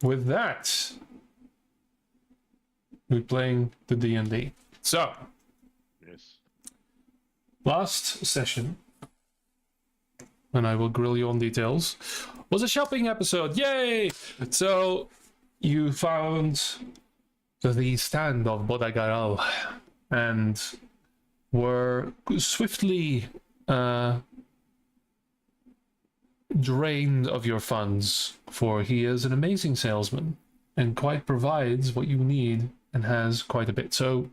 with that, we're playing the DnD. So, Yes. last session, and I will grill you on details, was a shopping episode. Yay! So, you found the stand of Bodagaral and were swiftly drained of your funds, for he is an amazing salesman and quite provides what you need and has quite a bit. So,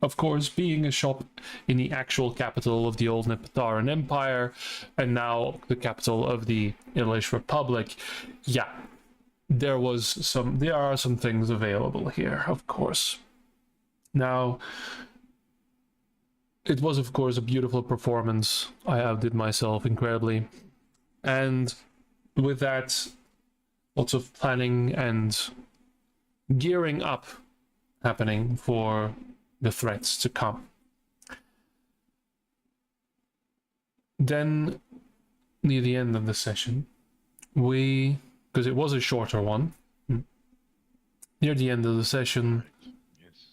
of course, being a shop in the actual capital of the old Nepataran Empire and now the capital of the Illysh Republic, yeah, there are some things available here, of course. Now, it was, of course, a beautiful performance. I outdid myself incredibly. And with that, lots of planning and gearing up happening for the threats to come. Then, near the end of the session, because it was a shorter one, near the end of the session, Yes.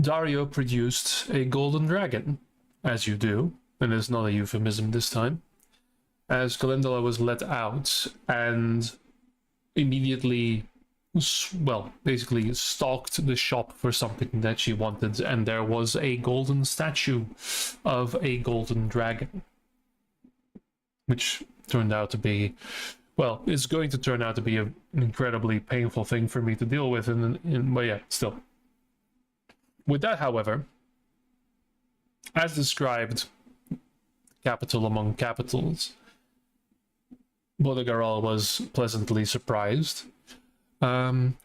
Dario produced a golden dragon, as you do, and it's not a euphemism this time, as Calendula was let out and immediately, well, basically stalked the shop for something that she wanted, and there was a golden statue of a golden dragon, which turned out to be, well, it's going to turn out to be an incredibly painful thing for me to deal with, but yeah, still. With that, however, as described, capital among capitals, Bodagaral was pleasantly surprised. And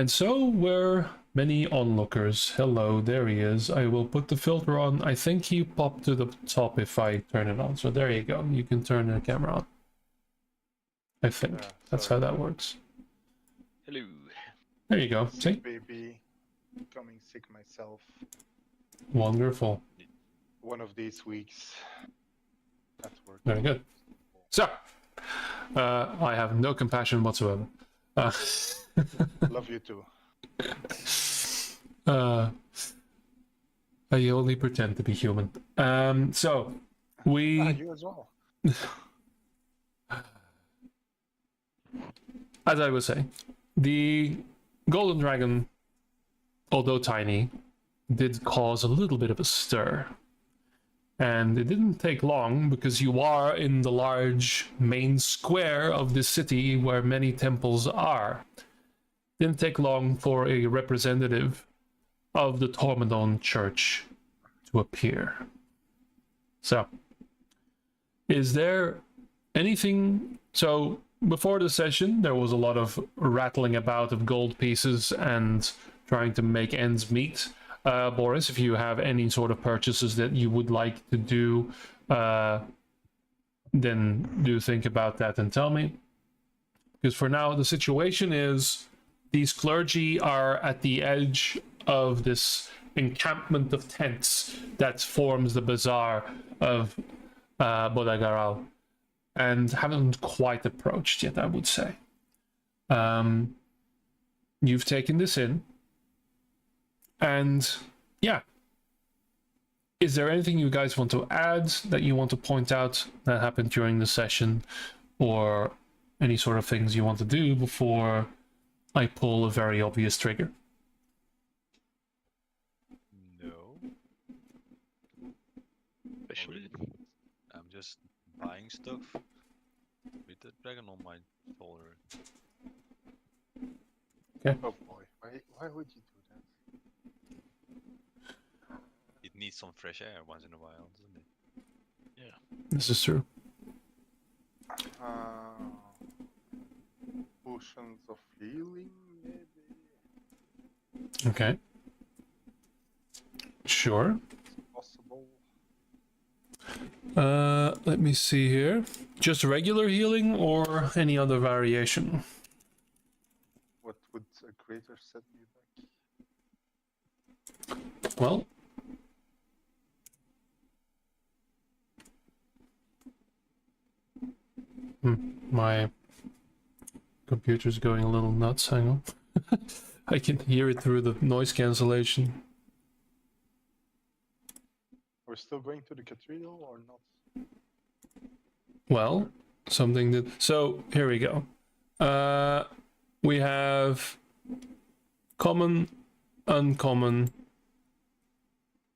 so were many onlookers. Hello, there he is. I will put the filter on. I think he popped to the top if I turn it on. So there you go. You can turn the camera on. I think that's how that works. Hello. There you go. See? Baby, becoming sick myself. Wonderful. One of these weeks. That's work. Very good. So, I have no compassion whatsoever. Love you too. I only pretend to be human. So, You as well. As I was saying, the golden dragon, although tiny, did cause a little bit of a stir. And it didn't take long, because you are in the large main square of the city where many temples are. Didn't take long for a representative of the Tormodon Church to appear. So, is there anything? So, before the session, there was a lot of rattling about of gold pieces and trying to make ends meet. Boris, if you have any sort of purchases that you would like to do, then do think about that and tell me. Because for now, the situation is these clergy are at the edge of this encampment of tents that forms the bazaar of Bodagaral, and haven't quite approached yet, I would say. You've taken this in. And yeah, is there anything you guys want to add that you want to point out that happened during the session, or any sort of things you want to do before I pull a very obvious trigger? No. Especially, I'm just buying stuff with the dragon on my shoulder. Oh boy, why would you do that? It needs some fresh air once in a while, doesn't it? yeah. This is true. Potions of healing, maybe? Okay. Sure. Possible. Let me see here. Just regular healing or any other variation? What would a greater set me back? Well, my computer's going a little nuts. Hang on. I can hear it through the noise cancellation. We're still going to the cathedral or not? Well, something that... So, here we go. We have common, uncommon,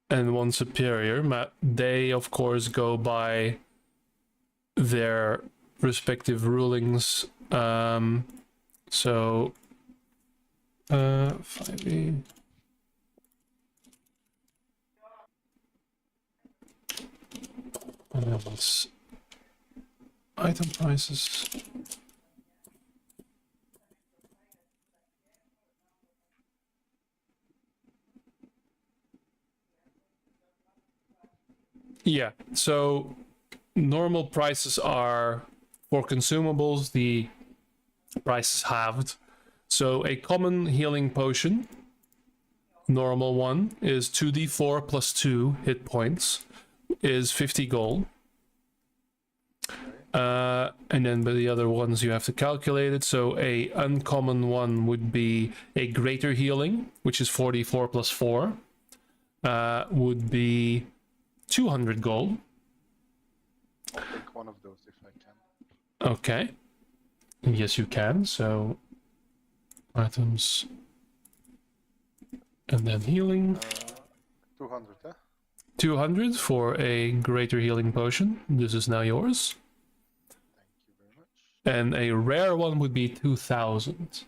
and one superior. They, of course, go by their respective rulings. So, 5e. What's item prices? Yeah, so normal prices are for consumables, the price is halved. So a common healing potion, normal one, is 2d4 plus 2 hit points, is 50 gold. And then by the other ones you have to calculate it. So a uncommon one would be a greater healing, which is 44 plus 4, would be 200 gold. I'll take one of those if I can. Okay. Yes, you can. So items and then healing. 200, eh? 200 for a greater healing potion. This is now yours. Thank you very much. And a rare one would be 2000.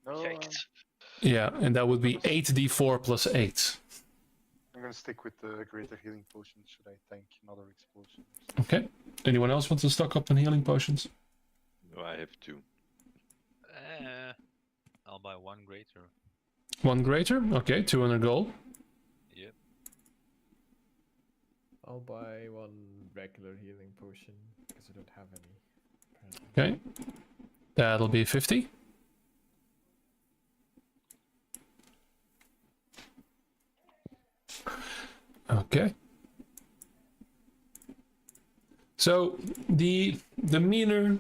No, Yikes. Yeah, and that would be 8d4 plus 8. I'm gonna stick with the greater healing potion. Should I tank another explosion? Okay. Anyone else want to stock up on healing potions? No, I have 2. I'll buy one greater. One greater? Okay, 200 gold. Yep. I'll buy one regular healing potion because I don't have any. Apparently. Okay. That'll be 50. Okay. So the meaner.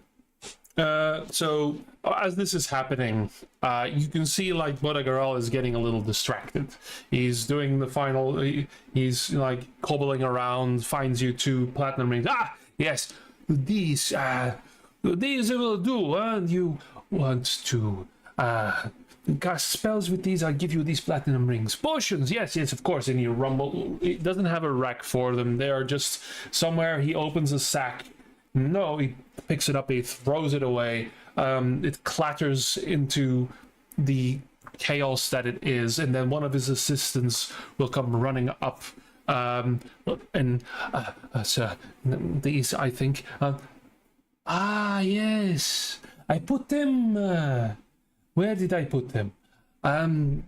So as this is happening, you can see like Bodagaral is getting a little distracted. He's doing the final. He's like cobbling around, finds you 2 platinum rings. Ah, yes, these will do. You want to cast spells with these? I'll give you these platinum rings. Potions, yes, of course. And you rumble. It doesn't have a rack for them. They are just somewhere. He opens a sack. No, he picks it up, he throws it away. It clatters into the chaos that it is, and then one of his assistants will come running up. Sir, these, I think. Yes, I put them. Where did I put them? In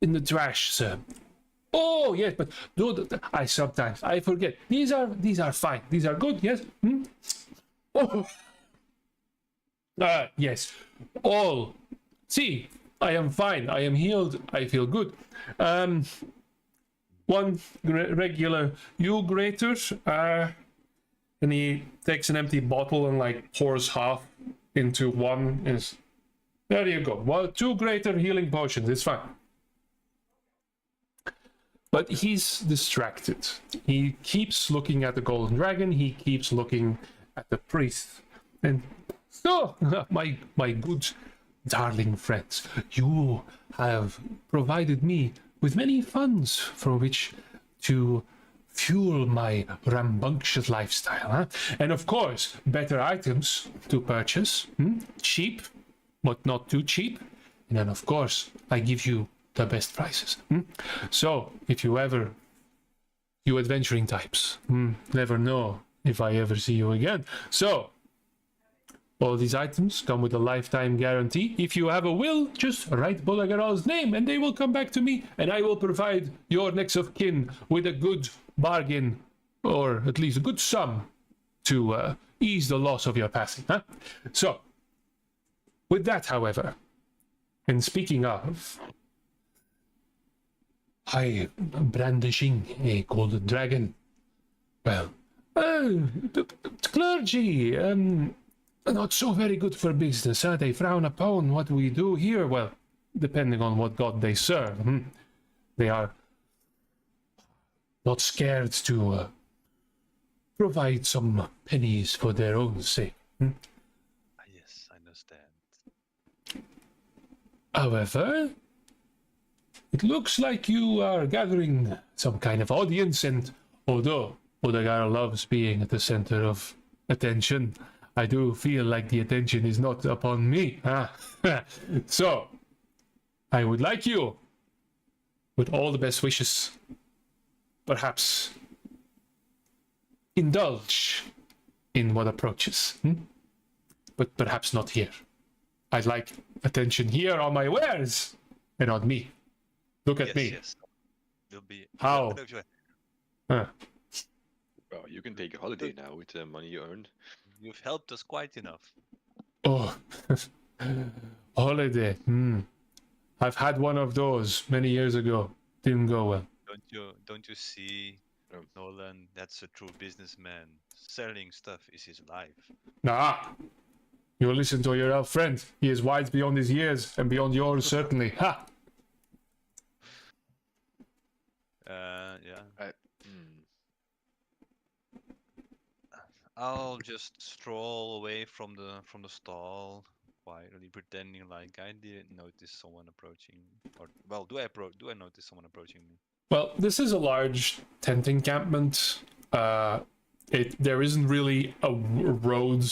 the trash, sir. Oh yes, but I sometimes I forget. These are fine. These are good. Yes. Oh. Yes. All. See, I am fine. I am healed. I feel good. One regular. You greater. And he takes an empty bottle and like pours half into one. Is there you go. Well, 2 greater healing potions. It's fine. But he's distracted. He keeps looking at the golden dragon. He keeps looking at the priest. And so, my good, darling friends, you have provided me with many funds from which to fuel my rambunctious lifestyle. Huh? And of course, better items to purchase. Cheap, but not too cheap. And then, of course, I give you the best prices. So if you adventuring types, never know if I ever see you again. So all these items come with a lifetime guarantee. If you have a will, just write Bolagaral's name and they will come back to me, and I will provide your next of kin with a good bargain, or at least a good sum to ease the loss of your passing. So with that, however, and speaking of, I brandishing a golden dragon. Well, clergy, not so very good for business, huh? They frown upon what we do here. Well, depending on what god they serve. They are not scared to provide some pennies for their own sake. Yes, I understand. However, it looks like you are gathering some kind of audience, and although Odegar loves being at the center of attention, I do feel like the attention is not upon me. So, I would like you, with all the best wishes, perhaps indulge in what approaches. But perhaps not here. I'd like attention here on my wares, and on me. Look at me. Yes. Will be. How? Well, you can take a holiday now with the money you earned. You've helped us quite enough. Oh, holiday. I've had one of those many years ago. Didn't go well. Don't you see, Nolan? That's a true businessman. Selling stuff is his life. Nah. You listen to your elf friend. He is wise beyond his years, and beyond yours, certainly. Ha! Yeah. I'll just stroll away from the stall, quietly pretending like I didn't notice someone approaching. Or well, do I notice someone approaching me? Well, this is a large tent encampment. There isn't really a road.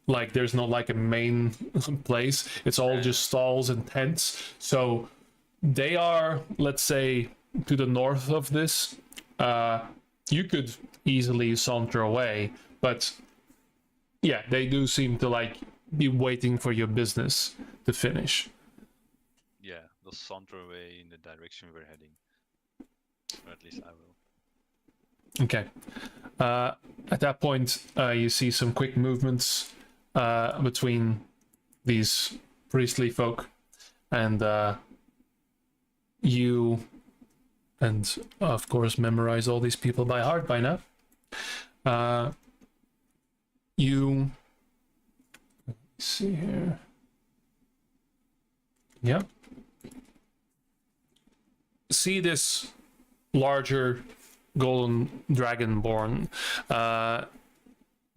Like, there's not like a main place. It's all just stalls and tents. So they are, let's say, to the north of this. You could easily saunter away, but yeah, they do seem to like be waiting for your business to finish. Yeah, they'll saunter away in the direction we're heading. Or at least I will. Okay. At that point, you see some quick movements between these priestly folk, and you, and of course, memorize all these people by heart by now. You see here. Yeah. See this larger golden dragonborn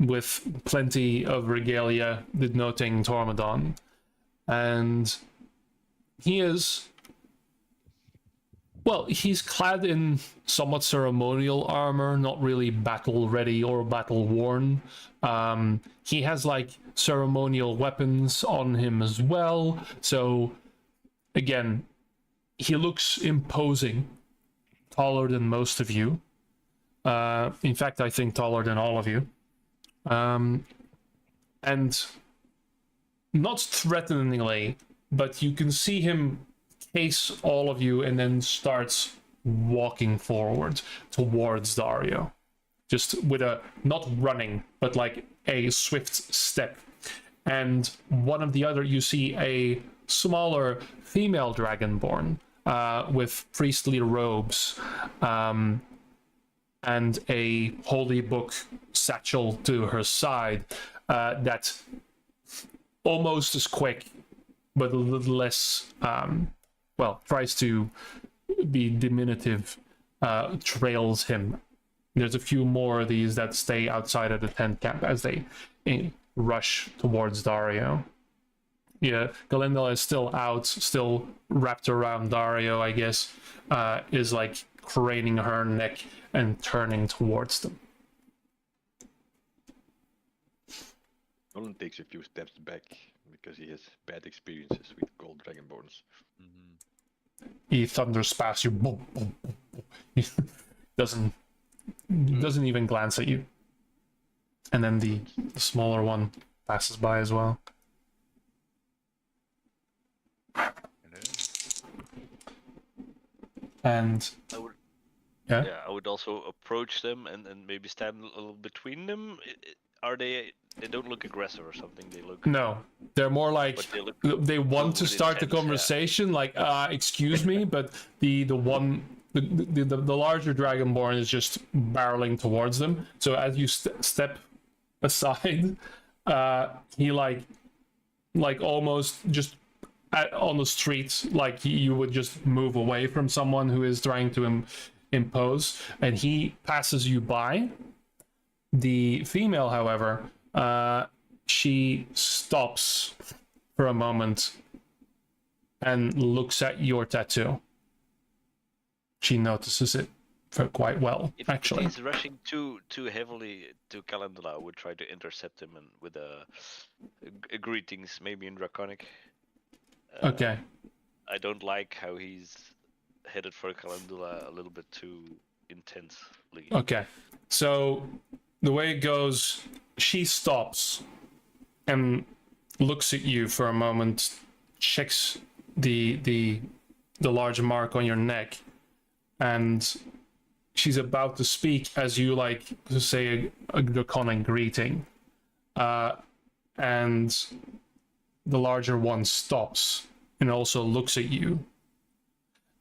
with plenty of regalia denoting Tormodon, and he is, well, he's clad in somewhat ceremonial armor, not really battle ready or battle worn. He has like ceremonial weapons on him as well, so again, he looks imposing, taller than most of you. In fact, I think taller than all of you. And not threateningly, but you can see him case all of you and then starts walking forward towards Dario. Just with a, not running, but like a swift step. And one of the other, you see a smaller female dragonborn with priestly robes and a holy book satchel to her side that almost as quick, but a little less, well, tries to be diminutive, trails him. There's a few more of these that stay outside of the tent camp as they rush towards Dario. Yeah, Galindel is still out, still wrapped around Dario, I guess, is like craning her neck and turning towards them. Nolan takes a few steps back because he has bad experiences with gold dragonborns. He thunders past you. Boom, boom, boom, boom. He doesn't even glance at you. And then the smaller one passes by as well. And I would also approach them and maybe stand a little between them. Are they don't look aggressive or something? They look. no, they're more like they want to with start the intent, yeah. conversation, like excuse me, but the larger dragonborn is just barreling towards them. So as you step aside, he like almost just on the street, like you would just move away from someone who is trying to impose, and he passes you by. The female, however, she stops for a moment and looks at your tattoo. She notices it for quite well, If actually. he's rushing too heavily to Calendula, I would try to intercept him and with a greetings, maybe in Draconic. Okay. I don't like how he's headed for Calendula a little bit too intensely. Okay. So the way it goes, she stops and looks at you for a moment, checks the large mark on your neck, and she's about to speak as you like to say a draconic greeting, and the larger one stops and also looks at you.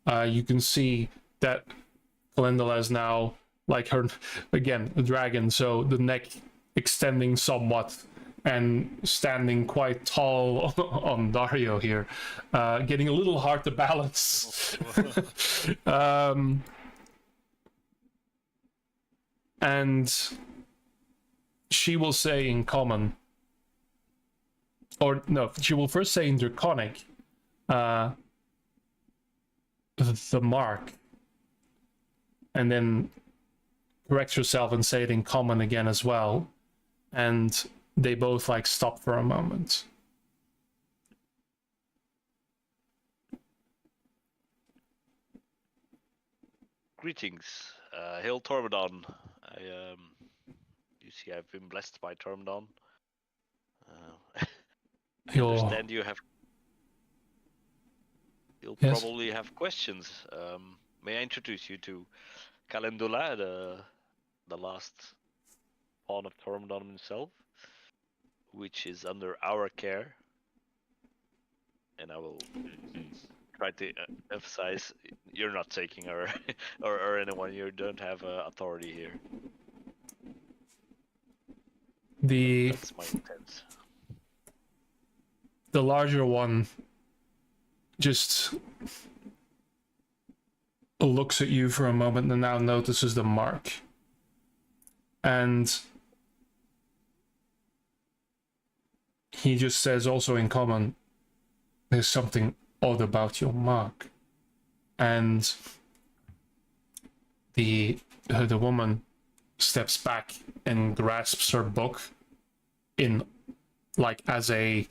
You can see that Calendula is now like her, again, a dragon, so the neck extending somewhat and standing quite tall on Dario here, getting a little hard to balance. And she will say in common, or no, she will first say in Draconic, the mark, and then corrects herself and say it in common again as well, and they both like stop for a moment. Greetings, Hail Tormodon. You see, I've been blessed by Tormodon. I understand you'll Yes. probably have questions. May I introduce you to Calendula, the last pawn of Tormodon himself, which is under our care, and I will try to emphasize you're not taking her or anyone. You don't have authority here. That's my intent. The larger one just looks at you for a moment and now notices the mark. And he just says also in common, there's something odd about your mark. And the woman steps back and grasps her book in like as a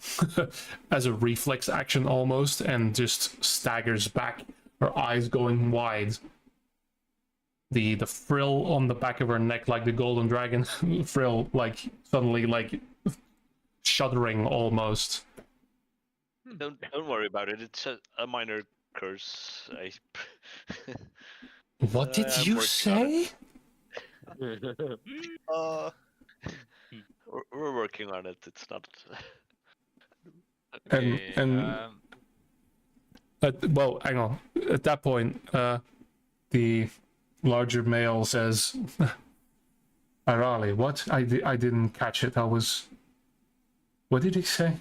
as a reflex action almost, and just staggers back, her eyes going wide. The frill on the back of her neck, like the golden dragon frill, like suddenly like shuddering almost. Don't worry about it. It's a minor curse. What did I'm you working say? We're working on it. It's not. Well, hang on. At that point, the larger male says, "Arali, what? I didn't catch it. What did he say?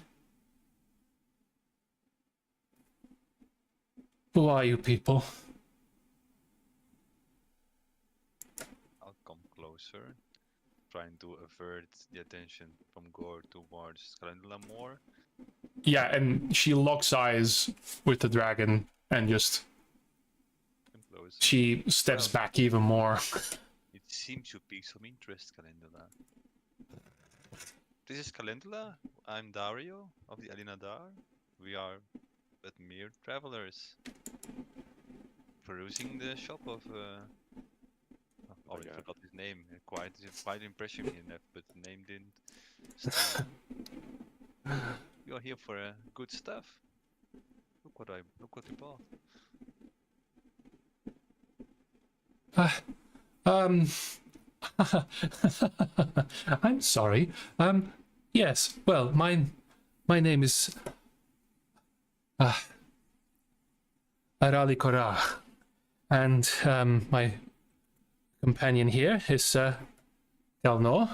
Who are you people?" I'll come closer, trying to avert the attention from Gore towards Calendula more. Yeah, and she locks eyes with the dragon and just Come closer. she steps back even more. It seems to pique some interest, Calendula. This is Calendula. I'm Dario of the Alinadar. We are but mere travelers, perusing the shop of. I forgot his name. Quite impressed me enough, but the name didn't. Stay. You're here for good stuff. Look what we bought. I'm sorry. Yes. Well, my name is Arali Korah, and my companion here is Galnor.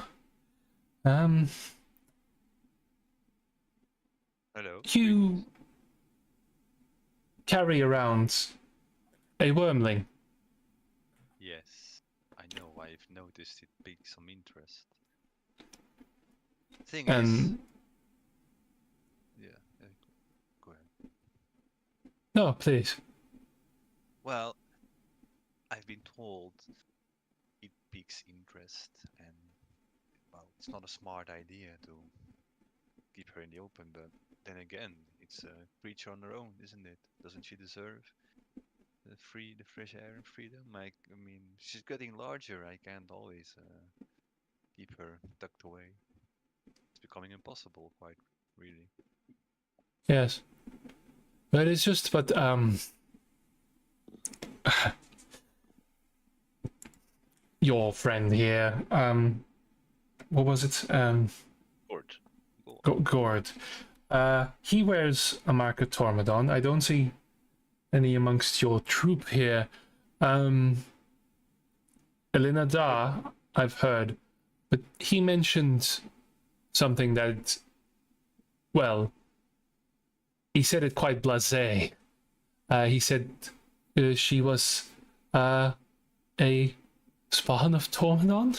Hello. You carry around a wormling. Yes, I know. I've noticed it piqued some interest. Thing is, And yeah. Go ahead. no, please. Well, I've been told it piques interest, and well, it's not a smart idea to keep her in the open. But then again, it's a creature on her own, isn't it? Doesn't she deserve the fresh air and freedom? I mean, she's getting larger. I can't always keep her tucked away. It's becoming impossible, quite really. Yes. But it's just, but, your friend here, what was it? Gord. Gord. He wears a mark of Tormodon. I don't see any amongst your troop here. Elena Da, I've heard, but he mentioned something that, well, he said it quite blasé. He said she was a spawn of Tormodon.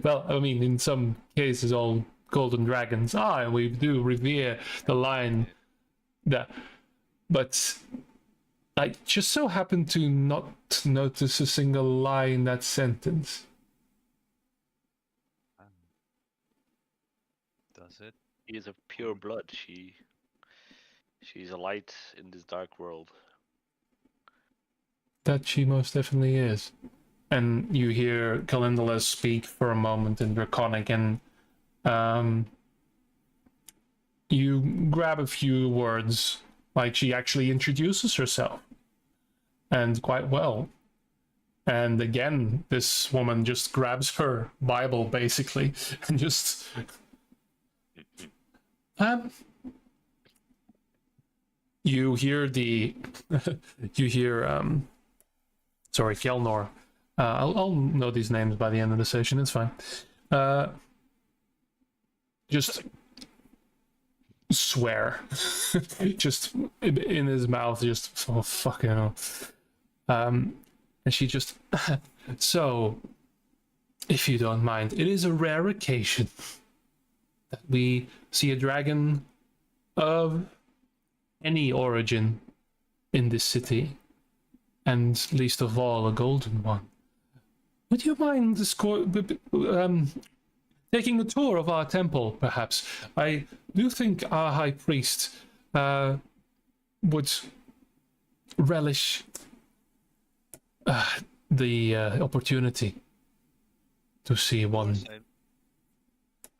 Well, I mean, in some cases, all golden dragons are, and we do revere the line that, but I just so happened to not notice a single lie in that sentence. Um, does it? He is of pure blood. She's a light in this dark world. That she most definitely is. And you hear Calendula speak for a moment in Draconic, and you grab a few words, like she actually introduces herself, and quite well. And again, this woman just grabs her Bible, basically, and just... you hear the... you hear, sorry, Kelnor. I'll know these names by the end of the session, it's fine. Just swear. Just in his mouth, just, oh, fucking hell. And she just, so, if you don't mind, it is a rare occasion that we see a dragon of any origin in this city, and least of all, a golden one. Would you mind taking a tour of our temple, perhaps? I do think our high priest would relish the opportunity to see one. Course,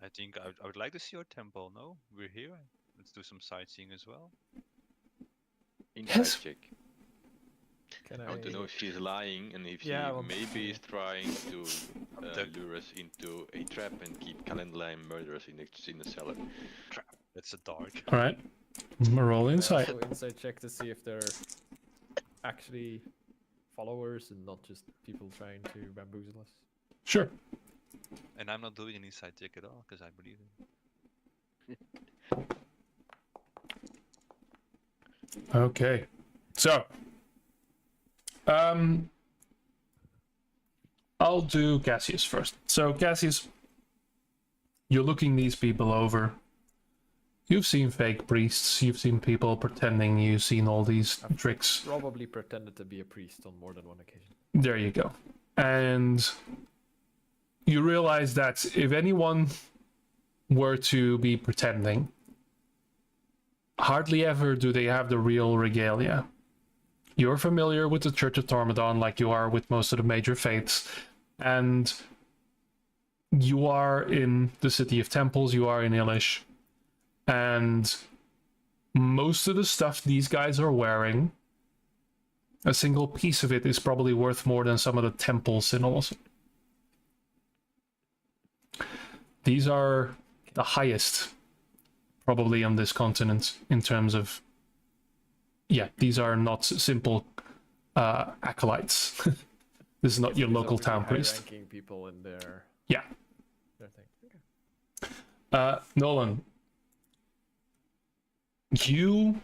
I think I would like to see your temple. No, we're here. Let's do some sightseeing as well. Inside Yes. check. Can I want to know if she's lying and if she Yeah, well, maybe is trying to Abduct. lure us into a trap and keep Calendula and murder us in the cellar. Trap. That's a dark. All right, roll insight. Also insight check to see if they're actually followers and not just people trying to bamboozle us. Sure. And I'm not doing an inside check at all because I believe it. Okay, so I'll do Cassius first. So Cassius, you're looking these people over. You've seen fake priests, you've seen people pretending, you've seen all these tricks. Probably pretended to be a priest on more than one occasion. There you go. And you realize that if anyone were to be pretending, hardly ever do they have the real regalia. You're familiar with the Church of Tormodon like you are with most of the major faiths, and you are in the City of Temples, you are in Illysh, and most of the stuff these guys are wearing, a single piece of it is probably worth more than some of the temples in Olsen. These are the highest probably on this continent in terms of, yeah, these are not simple acolytes. This is not your These are local really town priest. high-ranking people in their Yeah. thing. Okay. Nolan, You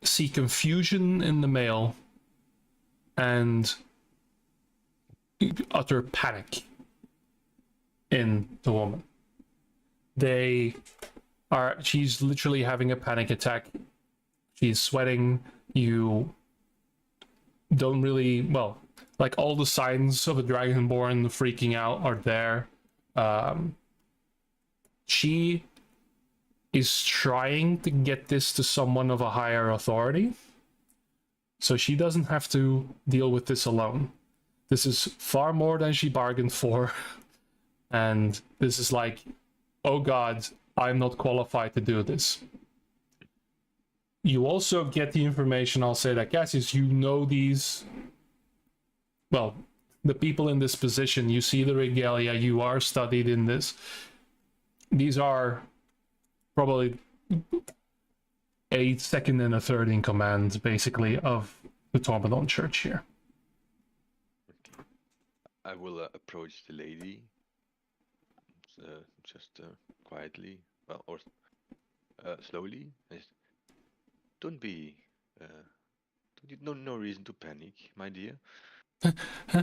see confusion in the male and utter panic in the woman. She's literally having a panic attack. She's sweating. You don't really, well, like all the signs of a dragonborn freaking out are there. She is trying to get this to someone of a higher authority, so she doesn't have to deal with this alone. This is far more than she bargained for, and this is like, oh god, I'm not qualified to do this. You also get the information, I'll say that, Cassius, you know these, well, the people in this position, you see the regalia, you are studied in this. These are probably a second and a third in command, basically, of the Tormodon Church here. I will approach the lady, just quietly, well, or slowly. Don't be, no reason to panic, my dear.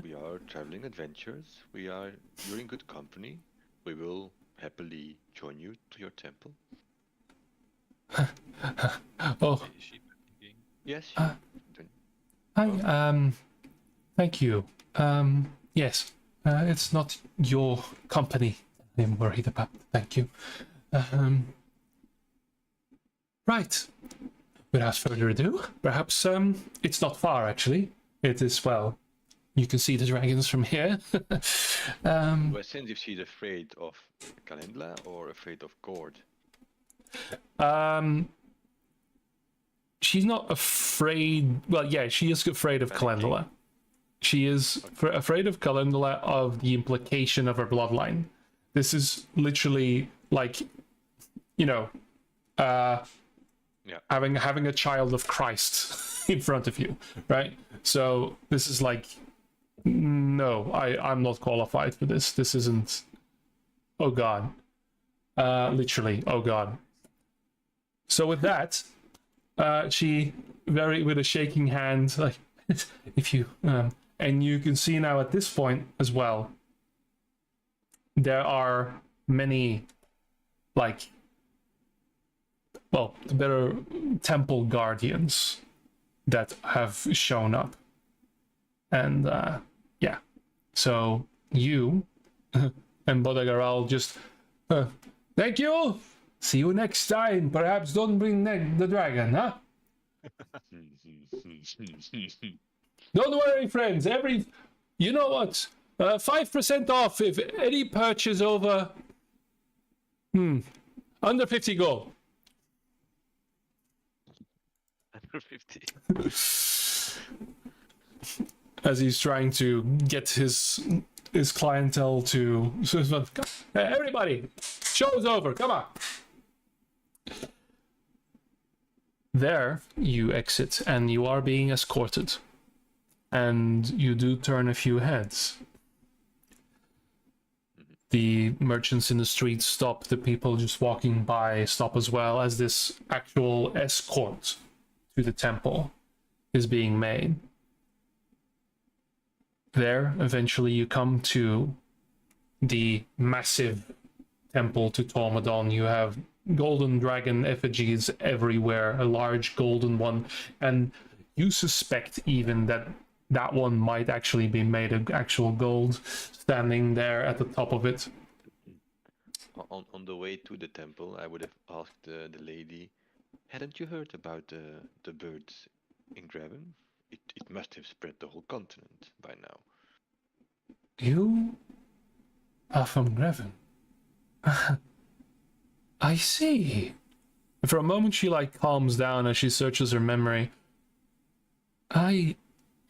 We are traveling adventurers. You're in good company. We will happily join you to your temple. Oh, Is she panicking? Yes. hi, thank you. Yes, it's not your company I'm worried about, thank you. Right, without further ado, perhaps, it's not far, actually. It is, well, you can see the dragons from here. Do I sense if she's afraid of Calendla or afraid of Gord? She's not afraid. Well, yeah, she is afraid of Calendula. She is afraid of Calendula, of the implication of her bloodline. This is literally like, you know, having a child of Christ in front of you, right? So this is like, no, I'm not qualified for this. This isn't. Oh God, literally, oh God. So with that, she with a shaking hand, like, if you and you can see now at this point as well, there are many, like, well, better temple guardians that have shown up, and yeah, so you and Bodagaral just thank you. See you next time. Perhaps don't bring the dragon, huh? Don't worry, friends. You know what? 5% off if any purchase over under 50 gold. Under 50. As he's trying to get his clientele to everybody, show's over. Come on. There you exit, and you are being escorted, and you do turn a few heads. The merchants in the streets stop, the people just walking by stop as well, as this actual escort to the temple is being made. There, eventually you come to the massive temple to Tormodon. You have golden dragon effigies everywhere, a large golden one, and you suspect even that one might actually be made of actual gold, standing there at the top of it. On the way to the temple, I would have asked the lady, hadn't you heard about the birds in Graven? It must have spread the whole continent by now. You are from Graven. I see. For a moment she like calms down as she searches her memory. I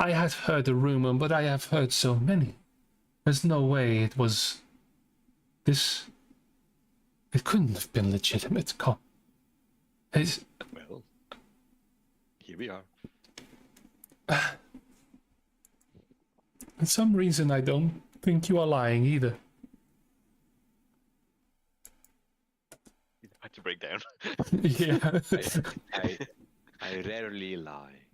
had heard a rumor, but I have heard so many. There's no way it was this. It couldn't have been legitimate. Well, here we are. For some reason, I don't think you are lying either. to break down. Yeah. I rarely lie.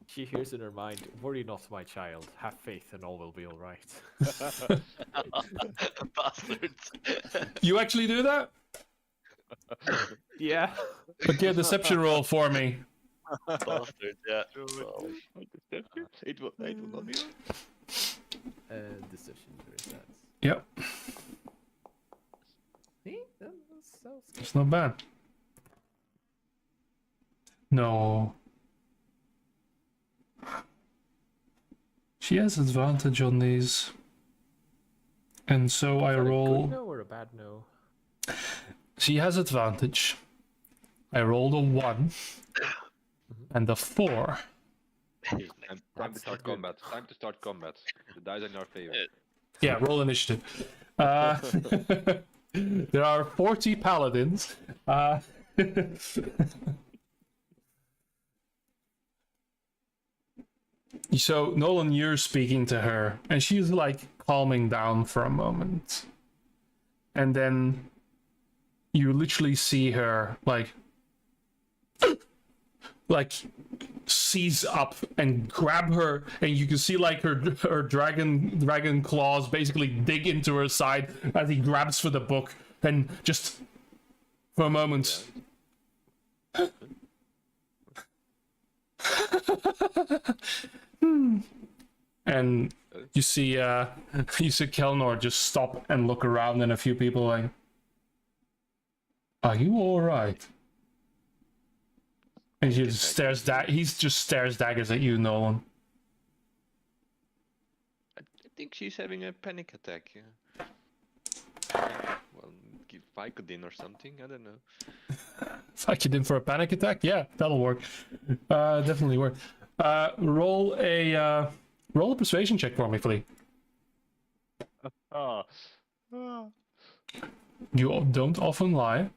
She hears in her mind, "Worry not, my child. Have faith, and all will be all right." Bastards. You actually do that? Yeah. Okay, deception roll for me. Bastards, yeah. Oh, it will not be. Deception, where is that? Yep, See? That was it's not bad. No. She has advantage on these. And so I Is that a good roll. no or a bad no? She has advantage. I rolled a 1 and a 4. Time to That's start not good. combat. Time to start combat. The dice are in our favor. Yeah, roll initiative. There are 40 paladins. So, Nolan, you're speaking to her, and she's like calming down for a moment. And then you literally see her like seize up and grab her, and you can see like her dragon claws basically dig into her side as he grabs for the book, and just for a moment and you see Kelnor just stop and look around, and a few people like, "Are you all right?" And he just stares daggers at you, Nolan. I think she's having a panic attack. Yeah. Well, give Vicodin or something. I don't know. If I get in for a panic attack, yeah, that'll work. Definitely work. Roll a persuasion check for me, Flea. You don't often lie.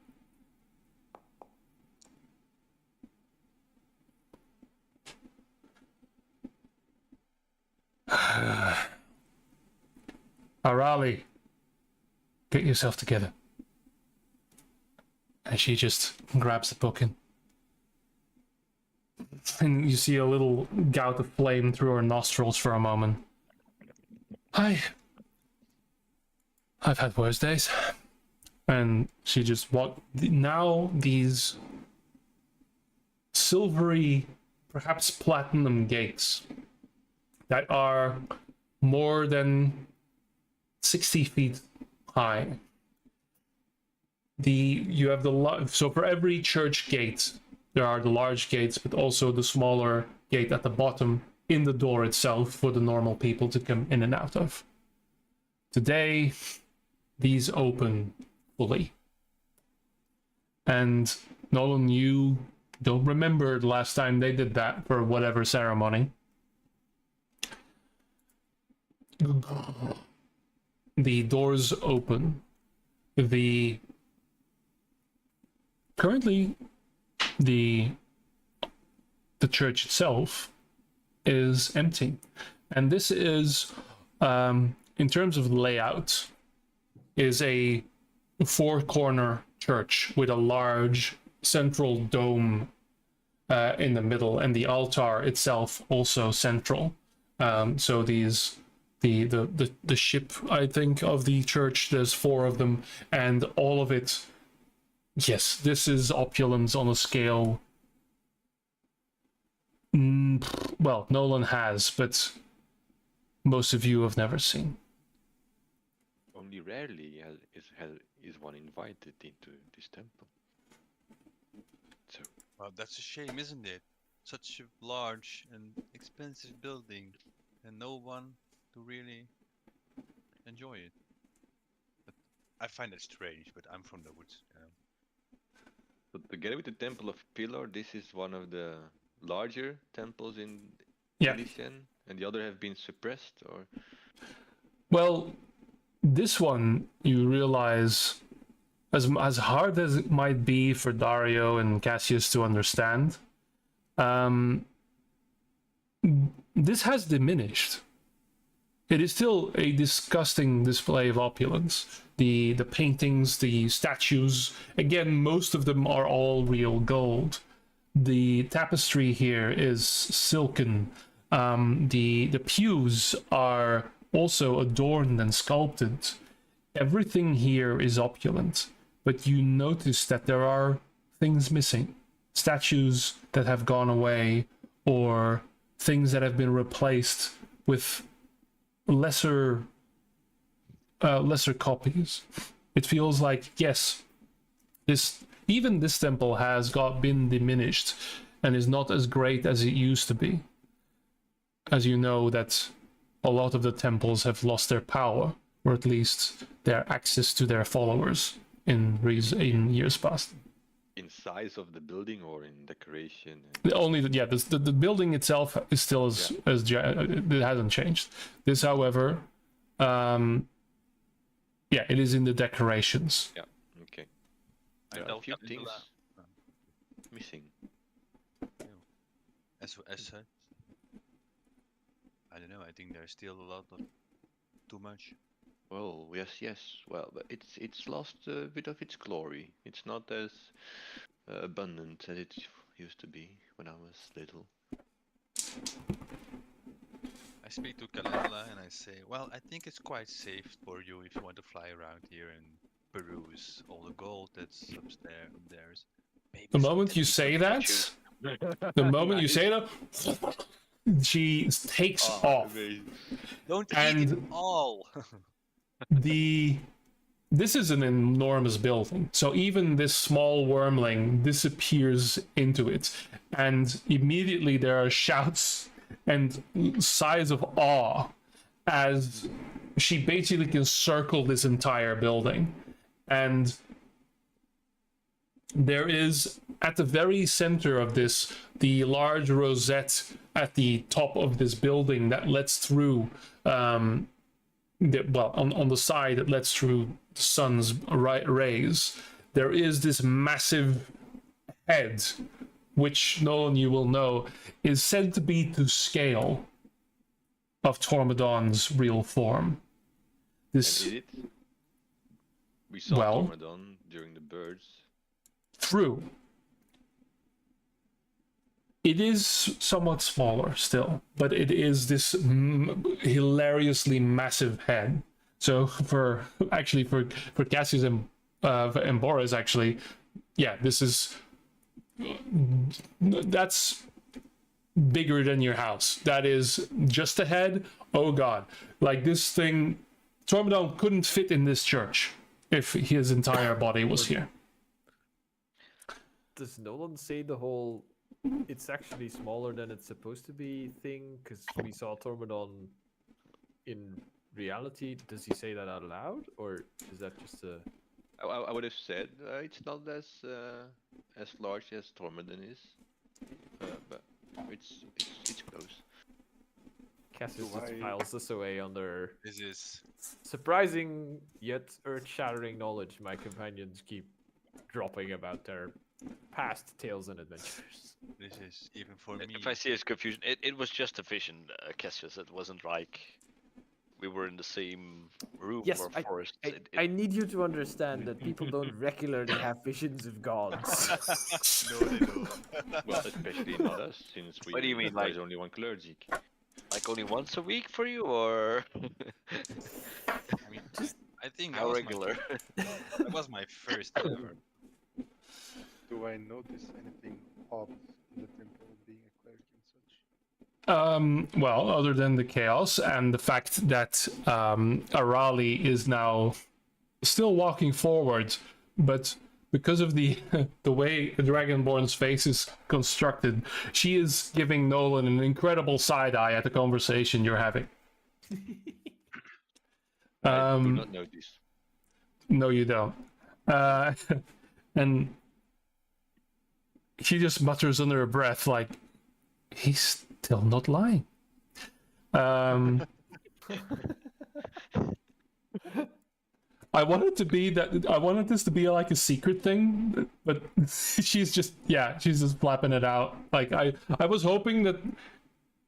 Arali, get yourself together. And she just grabs the book and you see a little gout of flame through her nostrils for a moment. I've had worse days. And she just now these silvery, perhaps platinum gates that are more than 60 feet high. You have so for every church gate, there are the large gates, but also the smaller gate at the bottom in the door itself for the normal people to come in and out of. Today, these open fully. And Nolan, you don't remember the last time they did that for whatever ceremony. The doors open. Currently, the church itself is empty, and this is, in terms of layout, is a 4-corner church with a large central dome in the middle, and the altar itself also central. So these the ship, I think, of the church, there's 4 of them, and all of it. Yes, this is opulence on a scale. Well, Nolan has, but most of you have never seen. Only rarely is one invited into this temple. So Well, that's a shame, isn't it? Such a large and expensive building, and no one to really enjoy it. But I find it strange, but I'm from the woods. but together with the Temple of Pillar, this is one of the larger temples in Yeah. Illysh, and the other have been suppressed, or Well, this one, you realize, as hard as it might be for Dario and Cassius to understand, this has diminished. it is still a disgusting display of opulence. The paintings, the statues, again, most of them are all real gold. The tapestry here is silken. The pews are also adorned and sculpted. Everything here is opulent, but you notice that there are things missing. Statues that have gone away, or things that have been replaced with lesser copies. It feels like, yes, this temple has been diminished and is not as great as it used to be. As you know, that a lot of the temples have lost their power, or at least their access to their followers in years past. In size of the building or in decoration? Only the building itself is still it hasn't changed. This, however, it is in the decorations. Yeah, okay. I There are tell a few Calendula- things missing. As said, I don't know. I think there's still a lot of too much. Well, yes. Well, but it's lost a bit of its glory. It's not as abundant as it used to be when I was little. I speak to Calendula and I say, well, I think it's quite safe for you if you want to fly around here and peruse all the gold that's upstairs. Maybe The some moment you say that, she takes off. don't eat and- it all. This is an enormous building, so even this small wormling disappears into it, and immediately there are shouts and sighs of awe as she basically can circle this entire building. And there is, at the very center of this, the large rosette at the top of this building that lets through on the side that lets through the sun's rays. There is this massive head, which Nolan, you will know, is said to be to scale of Tormodon's real form. And This is it? We saw Well- Tormodon during the birds. true. It is somewhat smaller still, but it is this hilariously massive head. So for Cassius and Boris, actually, that's bigger than your house. That is just a head. Oh god, like this thing, Tormodon couldn't fit in this church if his entire body was here. Does Nolan say the whole "it's actually smaller than it's supposed to be" thing? Because we saw Tormodon in reality. Does he say that out loud, or is that just a? I would have said it's not as large as Tormodon is, but it's close. Cassius Do just I- files this away under This is surprising yet earth-shattering knowledge my companions keep dropping about their past tales and adventures. even for me. If I see his confusion, it was just a vision, Cassius. It wasn't like we were in the same room Yes, or forest. I need you to understand that people don't regularly have visions of gods. No, they don't. Well, especially not us, since What do you mean, there's like- only one clergic. Like only once a week for you, or I mean, I think that how was regular? That was my first ever. Do I notice anything odd in the temple being a cleric and such? Well, other than the chaos and the fact that Arali is now still walking forward, but because of the way the Dragonborn's face is constructed, she is giving Nolan an incredible side eye at the conversation you're having. I do not notice. No, you don't. And she just mutters under her breath, like, he's still not lying. I wanted this to be like a secret thing, but she's just flapping it out. Like I was hoping that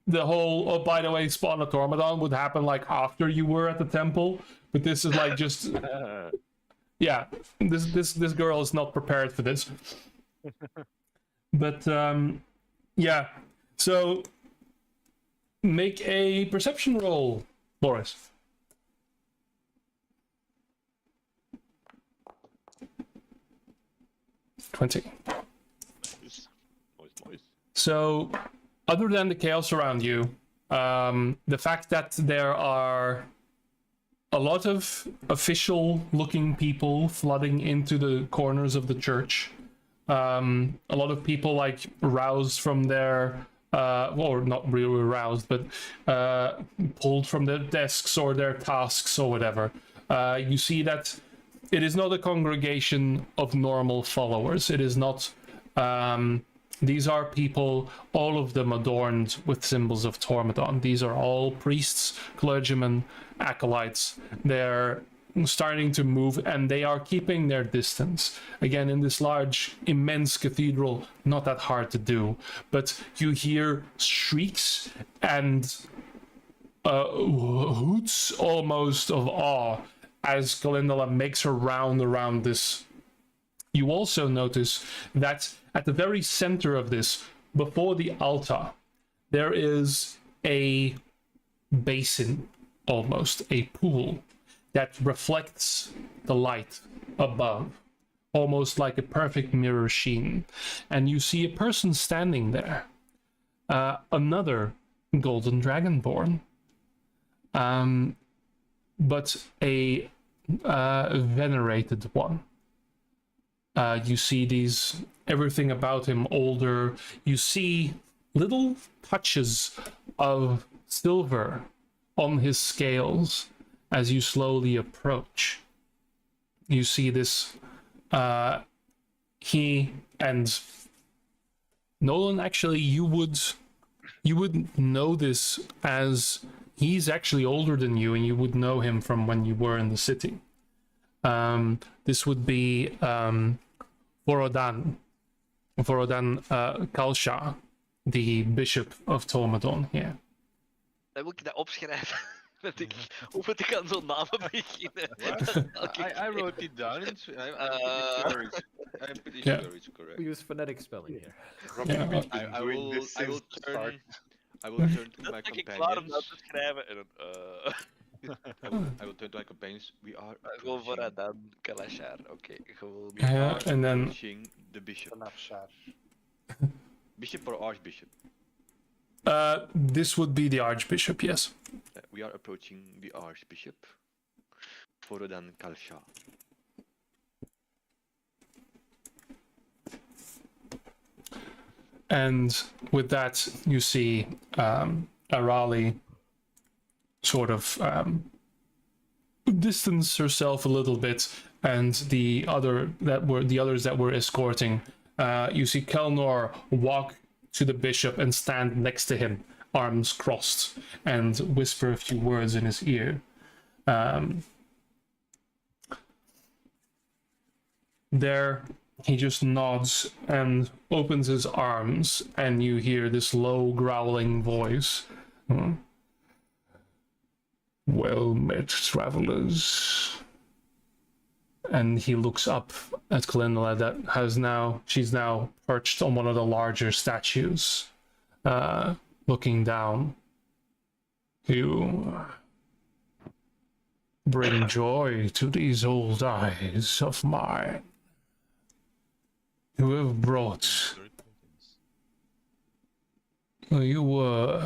the whole, oh, by the way, spawn automaton would happen like after you were at the temple, but this is like just, yeah, this girl is not prepared for this. But yeah, so make a perception roll, Boris. $20. Nice. So, other than the chaos around you, the fact that there are a lot of official-looking people flooding into the corners of the church, a lot of people like roused from their, or not really roused, but pulled from their desks or their tasks or whatever. You see that it is not a congregation of normal followers. It is not. These are people, all of them adorned with symbols of Tormodon. These are all priests, clergymen, acolytes. They're starting to move, and they are keeping their distance. Again, in this large, immense cathedral, not that hard to do. But you hear shrieks and hoots almost of awe as Kalindala makes her round around this. You also notice that at the very center of this, before the altar, there is a basin, almost a pool, that reflects the light above, almost like a perfect mirror sheen. And you see a person standing there, another golden dragonborn, but a venerated one. You see everything about him older. You see little touches of silver on his scales as you slowly approach. You see this, he and Nolan, actually, you would know this as he's actually older than you, and you would know him from when you were in the city. This would be Vorodan Kalsha, the Bishop of Tormodon here. Dan moet ik dat opschrijven. Hoe moet ik aan zo'n namen beginnen? I wrote it down. I'm pretty Yeah. sure it's correct. We use phonetic spelling here. Yeah. I will turn to my Ik klaar om companions. dat te schrijven en dan... I will turn to my companions. We are Gewoon voor approaching, Adam Kalashar. Oké, gewoon... Yeah, and then approaching the bishop. Nafshar. Bishop or archbishop? this would be the Archbishop, yes. We are approaching the archbishop. Vorodan Kalsha. And with that, you see Arali sort of distance herself a little bit, and the others that were escorting. You see Kelnor walk to the bishop and stand next to him, arms crossed, and whisper a few words in his ear. There, he just nods and opens his arms, and you hear this low, growling voice. Well met, travelers. And he looks up at Kalindala that she's now perched on one of the larger statues, looking down. You bring joy to these old eyes of mine. You have brought... You were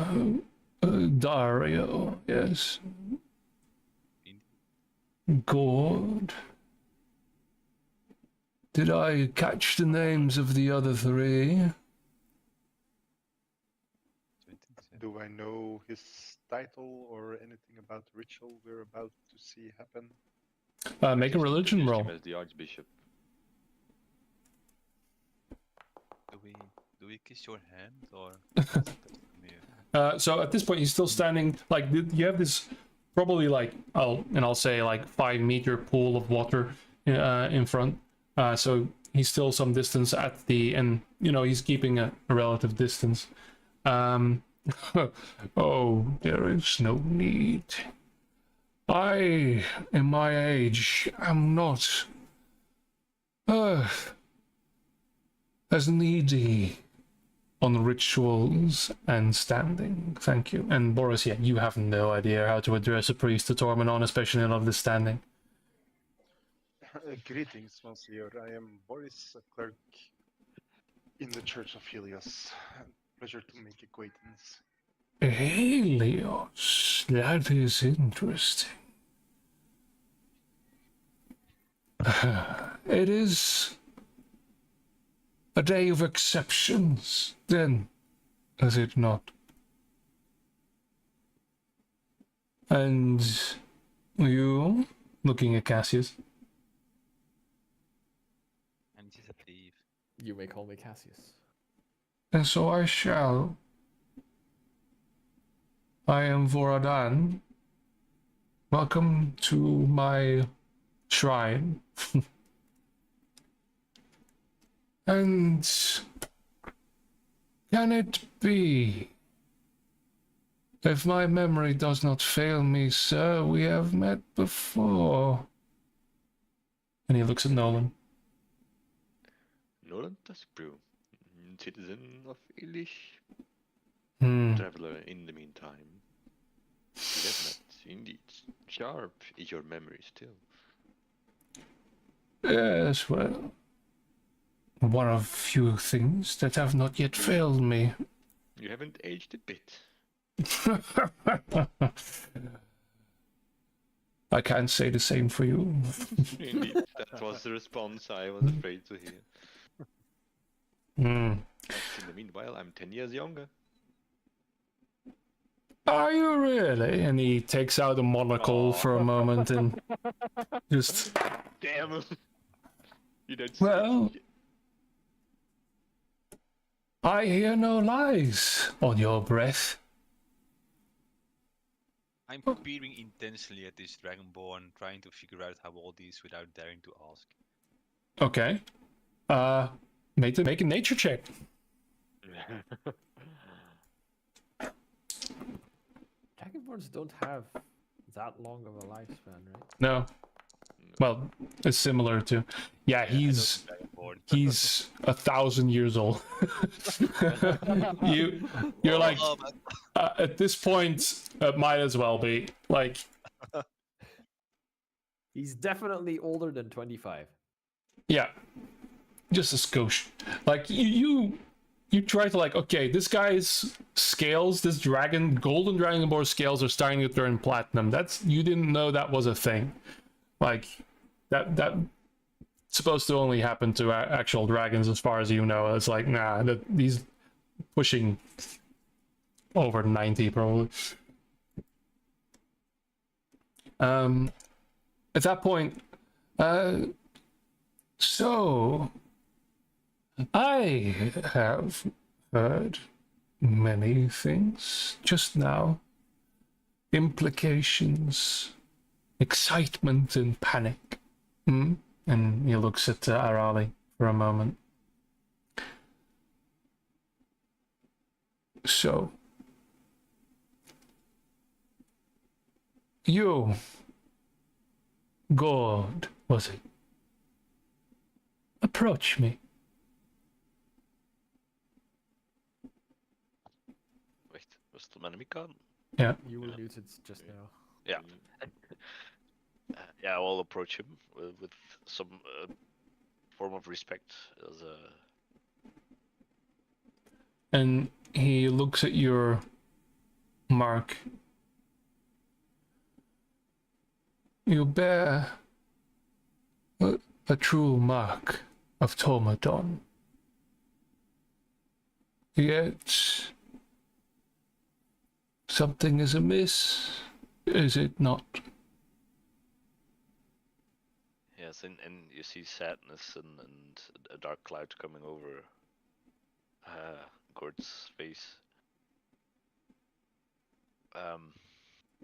Dario, yes. Good. Did I catch the names of the other three? Do I know his title or anything about the ritual we're about to see happen? Make a religion roll. As the archbishop. Do we kiss your hand or? So at this point, he's still standing. Like you have this probably like I'll say like 5 meter pool of water in front. So he's still some distance at the, and he's keeping a relative distance. Oh, there is no need. I, in my age, am not as needy on rituals and standing. Thank you. And Boris, yeah, you have no idea how to address a priest to Tormenon, especially not this standing. Greetings, Monsieur. I am Boris, a clerk in the Church of Helios. Pleasure to make acquaintance. Helios, that is interesting. It is a day of exceptions, then, is it not? And you, looking at Cassius? And she's a thief. You may call me Cassius. And so I shall. I am Voradan. Welcome to my shrine. And can it be, if my memory does not fail me, sir, we have met before? And he looks at Nolan. Nolan Taskbrew, citizen of Illysh, Hmm. traveler in the meantime. We have met, indeed. Sharp is your memory still. Yes, well, one of few things that have not yet failed me. You haven't aged a bit. I can't say the same for you. Indeed, that was the response I was afraid to hear. Hmm. In the meanwhile, I'm 10 years younger. Are you really? And he takes out a monocle Aw. for a moment and just... Damn! You don't see Well, it. I hear no lies on your breath. I'm peering intensely at this dragonborn, trying to figure out how old he is without daring to ask. Okay. Make a nature check. Dragonborns don't have that long of a lifespan, right? No. Well, it's similar to... Yeah, he's 1,000 years old. You're like... Oh, but at this point, it might as well be. Like, He's definitely older than 25. yeah. Just a skosh. Like, you try to, like, okay, this guy's scales, this golden dragonborn scales are starting to turn platinum. You didn't know that was a thing. Like, that's supposed to only happen to actual dragons as far as you know. It's like, nah, he's pushing over 90 probably. At that point, so I have heard many things just now. Implications, excitement and panic. And he looks at Arali for a moment. So, you, God, was it? Approach me. Wait, was the enemy gone? Yeah. You were muted just now. Yeah. Yeah, I'll approach him with some form of respect. As a... And he looks at your mark. You bear a true mark of Tormadon. Yet something is amiss, is it not? Yes, and you see sadness and a dark cloud coming over Gord's face.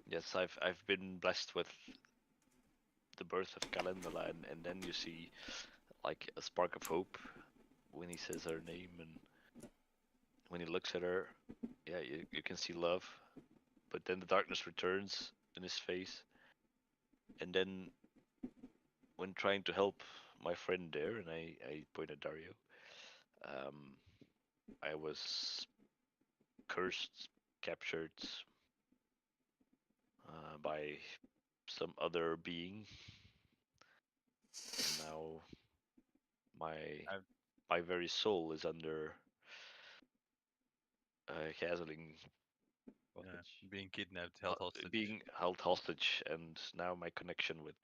Yes, I've been blessed with the birth of Calendula, and then you see like a spark of hope when he says her name, and when he looks at her, yeah, you can see love, but then the darkness returns in his face, and then when trying to help my friend there, and I point at Dario, um, I was cursed, captured by some other being, and now my I've- my very soul is under Hazeling being kidnapped, held hostage. being held hostage, and now my connection with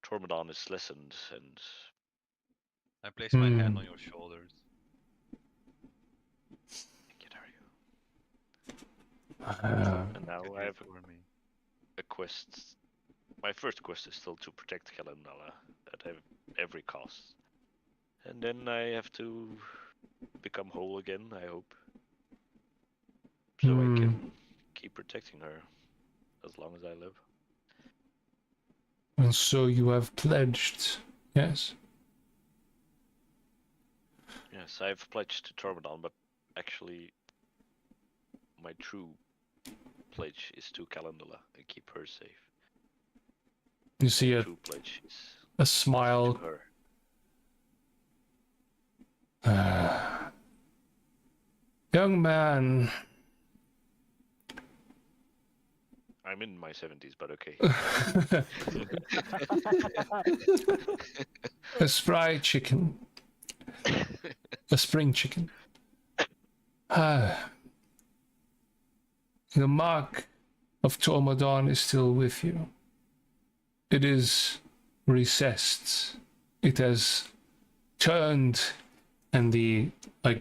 Tormodon is lessened, and I place my hand Hmm. on your shoulders. thank you, Dario. Uh, And now You I do it have for me. a quest. My first quest is still to protect Kalimdala at every cost, and then I have to become whole again. I hope, so I can keep protecting her as long as I live. And so you have pledged, yes? Yes, I've pledged to Tormodon, but actually, my true pledge is to Kalimdala and keep her safe. You see My a true pledge is a to smile. her. Young man, I'm in my 70s, but okay. a spry chicken, a spring chicken. The mark of Tormodon is still with you. It is recessed. It has turned, and he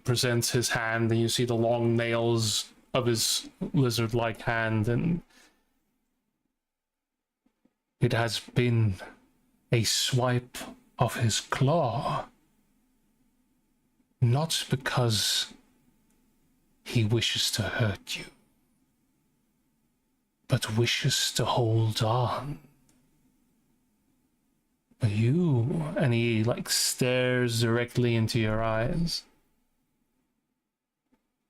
presents his hand, and you see the long nails of his lizard-like hand, and it has been a swipe of his claw. Not because he wishes to hurt you, but wishes to hold on. You, and he stares directly into your eyes.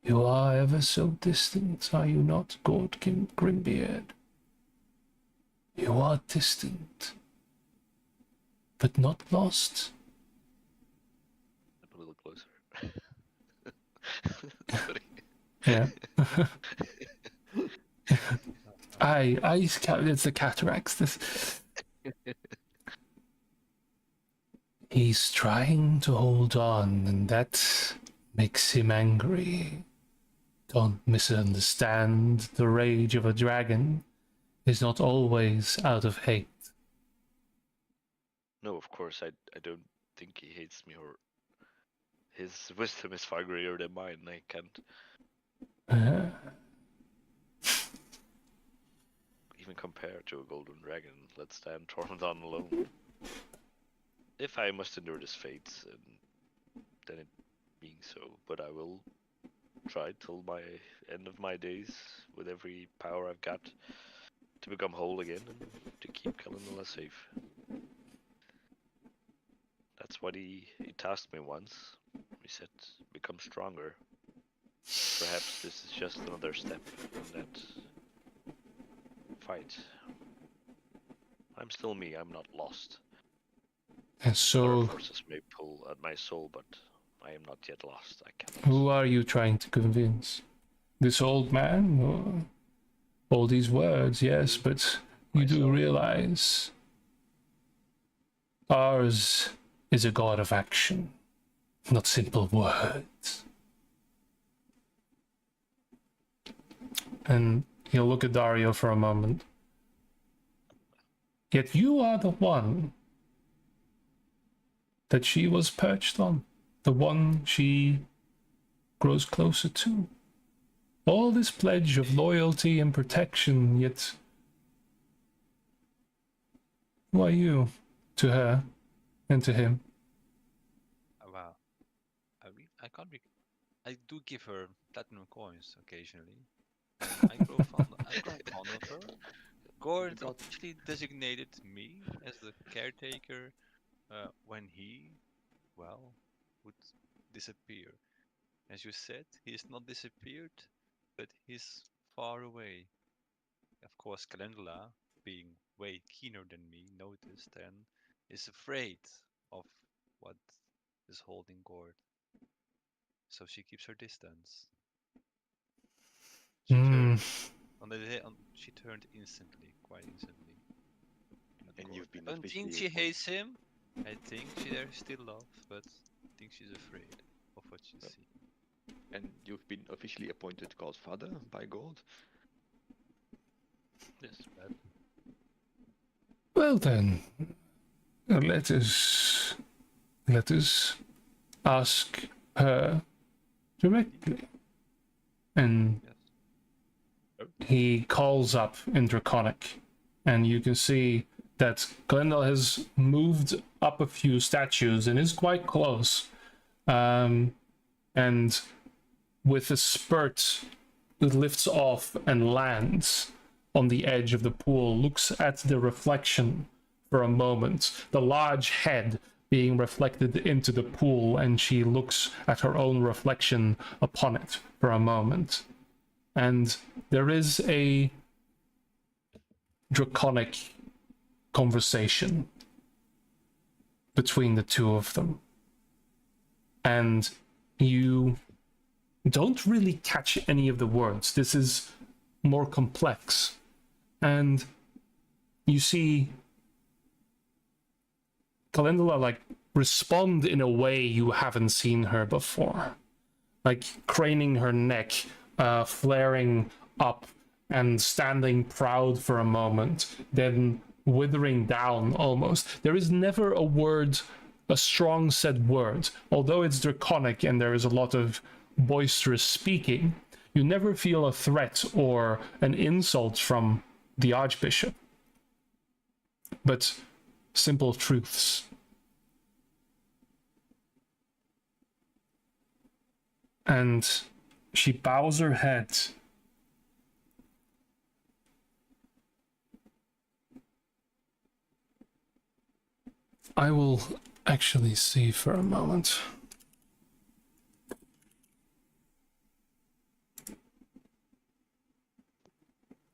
You are ever so distant, are you not, Gordkin Grimbeard? You are distant, but not lost. A little closer. Sorry. Yeah. It's the cataracts. He's trying to hold on, and that makes him angry. Don't misunderstand. The rage of a dragon is not always out of hate. No, of course, I don't think he hates me, or his wisdom is far greater than mine. I can't even compare to a golden dragon. Let's stand Tormodon alone. If I must endure this fate, then it being so, but I will try till my end of my days with every power I've got to become whole again and to keep Kalimdala safe. That's what he tasked me once. He said, become stronger. Perhaps this is just another step in that fight. I'm still me, I'm not lost. And Other so, forces may pull at my soul, but I am not yet lost. I cannot. who are you trying to convince? This old man? Or all these words, yes, but you do Myself. realize ours is a god of action, not simple words. And he'll look at Dario for a moment. Yet you are the one that she was perched on, the one she grows closer to. All this pledge of loyalty and protection, yet who are you to her and to him? Wow. I can't be. I do give her platinum coins occasionally. I grow fond of her. Gord officially designated me as the caretaker when he, well, would disappear. As you said, he's not disappeared, but he's far away. Of course, Calendula, being way keener than me, noticed and is afraid of what is holding Gord. So she keeps her distance. She turned she turned instantly, quite instantly. And you've been I don't think officially she hates him. I think there's still love, but I think she's afraid of what she Well, sees. And you've been officially appointed godfather by Gold. Yes. Well then, let us ask her directly. And Yes. he calls up in Draconic, and you can see that Glendale has moved up a few statues and is quite close. And with a spurt, it lifts off and lands on the edge of the pool, looks at the reflection for a moment, the large head being reflected into the pool, and she looks at her own reflection upon it for a moment. And there is a draconic conversation between the two of them. And you don't really catch any of the words. This is more complex. And you see Calendula like respond in a way you haven't seen her before. Like craning her neck, flaring up and standing proud for a moment, then withering down almost. There is never a word, a strong said word. Although it's draconic and there is a lot of boisterous speaking, you never feel a threat or an insult from the Archbishop, but simple truths. And she bows her head. I will actually see for a moment.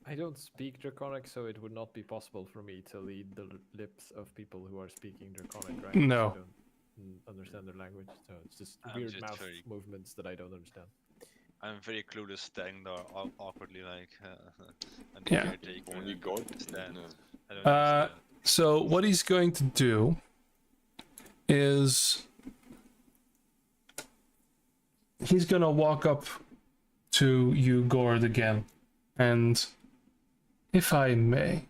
I don't speak Draconic, so it would not be possible for me to lead the lips of people who are speaking Draconic, right? No. I don't understand their language, so it's just I'm weird just mouth very- movements that I don't understand. I'm very clueless, standing there awkwardly, like and Yeah. caretaker. Only I God don't understand. can, I don't Uh, understand. So what he's going to do is he's gonna walk up to you, Gord, again, and if I may,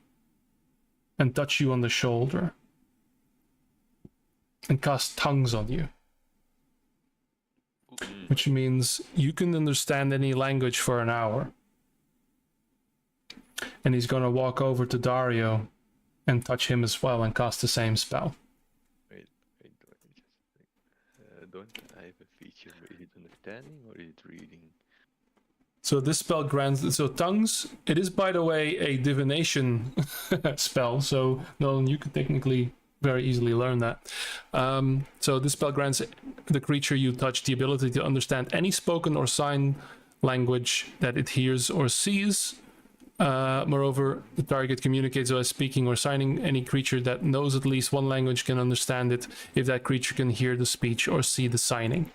and touch you on the shoulder and cast tongues on you, which means you can understand any language for an hour. And he's gonna walk over to Dario and touch him as well and cast the same spell. Wait, let me just think. Don't I have a feature? Is it understanding or is it reading? So this spell grants, so tongues, it is by the way a divination spell, so Nolan, you could technically very easily learn that. So this spell grants the creature you touch the ability to understand any spoken or sign language that it hears or sees. Moreover, the target communicates by speaking or signing. Any creature that knows at least one language can understand it if that creature can hear the speech or see the signing.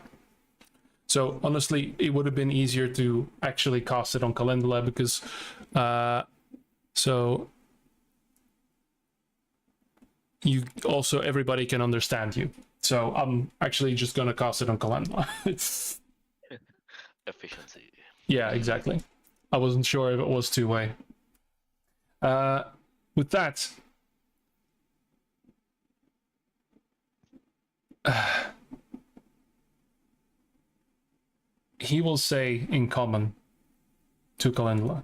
So honestly, it would have been easier to actually cast it on Calendula because so you also everybody can understand you. So I'm actually just gonna cast it on Calendula. Efficiency. Yeah, exactly. I wasn't sure if it was two-way. With that, he will say in common to Calendula,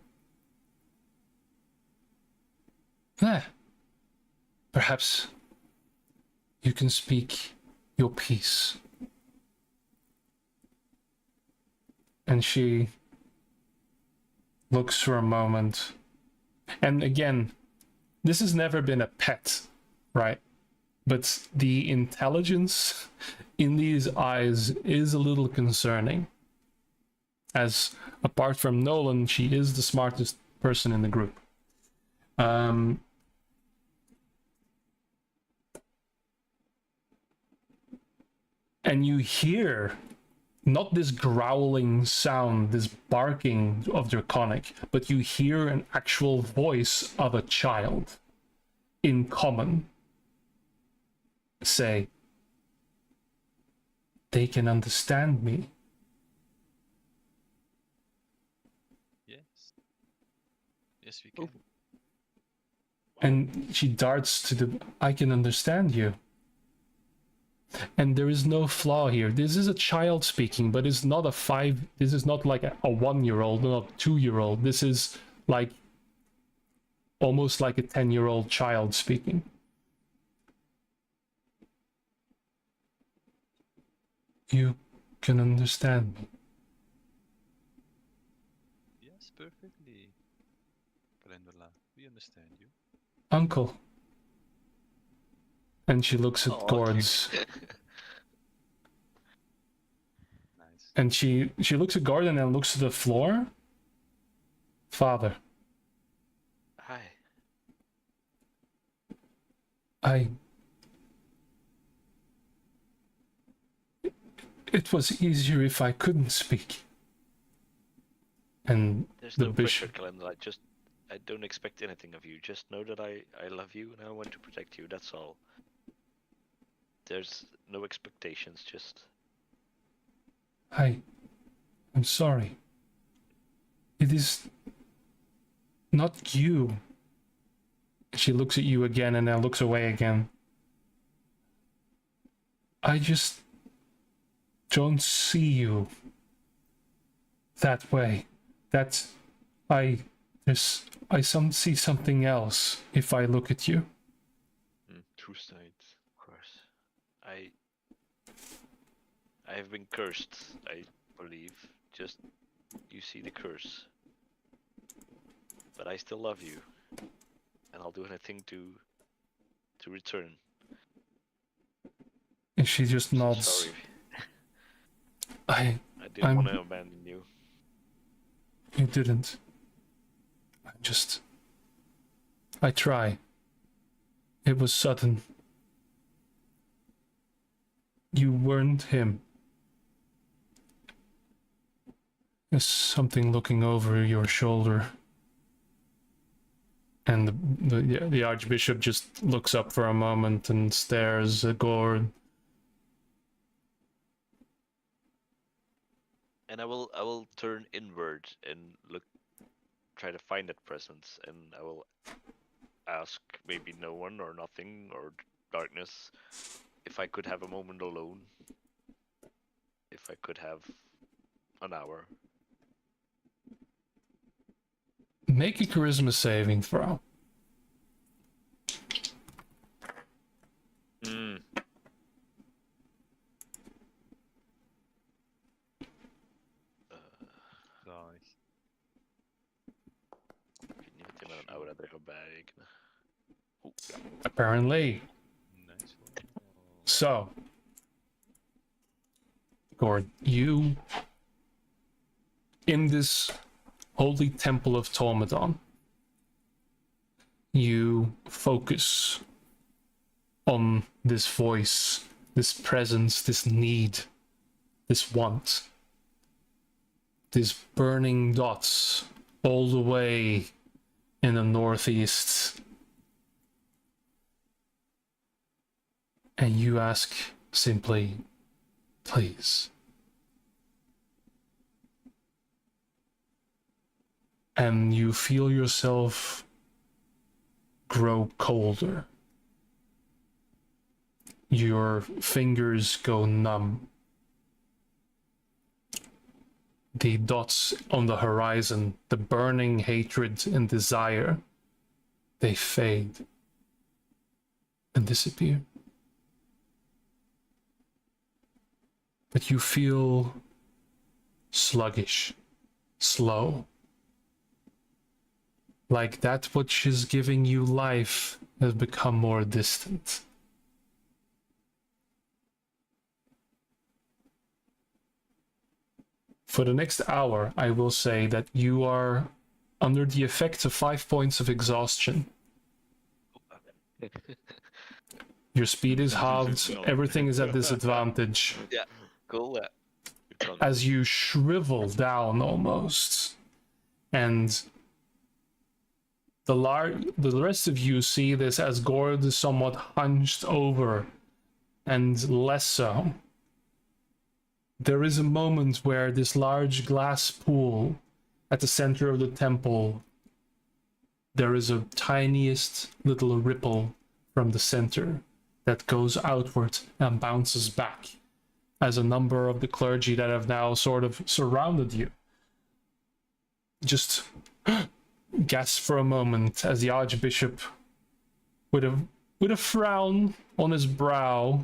perhaps you can speak your piece. And she looks for a moment. And again, this has never been a pet, right? But the intelligence in these eyes is a little concerning. as apart from Nolan, she is the smartest person in the group. And you hear not this growling sound, this barking of Draconic, but you hear an actual voice of a child in common say, "They can understand me." Yes. Yes, we can. And she darts to the, "I can understand you." And there is no flaw here. This is a child speaking, but it's not this is not like a 1-year-old, not a 2-year-old. This is like almost like a 10-year-old child speaking. "You can understand me." Yes, perfectly. Calendula, we understand you. "Uncle." And she looks at Aw, Gord's. Nice. And she looks at Gordon and looks at the floor. "Father, Hi. It was easier if I couldn't speak." And There's the no pressure, bishop, Calendula. I don't expect anything of you. Just know that I love you and I want to protect you. That's all. There's no expectations. Just I'm sorry. It is not you." She looks at you again and then looks away again. "I just don't see you that way. I see something else if I look at you." True sight. of course, I have been cursed. I believe. Just you see the curse, but I still love you, and I'll do anything to return. And she just So nods. sorry. I I didn't I'm- want to abandon you. You didn't. I try. It was sudden. You weren't him. There's something looking over your shoulder. And the Archbishop just looks up for a moment and stares at Gord. And I will turn inward and try to find that presence, and I will ask maybe no one or nothing or darkness if I could have a moment alone. If I could have an hour. Make a charisma saving throw. Nice. Ik weet niet wat hij met een aura er gaat bijrekenen. Oeh, ja. Apparently. Nice one. So, Gord, you, in this holy temple of Tormodon, you focus on this voice, this presence, this need, this want, these burning dots all the way in the northeast. And you ask simply, "Please." And you feel yourself grow colder. Your fingers go numb. The dots on the horizon, the burning hatred and desire, they fade and disappear. But you feel sluggish, slow. Like that which is giving you life has become more distant. For the next hour, I will say that you are under the effect of 5 points of exhaustion. Your speed is halved, everything is at disadvantage. Yeah, cool. As you shrivel down almost. And the rest of you see this as Gord is somewhat hunched over, and less so. There is a moment where this large glass pool at the center of the temple, there is a tiniest little ripple from the center that goes outward and bounces back as a number of the clergy that have now sort of surrounded you just gasp for a moment as the Archbishop, with a frown on his brow,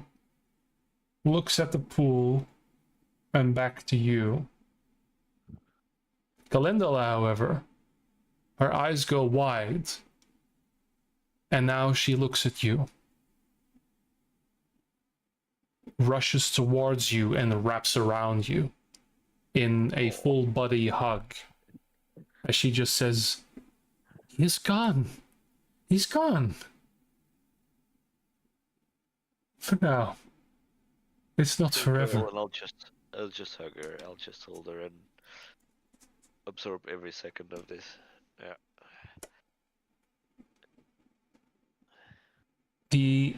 looks at the pool and back to you. Calendula, however, her eyes go wide, and now she looks at you, rushes towards you, and wraps around you in a full body hug, as she just says, "He's gone. He's gone. For now. It's not forever." Well, I'll just hug her. I'll just hold her and absorb every second of this. Yeah. The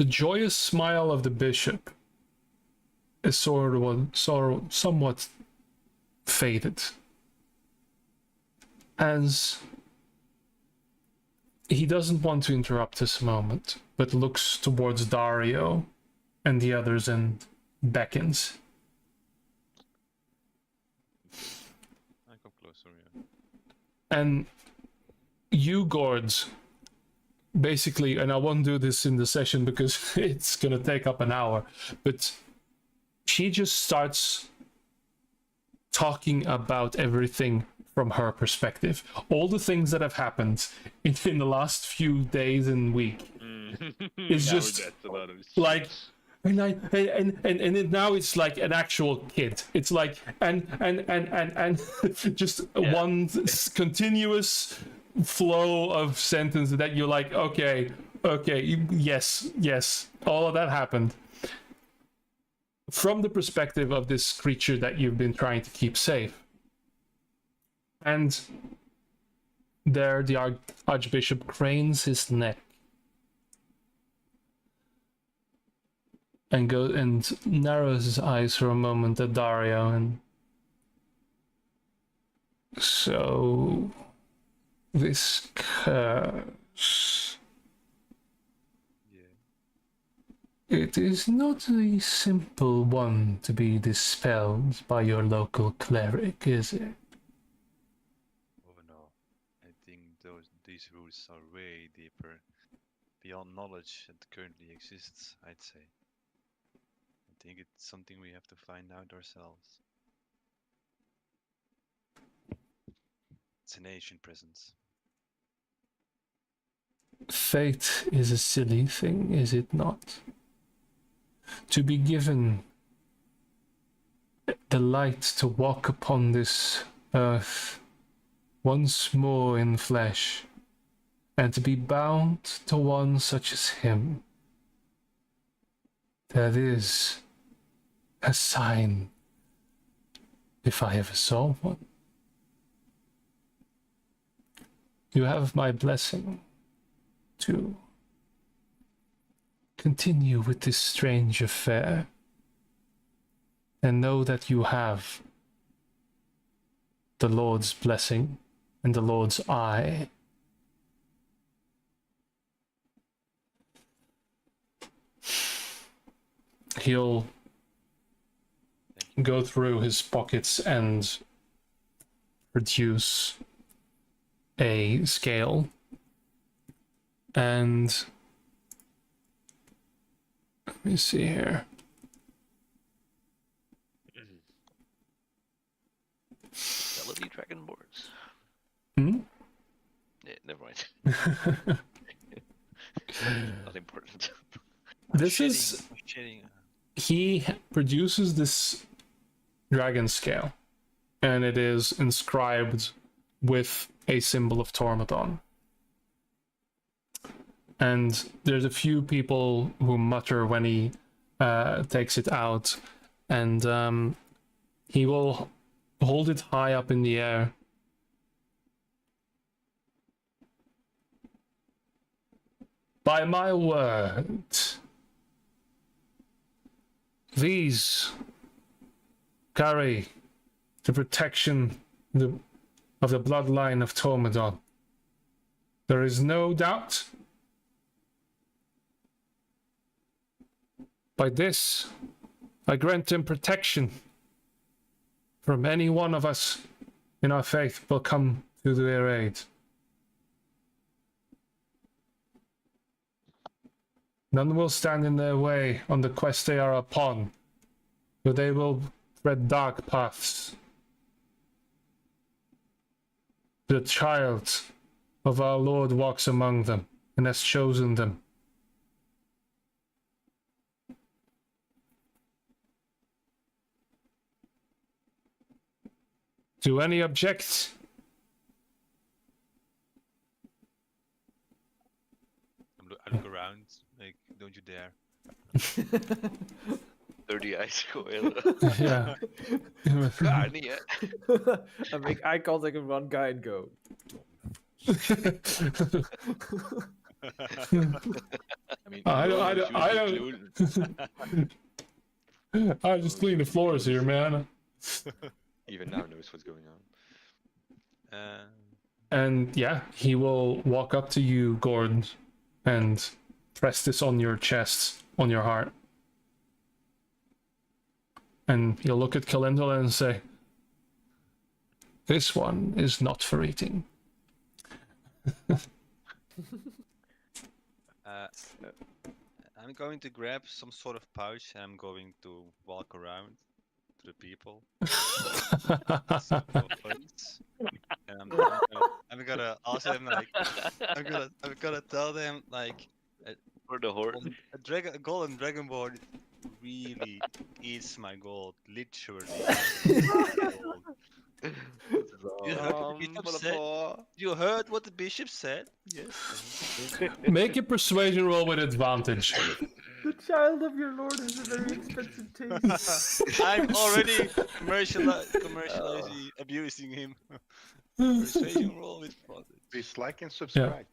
joyous smile of the bishop is somewhat faded, as he doesn't want to interrupt this moment, but looks towards Dario and the others and beckons. I come closer, yeah. And you, Gords, basically, and I won't do this in the session because it's gonna take up an hour, but she just starts talking about everything from her perspective. All the things that have happened in the last few days and week. It's just like, and now it's like an actual kid. It's like and just one continuous flow of sentences that you're like, okay, yes, all of that happened from the perspective of this creature that you've been trying to keep safe. And there the Archbishop cranes his neck and narrows his eyes for a moment at Dario, and so this curse, it is not a simple one to be dispelled by your local cleric, is it? Oh no, I think these roots are way deeper, beyond knowledge that currently exists, I'd say. I think it's something we have to find out ourselves. It's an ancient presence. Fate is a silly thing, is it not? To be given the light to walk upon this earth once more in flesh, and to be bound to one such as him. That is a sign, if I ever saw one. You have my blessing to continue with this strange affair, and know that you have the Lord's blessing and the Lord's eye. He'll go through his pockets and produce a scale, and let me see here. Melody Dragon boards. Yeah, never mind. Not important. This is... He produces this dragon scale, and it is inscribed with a symbol of Tormodon. And there's a few people who mutter when he takes it out, and he will hold it high up in the air. By my word, these carry the protection of the bloodline of Tormodon. There is no doubt. By this, I grant him protection from any one of us in our faith will come to their aid. None will stand in their way on the quest they are upon, for they will tread dark paths. The child of our Lord walks among them and has chosen them. Do any object? I look around, like, don't you dare. 30 eyes coil. Yeah. Gar niet, hè? I make eye contact with one guy and go. I mean, I Roland don't- is usually clued- I just clean the floors here, man. Even now knows what's going on. And yeah, he will walk up to you, Gordon, and press this on your chest, on your heart. And he'll look at Calendula and say, "This one is not for eating." I'm going to grab some sort of pouch and I'm going to walk around to the people. Some friends. And I'm gonna ask them like, I'm gonna tell them like, For the horde. a golden dragonborn really eats my gold, literally. You heard what the bishop said? Yes. Make a persuasion roll with advantage. The child of your lord has a very expensive taste. I'm already commercially abusing him. Persuasion roll with advantage. Please like and subscribe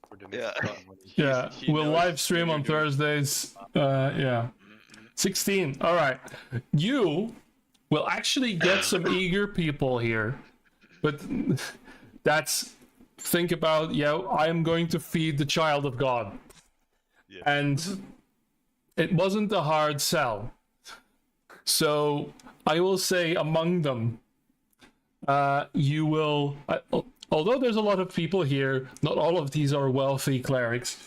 for the next Yeah. one. Yeah, He we'll knows live stream what on you're doing. Thursdays. Yeah. 16. All right. You will actually get some eager people here. But that's, think about, yeah, I am going to feed the child of God. Yeah. And it wasn't a hard sell. So I will say among them, you will, although there's a lot of people here, not all of these are wealthy clerics.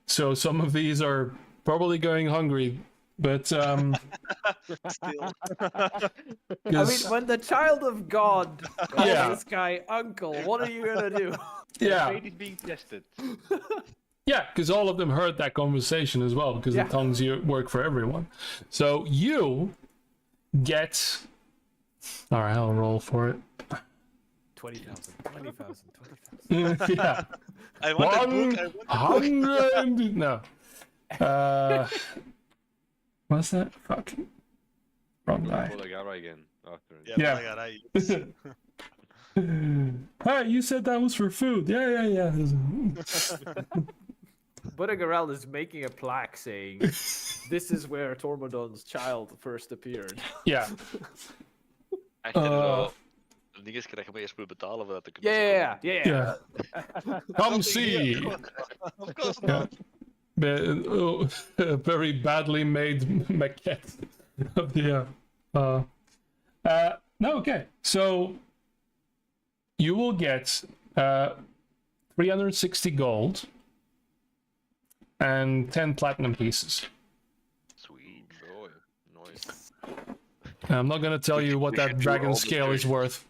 So some of these are probably going hungry, but Still. I mean, when the child of God calls Yeah. this guy uncle, what are you gonna do? yeah, Fate is being tested. yeah, because all of them heard that conversation as well, because Yeah. the tongues work for everyone. So you get, all right, I'll roll for it. 20,000, 20,000, 20,000. Yeah, I want that book. I want that book. 100. No. What's that? Fuck. Wrong guy. Pull Agara again after. Yeah, Yeah. but I got Hey, you said that was for food. Yeah. Budagarel is making a plaque saying, "This is where Tormodon's child first appeared." Yeah. Echt, de ding is, krijg je maar eerst moet betalen voordat ik Yeah. Yeah. Come see. Of course Yeah. not. A very badly made maquette of the. No, okay. So you will get 360 gold and 10 platinum pieces. Sweet. Oh, nice. I'm not going to tell you what We that should do dragon all the scale is trades. worth.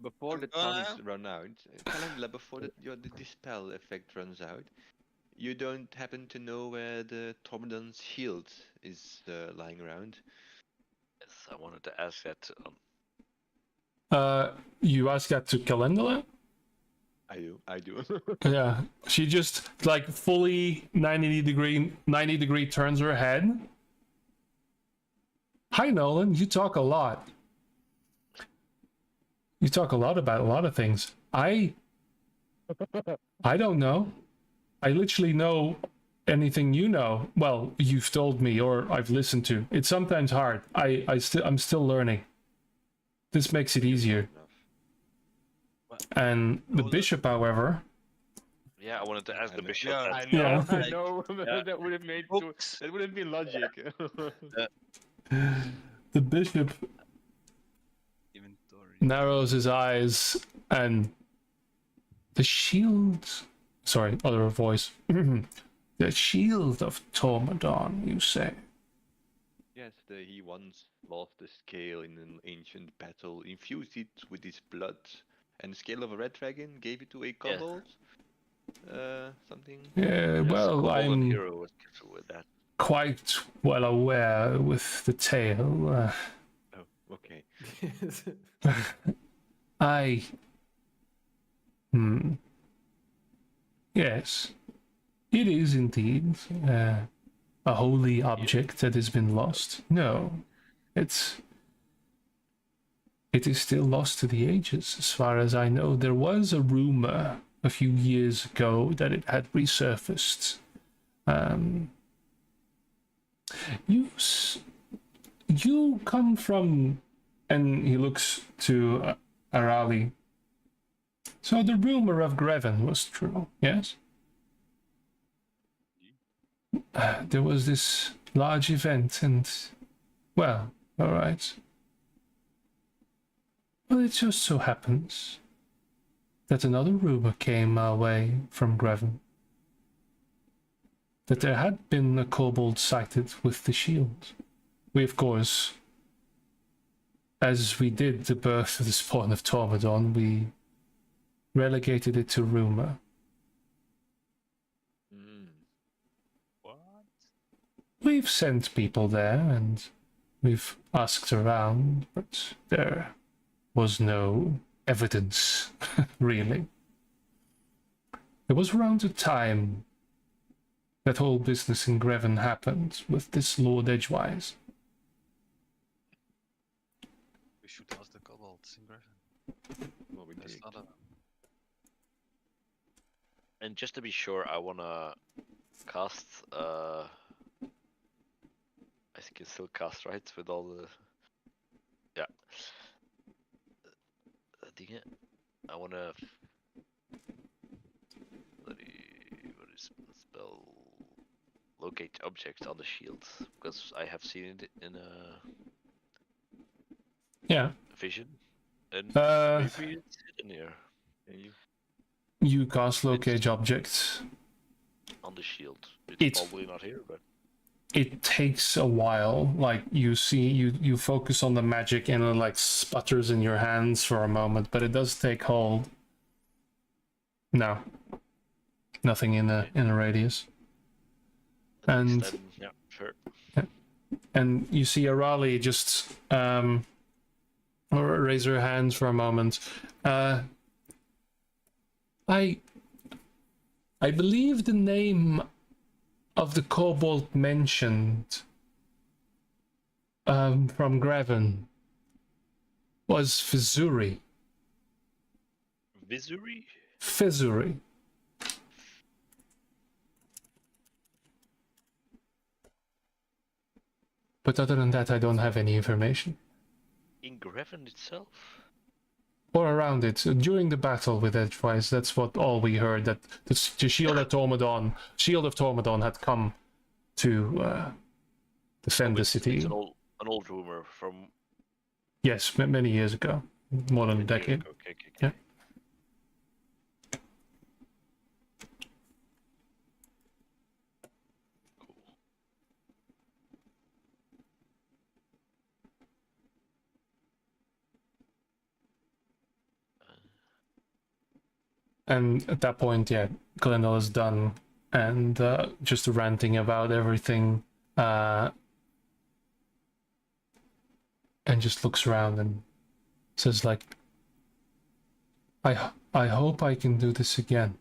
Before the Well, tongues run out, Calendula, before the spell effect runs out, You don't happen to know where the Tormodon's shield is lying around? Yes, I wanted to ask that. You ask that to Calendula? I do. Yeah, she just like fully 90 degree turns her head. Hi Nolan, you talk a lot. You talk a lot about a lot of things. I don't know. I literally know anything you know. Well, you've told me or I've listened to. It's sometimes hard. I'm still learning. This makes it easier. And the bishop, however. Yeah, I wanted to ask the know. bishop. Yeah, that. Yeah. I know. Yeah. That would have made Books. that would have been logic. The bishop Inventory. narrows his eyes and the shield. Sorry, other voice. The shield of Tormodon, you say? Yes, he once lost the scale in an ancient battle, infused it with his blood, and the scale of a red dragon gave it to a kobold. Something. Yeah, Yes, well, Kobold I'm hero was gifted with that. quite well aware with the tale. Oh, okay. I. Yes, it is indeed a holy object that has been lost. No, it is still lost to the ages, as far as I know. There was a rumor a few years ago that it had resurfaced. You come from, and he looks to Arali. So the rumor of Greven was true, yes? There was this large event and, well, all right. Well, it just so happens that another rumor came our way from Greven. That there had been a kobold sighted with the shield. We, of course, as we did the birth of the spawn of Tormodon, we relegated it to rumor. What? We've sent people there and we've asked around, but there was no evidence, really. It was around the time that whole business in Greven happened with this Lord Edgewise. We should ask the kobolds in Griffin. Well, we There's did. not a... And just to be sure, I wanna cast. I can still cast, right? With all the. Yeah. Dingen. I wanna. What is the spell? Locate object on the shield, because I have seen it in a Yeah. vision, and maybe it's hidden here. Can you? You cast locate objects. On the shield. It's It's- probably not here, but It takes a while. Like you see, you focus on the magic and it like sputters in your hands for a moment, but it does take hold. No, nothing in a radius. at And- least then, yeah, sure. And you see Arali just raise her hands for a moment. I believe the name of the kobold mentioned from Greven was Fizuri. Vizuri? Fizuri. But other than that, I don't have any information. In Greven itself? Or around it. During the battle with Edgewise, that's what all we heard, that the shield of Tormodon had come to defend the city. It's an old rumor from Yes, many years ago. More than a decade. Okay. Yeah. Cool. And at that point, yeah, Glendale is done and just ranting about everything, and just looks around and says like, I hope I can do this again.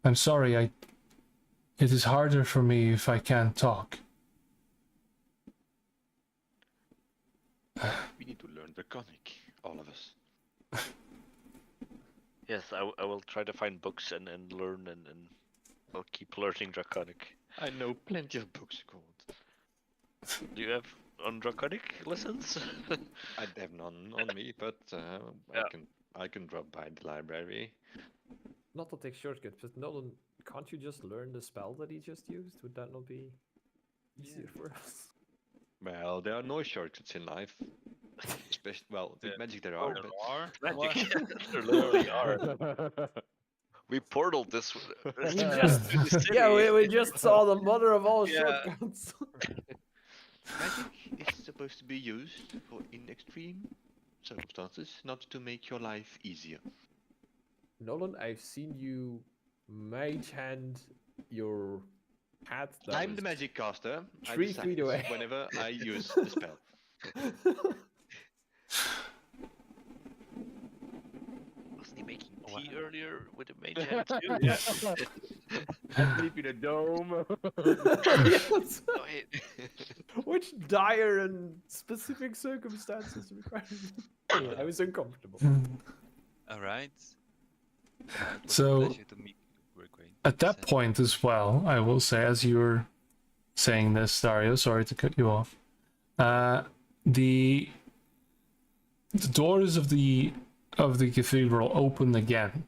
I'm sorry, it is harder for me if I can't talk. We need to learn Draconic, all of us. Yes, I will try to find books and learn and I'll keep learning Draconic. I know plenty of books called. Do you have on Draconic lessons? I have none on me, but Yeah. I can drop by the library. Not to take shortcuts, but Nolan, can't you just learn the spell that he just used? Would that not be easier for us? Well, there are no shortcuts in life. Especially, well, with Yeah. magic there are, There but are. Magic. What? There literally are. We portaled this. We just, yeah, we just saw the mother of all Yeah. shortcuts. magic is supposed to be used for in extreme circumstances, not to make your life easier. Nolan, I've seen you mage hand your hat. That I'm was the magic caster. I 3 decide feet away. whenever I use the spell. Wasn't he making tea earlier with a mage hand too? I sleep in a dome. Yes. Oh, hey. Which dire and specific circumstances require it? I was uncomfortable. All right. So- Pleasure to meet you. We're great. At that Said- point as well, I will say, as you were saying this, Dario, sorry to cut you off, the doors of the cathedral open again,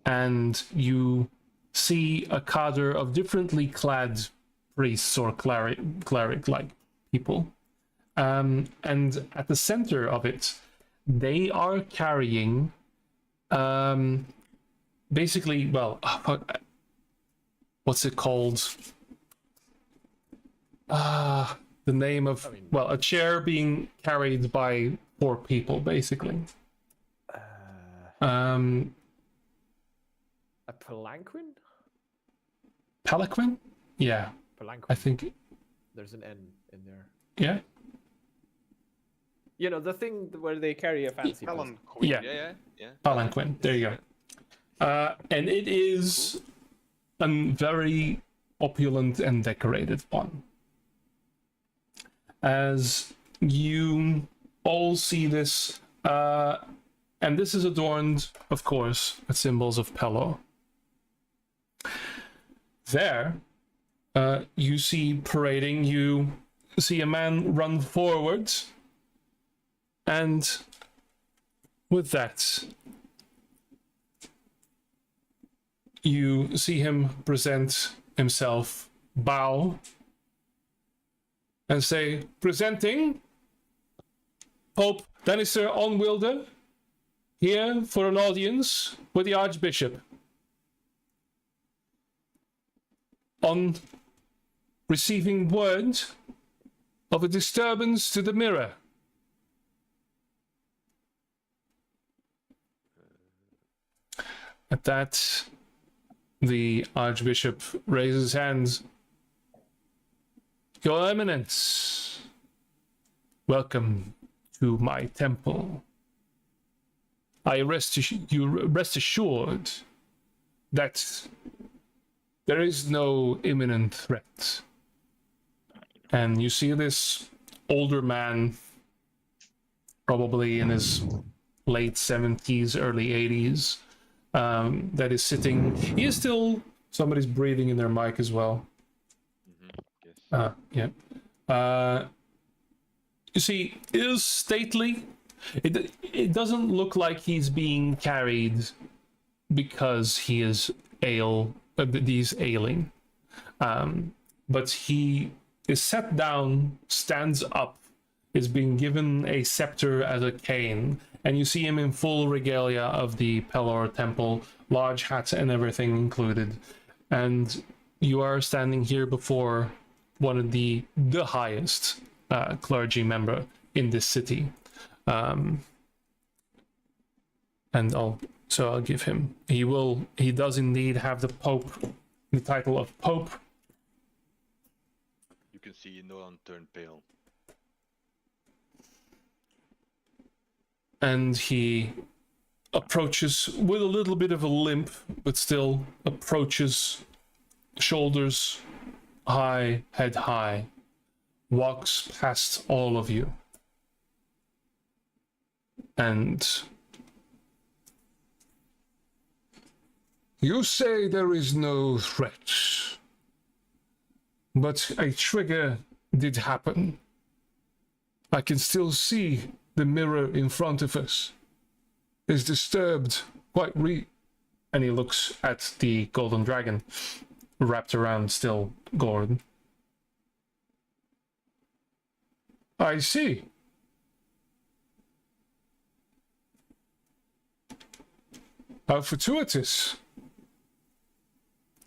and you see a cadre of differently clad priests or cleric-like people, and at the center of it, they are carrying basically, well, what's it called? The name of, I mean- well, a chair being carried by 4 people, basically. A palanquin? Palanquin? Yeah, Palanquin. I think, There's an N in there. yeah? You know, the thing where they carry a fancy person. Helen Queen. Yeah, Yeah. Palanquin, there you go. And it is a very opulent and decorated one. As you all see this, and this is adorned, of course, with symbols of Pelor. There, you see parading, you see a man run forward, and with that, you see him present himself, bow, and say, presenting Pope Denister Onwilder, here for an audience with the Archbishop. On receiving word of a disturbance to the mirror. At that, the Archbishop raises his hands. Your Eminence, welcome to my temple. I rest assured that there is no imminent threat. And you see this older man, probably in his late 70s, early 80s, that is sitting. He is still, somebody's breathing in their mic as well. Yes. Yeah. You see, it is stately. It doesn't look like he's being carried because he is ailing. But he is set down, stands up, is being given a scepter as a cane, and you see him in full regalia of the Pelor Temple, large hat and everything included. And you are standing here before one of the highest clergy member in this city. And I'll give him, he does indeed have the Pope the title of Pope. You can see Nolan turn pale. And he approaches with a little bit of a limp, but still approaches, shoulders high, head high, walks past all of you. And you say there is no threat, but a trigger did happen. I can still see the mirror in front of us is disturbed quite and he looks at the golden dragon wrapped around still Gordon. I see. How fortuitous.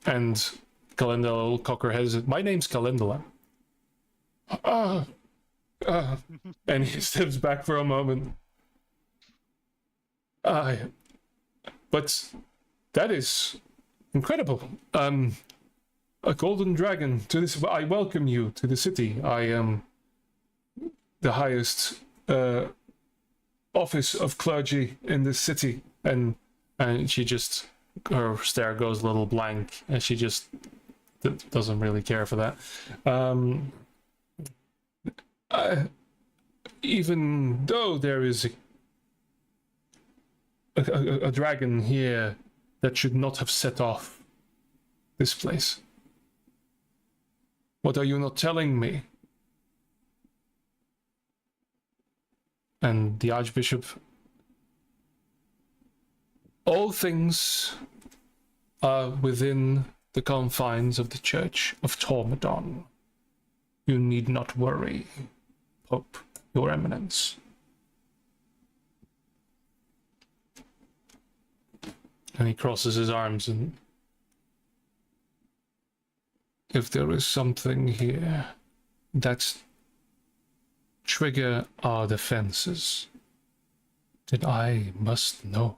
And Calendula will cock her head. My name's Calendula. And he steps back for a moment. But that is incredible. A golden dragon to this. I welcome you to the city. I am the highest office of clergy in this city, and she just, her stare goes a little blank, and she just doesn't really care for that. Even though there is a dragon here that should not have set off this place. What are you not telling me? And the Archbishop, all things are within the confines of the Church of Tormodon. You need not worry, Pope, Your Eminence. And he crosses his arms, and if there is something here that trigger our defenses, then I must know.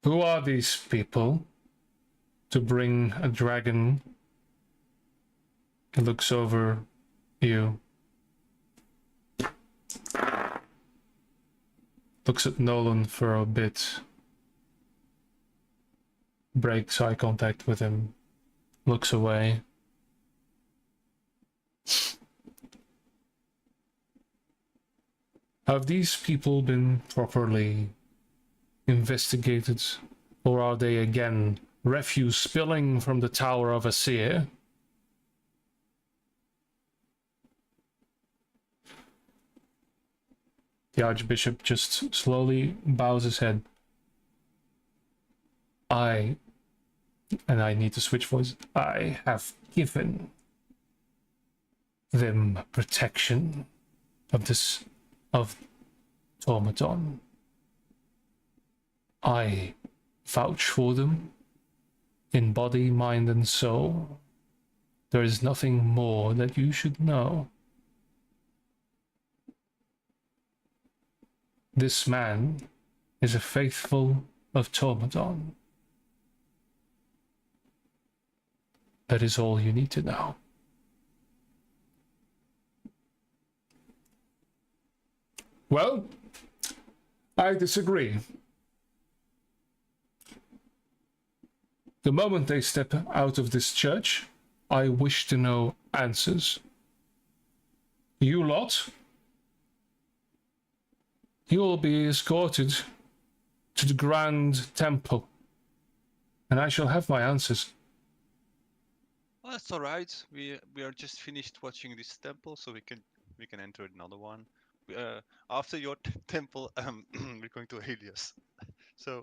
Who are these people to bring a dragon? He looks over you. Looks at Nolan for a bit. Breaks eye contact with him. Looks away. Have these people been properly investigated, or are they again refuse spilling from the Tower of Asir? The Archbishop just slowly bows his head. I need to switch voice. I have given them protection of Tormodon. I vouch for them in body, mind, and soul. There is nothing more that you should know. This man is a faithful of Tormodon. That is all you need to know. Well, I disagree. The moment they step out of this church, I wish to know answers. You lot, you will be escorted to the Grand Temple, and I shall have my answers. Well, that's all right. We are just finished watching this temple, so we can enter another one. After your temple, we're going to Helios. So,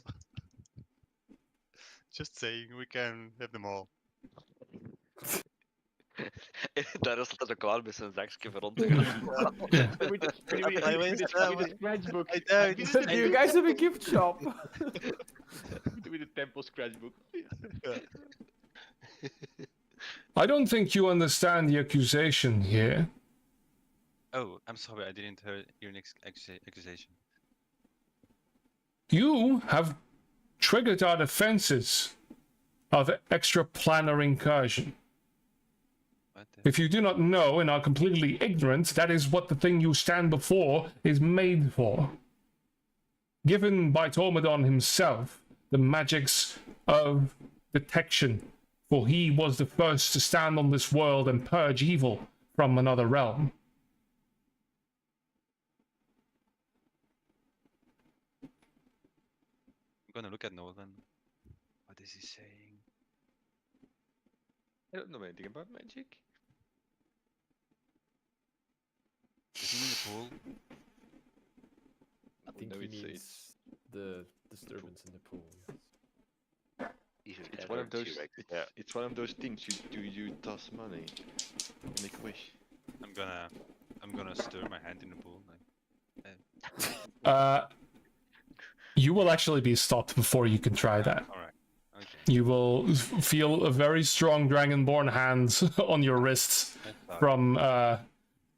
just saying, we can have them all. Daar is het ook al met zijn zakje rond te gaan. With the scratchbook. Do you guys have a gift shop? With the temple scratchbook. I don't think you understand the accusation here. Oh, I'm sorry, I didn't hear your next accusation. You have triggered our defenses of extraplanar incursion. What the- If you do not know and are completely ignorant, that is what the thing you stand before is made for. Given by Tormodon himself the magics of detection, for he was the first to stand on this world and purge evil from another realm. I'm gonna look at Nolan. What is he saying? I don't know anything about magic. Is he in the pool? I think No, he it's- means the disturbance in the pool. Yes. Either It's that one or of those. T-Rex. It's, Yeah. it's one of those things you toss money, you make a wish. I'm gonna stir my hand in the pool. You will actually be stopped before you can try that. All right. Okay. You will feel a very strong dragonborn hands on your wrists from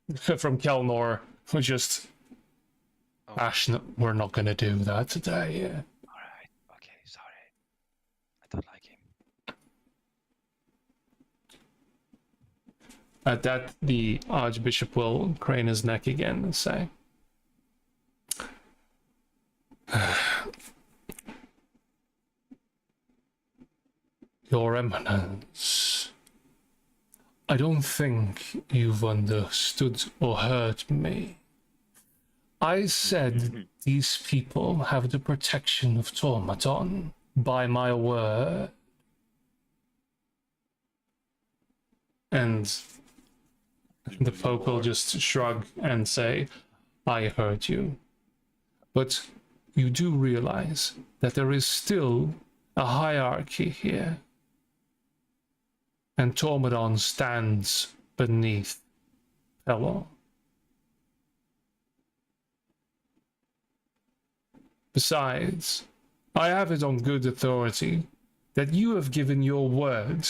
Kelnor, who just Oh. Ash, no, we're not gonna do that today. All right. Okay. Sorry. I don't like him. At that, the Archbishop will crane his neck again and say, Your Eminence, I don't think you've understood or heard me. I said these people have the protection of Tormaton by my word. And the Pope will just shrug and say, I heard you. But you do realize that there is still a hierarchy here. And Tormodon stands beneath Pelor. Besides, I have it on good authority that you have given your word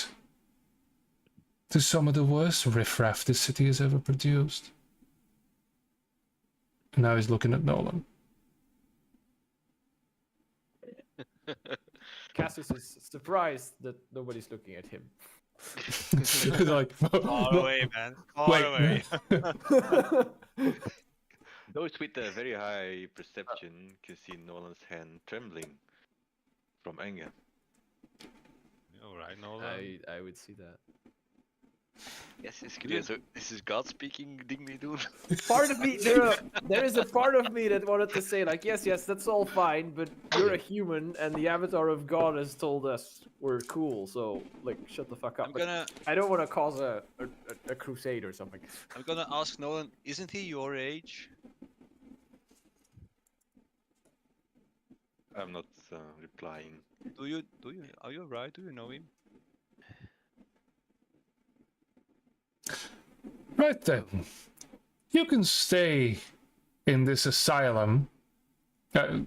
to some of the worst riffraff this city has ever produced. And now he's looking at Nolan. Cassius is surprised that nobody's looking at him. Like, Far away, man. Far away. Those with a very high perception can see Nolan's hand trembling from anger. All right, Nolan. I would see that. Yes, it's clear. So this is God speaking, ding me dude. Part of me, there is a part of me that wanted to say like, yes, that's all fine, but you're a human, and the avatar of God has told us we're cool, so like, shut the fuck up. I'm But gonna I don't want to cause a crusade or something. ask Nolan. Isn't he your age? I'm not replying. Are you right? Do you know him? right then, you can stay in this asylum.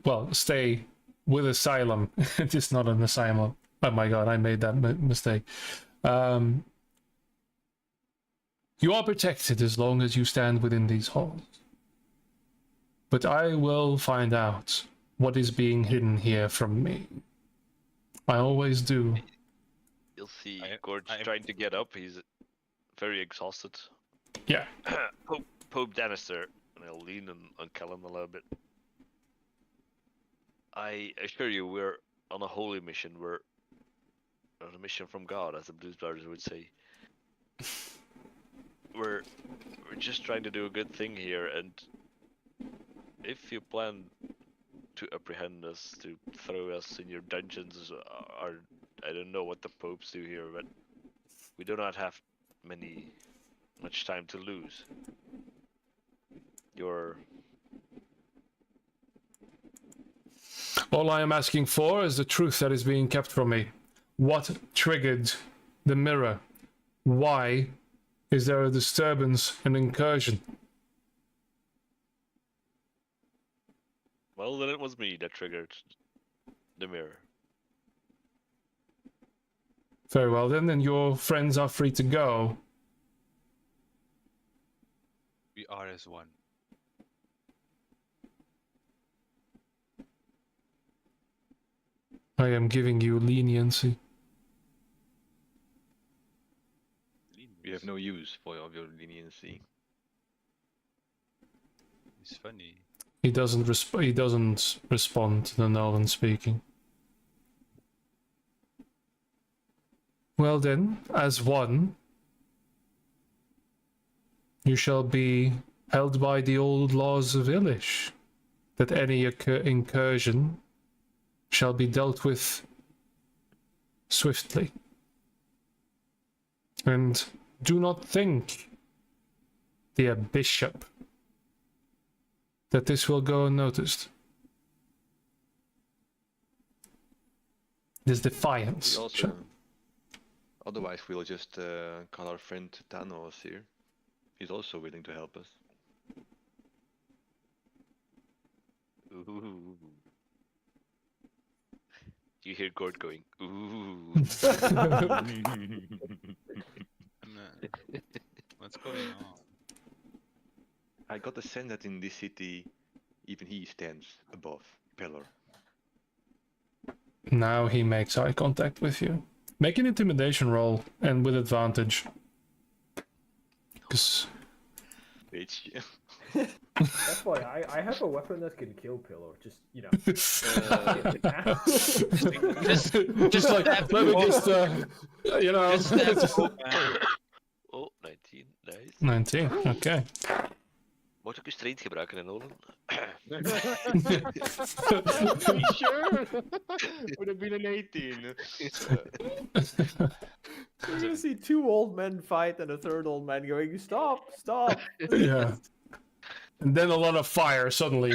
Well, stay with asylum. It's not an asylum. Oh my god, I made that mistake. You are protected as long as you stand within these halls. But I will find out what is being hidden here from me. I always do. You'll see I- Gorge I- trying to get up. He's very exhausted. Yeah. Pope Danister, and I'll lean on Callum a little bit. I assure you, we're on a holy mission. We're on a mission from God, as the Blues Brothers would say. We're just trying to do a good thing here, and if you plan to apprehend us, to throw us in your dungeons, or I don't know what the popes do here, but we do not have much time to lose. All I am asking for is the truth that is being kept from me. What triggered the mirror? Why is there a disturbance and incursion? Well, then it was me that triggered the mirror. Very well then, and your friends are free to go. We are as one. I am giving you leniency. We have no use for your leniency. It's funny. He doesn't respond to the Nolan speaking. Well then, as one, you shall be held by the old laws of Illysh, that any incursion shall be dealt with swiftly. And do not think, dear bishop, that this will go unnoticed. This defiance. We also, otherwise, we'll just call our friend Thanos here. He's also willing to help us. Ooh. You hear Gord going, ooh. What's going on? I got the sense that in this city, even he stands above Pillar. Now he makes eye contact with you. Make an intimidation roll, and with advantage. Because Bitch. That's why I have a weapon that can kill Pillow. Just, you know. just like, let me just, you know. Oh, 19, nice. 19, okay. Moet ik uw strength gebruiken, hè, Nolan? Sure. Would have been an 18. You're gonna see two old men fight and a third old man going, stop, stop. Yeah. And then a lot of fire suddenly.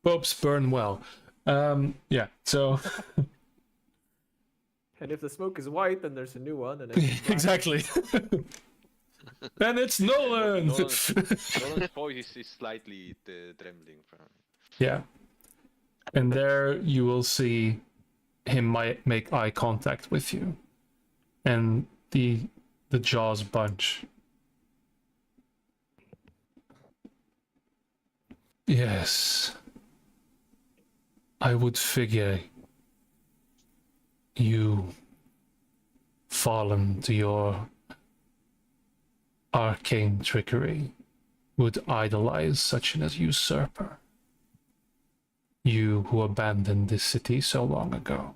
Popes burn well. Yeah, so. And if the smoke is white, then there's a new one. And if Exactly. And it's Nolan! Nolan's voice is slightly trembling. Yeah. And there you will see him make eye contact with you. And the jaws bunch. Yes. I would figure you fallen to your arcane trickery would idolize such an usurper. You who abandoned this city so long ago.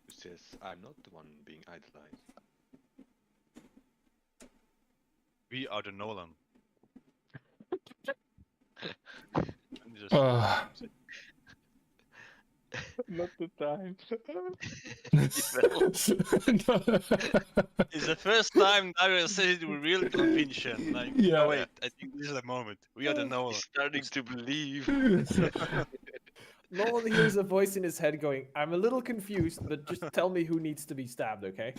Who says I'm not the one being idolized? We are the Nolan. I'm just- Not the time. It's the first time I will say it with real conviction. Like, Yeah. oh wait, I think this is the moment. We are the Nolan. Starting to believe. Nolan hears a voice in his head going, I'm a little confused, but just tell me who needs to be stabbed, okay?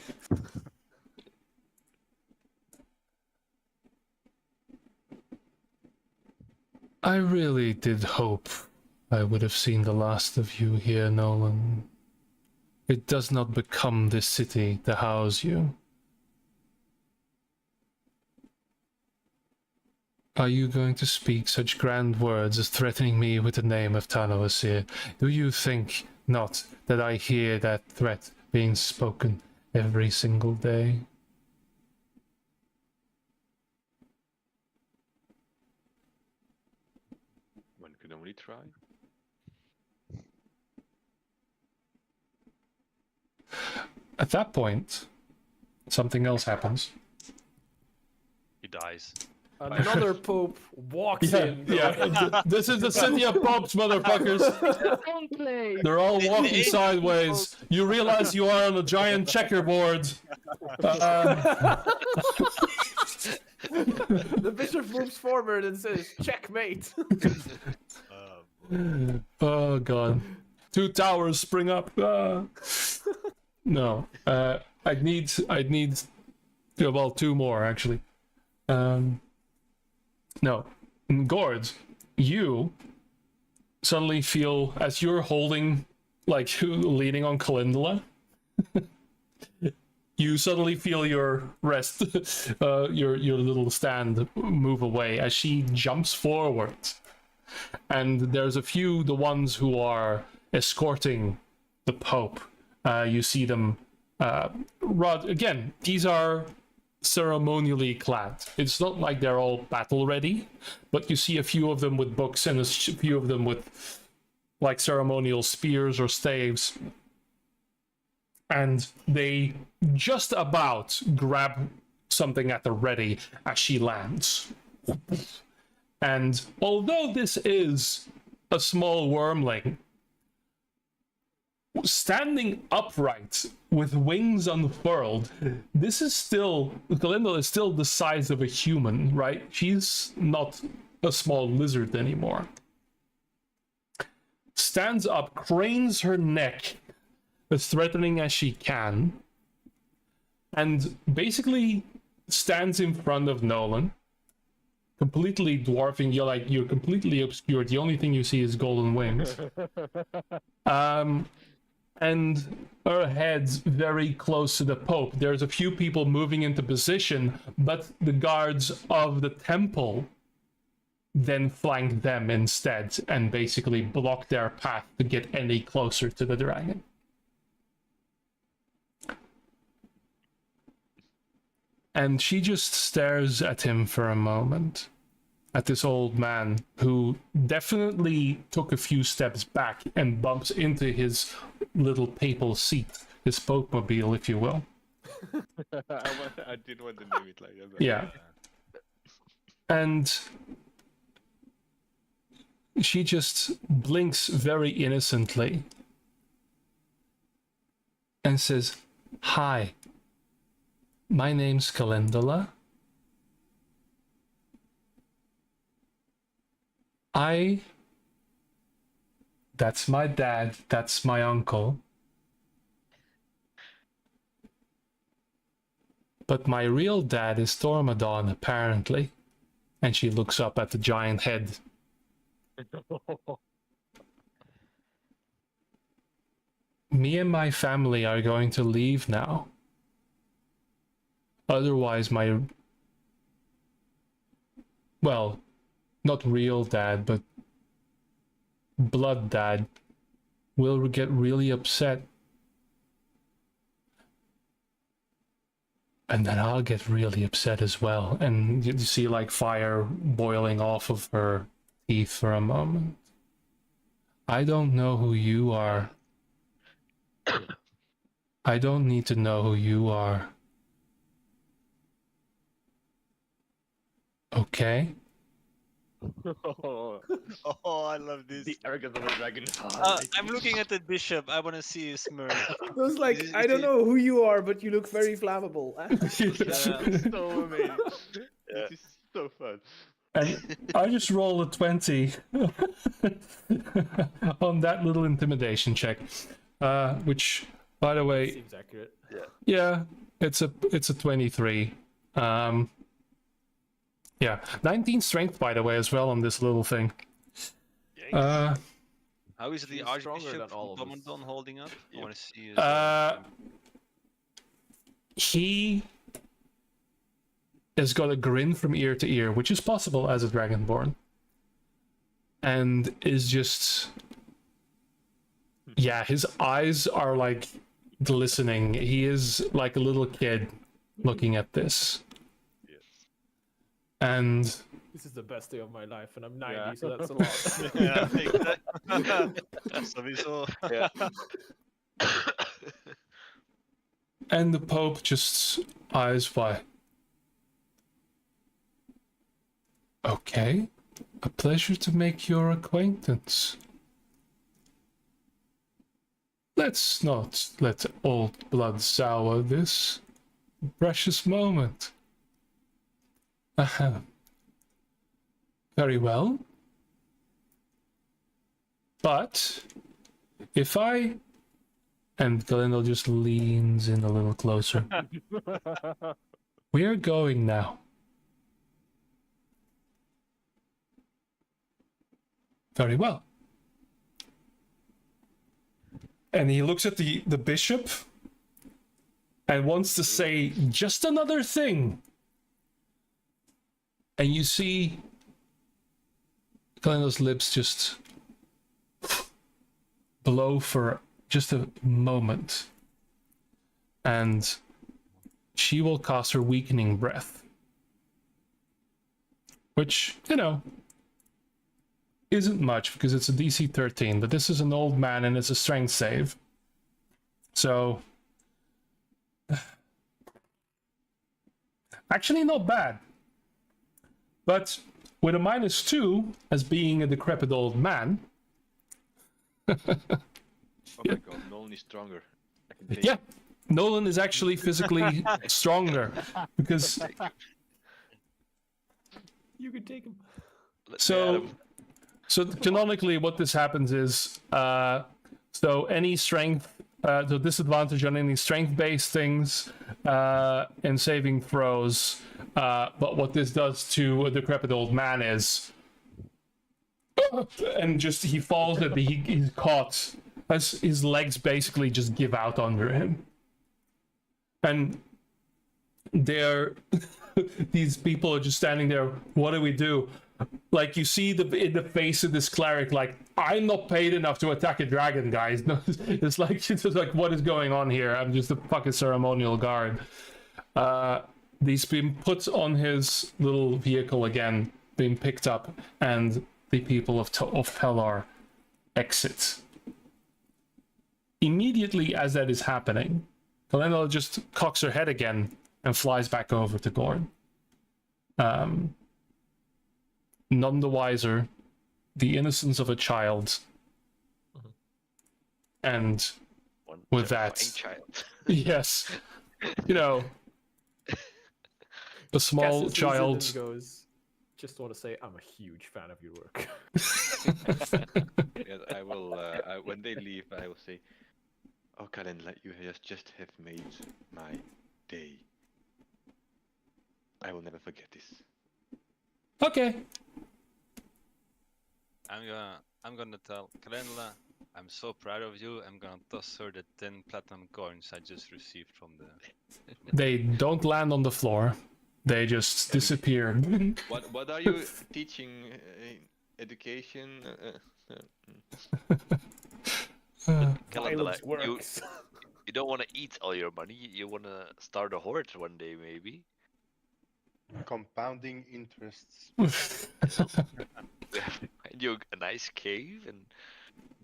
I really did hope I would have seen the last of you here, Nolan. It does not become this city to house you. Are you going to speak such grand words as threatening me with the name of Thanos here? Do you think not that I hear that threat being spoken every single day? One can only try. At that point, something else happens. He dies. Another pope walks in. This is the city of popes, motherfuckers. They're all walking sideways. You realize you are on a giant checkerboard. The bishop moves forward and says, checkmate. Oh god. Two towers spring up. No. I'd need well, two more actually. No. Gord, you suddenly feel as you're holding, like, leaning on Calendula, you suddenly feel your rest, your little stand move away as she jumps forward. And there's a few, the ones who are escorting the Pope. You see them, again, these are ceremonially clad. It's not like they're all battle ready, but you see a few of them with books and a few of them with like ceremonial spears or staves. And they just about grab something at the ready as she lands. And although this is a small wormling, standing upright with wings unfurled, this is still, Galindal is still the size of a human, right? She's not a small lizard anymore. Stands up, cranes her neck as threatening as she can, and basically stands in front of Nolan, completely dwarfing you, like you're completely obscured. The only thing you see is golden wings. And her head's very close to the Pope. There's a few people moving into position, but the guards of the temple then flank them instead and basically block their path to get any closer to the dragon. And she just stares at him for a moment, at this old man who definitely took a few steps back and bumps into his little papal seat, his Pope-mobile, if you will. I didn't want to name it like that. But Yeah. And she just blinks very innocently and says, "Hi, my name's Calendula. That's my dad, that's my uncle. But my real dad is Tormadon, apparently." And she looks up at the giant head. "Me and my family are going to leave now. Otherwise well, not real dad, but blood dad will get really upset. And then I'll get really upset as well." And you see like fire boiling off of her teeth for a moment. "I don't know who you are. I don't need to know who you are. Okay?" Oh, I love this. The arrogance of a dragon. I'm looking at the bishop. I want to see his smirk. It was like, Is- I is don't it- know who you are, but you look very flammable. so amazing. This is so fun. And I just roll a 20 on that little intimidation check, which, by the way, Seems accurate. yeah, it's a 23. Yeah, 19 strength, by the way, as well on this little thing. How is She's the stronger Archbishop than all of us. Domondon holding up? I want to see his. He has got a grin from ear to ear, which is possible as a dragonborn, and is just, yeah, his eyes are like glistening. He is like a little kid looking at this. And This is the best day of my life, and I'm 90, Yeah. so that's a lot. Yeah, I think that. So we saw. Yeah. and the Pope just eyes wide. "Okay, a pleasure to make your acquaintance. Let's not let old blood sour this precious moment. Very well. But if I..." And Galindal just leans in a little closer. "We're going now. Very well." And he looks at the bishop and wants to say just another thing. And you see Kalenda's lips just blow for just a moment. And she will cast her weakening breath. Which, isn't much because it's a DC 13, but this is an old man and it's a strength save. So, actually not bad. But with a -2 as being a decrepit old man. Oh my god, Nolan is stronger. I can take Yeah, it. Nolan is actually physically stronger because You can take him. Let me at him. so canonically what this happens is so any strength so disadvantage on any strength-based things and saving throws, but what this does to a decrepit old man is and just he falls and he's caught as his legs basically just give out under him. And they're these people are just standing there. What do we do? Like you see in the face of this cleric, like, I'm not paid enough to attack a dragon, guys. No, it's just like what is going on here? I'm just a fucking ceremonial guard. He's been put on his little vehicle again, being picked up, and the people of Pelar exit. Immediately as that is happening, Kalendal just cocks her head again and flies back over to Gord. None the wiser, the innocence of a child, and One with terrifying that, child. yes, a small Cassius child. listens and goes, just want to say I'm a huge fan of your work. Yes, I will. When they leave, I will say, "Oh, Kalendla, you just have made my day. I will never forget this." Okay. I'm gonna tell Karenla, I'm so proud of you. I'm gonna toss her the 10 platinum coins I just received from the. They don't land on the floor. They just disappear. What are you teaching? Education? Calendula, Violence works. you don't want to eat all your money. You want to start a horde one day, maybe. Compounding interests. We have to find you a nice cave and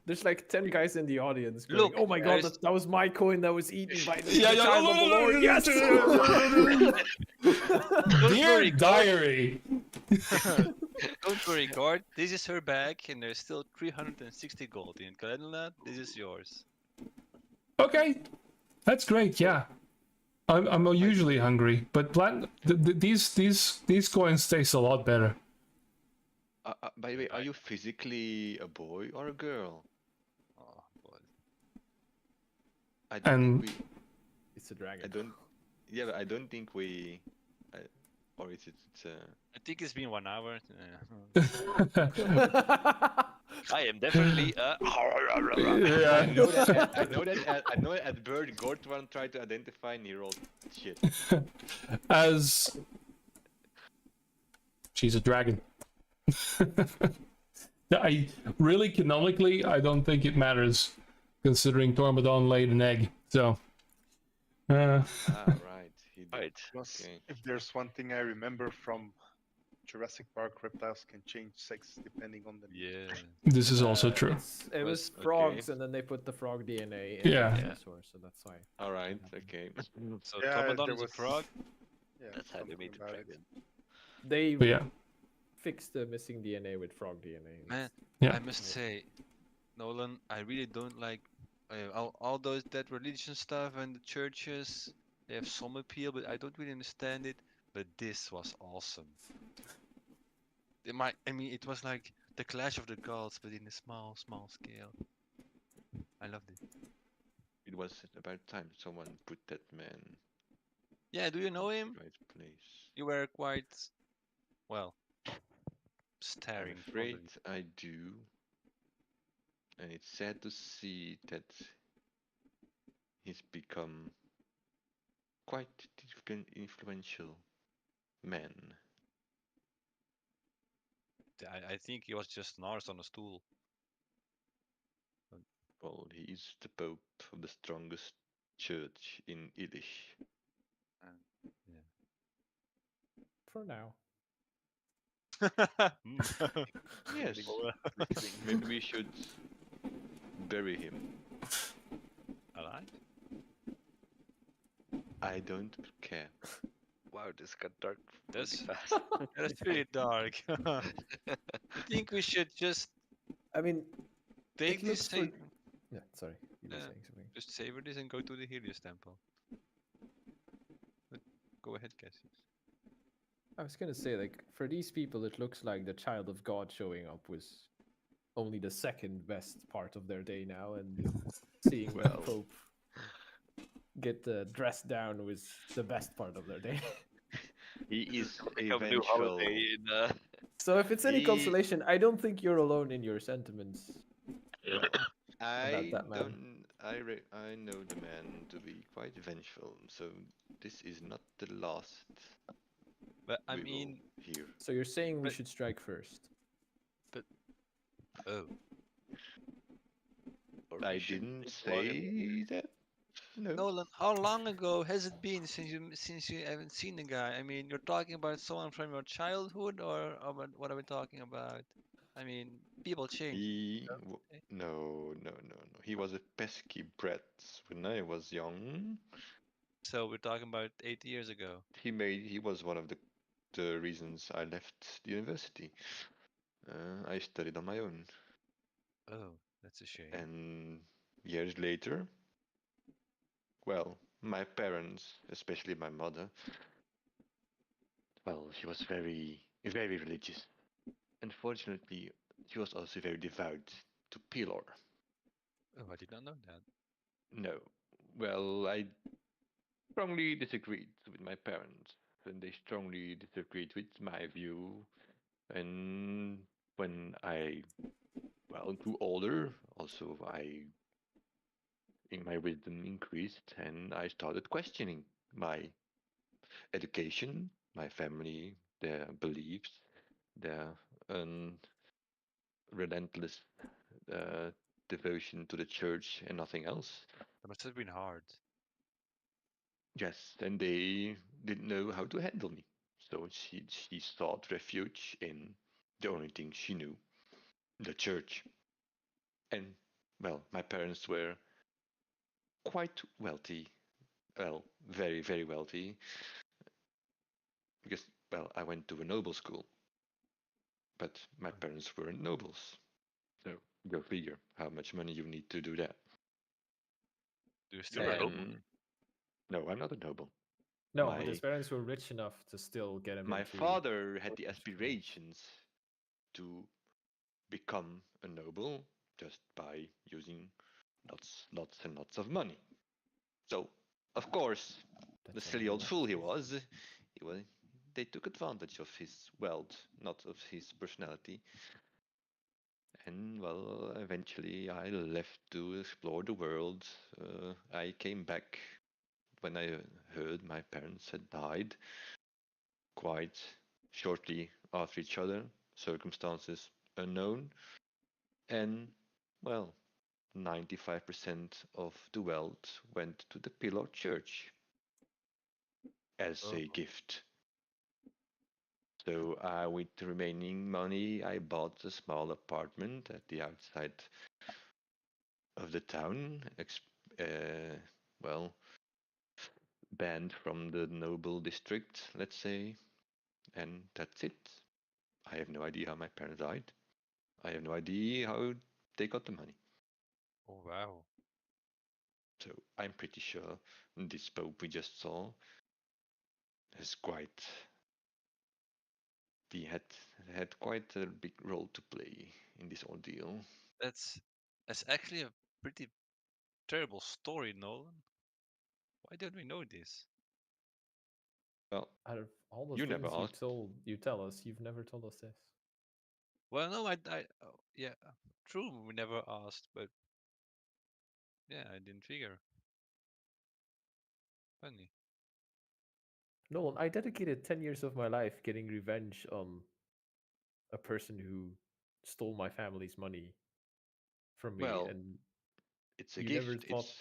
There's like 10 guys in the audience going, Look, oh my god, there's- that was my coin that was eaten by the Yeah, yeah, child no, of the no, no, Lord. no, Yes! Dear diary. Don't worry, guard. This is her bag, and there's still 360 gold in Karenla. This is yours. Okay, that's great. Yeah, I'm usually hungry, but these coins taste a lot better. By the way, are you physically a boy or a girl? Oh boy. I don't And- think we. It's a dragon. I don't. Yeah, but I don't think we. Or is it? I think it's been 1 hour. I am definitely I Yeah. know that. I know that at bird, Gortwan tried to identify and he rolled shit. As she's a dragon. I really canonically, I don't think it matters, considering Tormodon laid an egg. So, Ah, right. He did. Right. Plus, Okay. if there's one thing I remember from Jurassic Park, reptiles can change sex depending on the Yeah. this is also true. It was Okay. frogs, and then they put the frog DNA in Yeah. the dinosaur, so that's why. All right. Okay. So Yeah, Tormodon there is a was- frog. Yeah, That's how they something made the about it. dragon. They But yeah, fixed the missing DNA with frog DNA. Man, Yeah. I must say, Nolan, I really don't like all those that religion stuff and the churches. They have some appeal, but I don't really understand it. But this was awesome. I mean, it was like the Clash of the Gods, but in a small scale. I loved it. It was about time someone put that man Yeah, do you know in him? the right place. You were quite, well, I'm staring. afraid I do. And it's sad to see that he's become quite influential man. I think he was just an arse on a stool. Well, he is the Pope of the strongest church in Illysh. Yeah. For now. Yes, maybe we should bury him. Alive? I don't care. Wow, this got dark really That's fast. that's pretty dark. I think we should just I mean, take it looks this. for. Yeah, sorry, you were Yeah. saying something. Just savor this and go to the Helios temple. But go ahead, Cassius. I was gonna say, like, for these people, it looks like the child of God showing up was only the second best part of their day now, and seeing the Well. Pope get dressed down was the best part of their day. He is a Become a new vengeful. holiday in So if it's any He- consolation, I don't think you're alone in your sentiments. Well, I that man. don't. I know the man to be quite vengeful, so this is not the last But I we will mean, hear. So you're saying we But- should strike first? oh, or I we should didn't explore him. say that. No. Nolan, how long ago has it been since you haven't seen the guy? I mean, you're talking about someone from your childhood, or about what are we talking about? I mean, people change. He. Eh? No, no, no, no. He was a pesky brat when I was young. So we're talking about 8 years ago. He was one of the reasons I left the university. I studied on my own, Oh, that's a shame. and years later, well, my parents, especially my mother, well, she was very religious. Unfortunately, she was also very devout to Pilor. Oh, I did not know that. No, well, I strongly disagreed with my parents, and they strongly disagreed with my view. And when I, well, grew older, also my wisdom increased, and I started questioning my education, my family, their beliefs, their relentless uh, devotion to the church and nothing else. That must have been hard. Yes, and they didn't know how to handle me. So she sought refuge in the only thing she knew, the church. And well, my parents were quite wealthy. Well, very wealthy. Because, well, I went to a noble school. But my parents weren't nobles. So go figure how much money you need to do that. Do you still You're a have? noble. No, I'm not a noble. No, My- but his parents were rich enough to still get him My into. father had the noble school. aspirations to become a noble just by using lots and lots of money. So, of course, the That's silly only old one fool case. he was, they took advantage of his wealth, not of his personality. And well, eventually I left to explore the world. I came back when I heard my parents had died quite shortly after each other, circumstances unknown, and well, 95% of the wealth went to the Pillar Church as Oh. a gift. So with the remaining money, I bought a small apartment at the outside of the town, well, banned from the noble district, let's say, and that's it. I have no idea how my parents died. I have no idea how they got the money. Oh wow. So I'm pretty sure this Pope we just saw has quite he had quite a big role to play in this ordeal. That's actually a pretty terrible story, Nolan. Why don't we know this? Well, Out of all the You never things asked. you tell us, you've never told us this. Well, no, oh, yeah, true. We never asked, but yeah, I didn't figure. Funny. Nolan, I dedicated 10 years of my life getting revenge on a person who stole my family's money from me, Well, and it's a you never gift. thought It's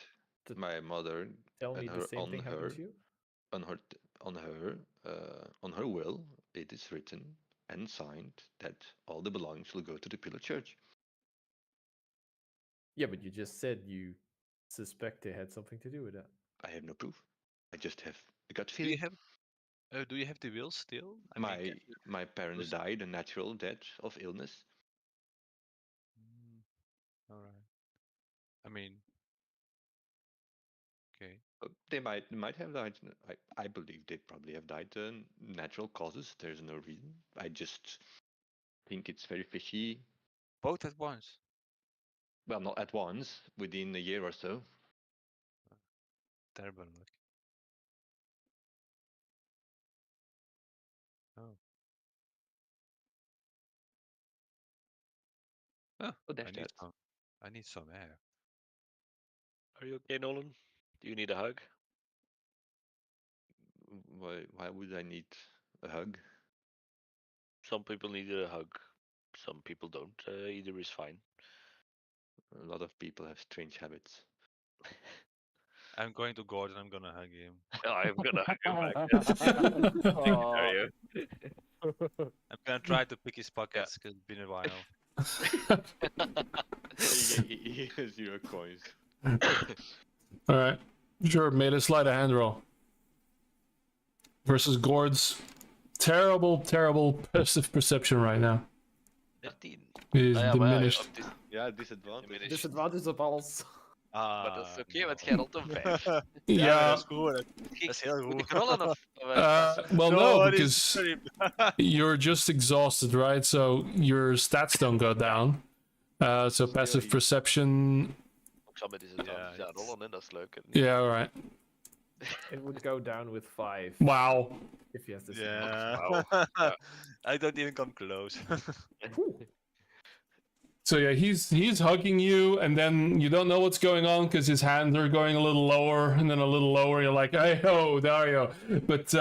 to my mother tell me and the her same thing happened to you? on her will. It is written and signed that all the belongings will go to the Pillar Church. Yeah, but you just said you suspect they had something to do with that. I have no proof. I just have a gut Do you feeling. have do you have the will still? I mean, My parents died a natural death of illness. all right. I mean, okay. They might have died. I believe they probably have died natural causes. There's no reason. I just think it's very fishy. Both at once. Well, not at once, within a year or so. Terrible luck. Oh. Oh, But there's that. I need some air. Are you okay, Nolan? Do you need a hug? Why would I need a hug? Some people need a hug. Some people don't. Either is fine. A lot of people have strange habits. I'm going to Gordon. I'm gonna hug him. I'm gonna hug him back. Are you? I'm gonna try to pick his pockets because it's been a while. He has 0 coins. All right, sure. Made a sleight of hand roll versus Gord's terrible passive perception right now. 15. It is Ah ja, maar ja, diminished. op dit- Yeah, disadvantage. Disadvantage op alles. Maar dat is oké, want jij rolt een 5. Yeah. dat is goed. Dat is heel Moet goed. ik rollen of? Well, no, it is because sorry. you're just exhausted, right? So your stats don't go down. So passive perception. Ik zal met disadvantage Ja, rollen, hè, dat is leuk. Hè. Yeah, all right. It would go down with 5 Wow. if he has this. Yeah. I don't even come close. So yeah, he's hugging you, and then you don't know what's going on because his hands are going a little lower, and then a little lower. You're like, hey ho, Dario. But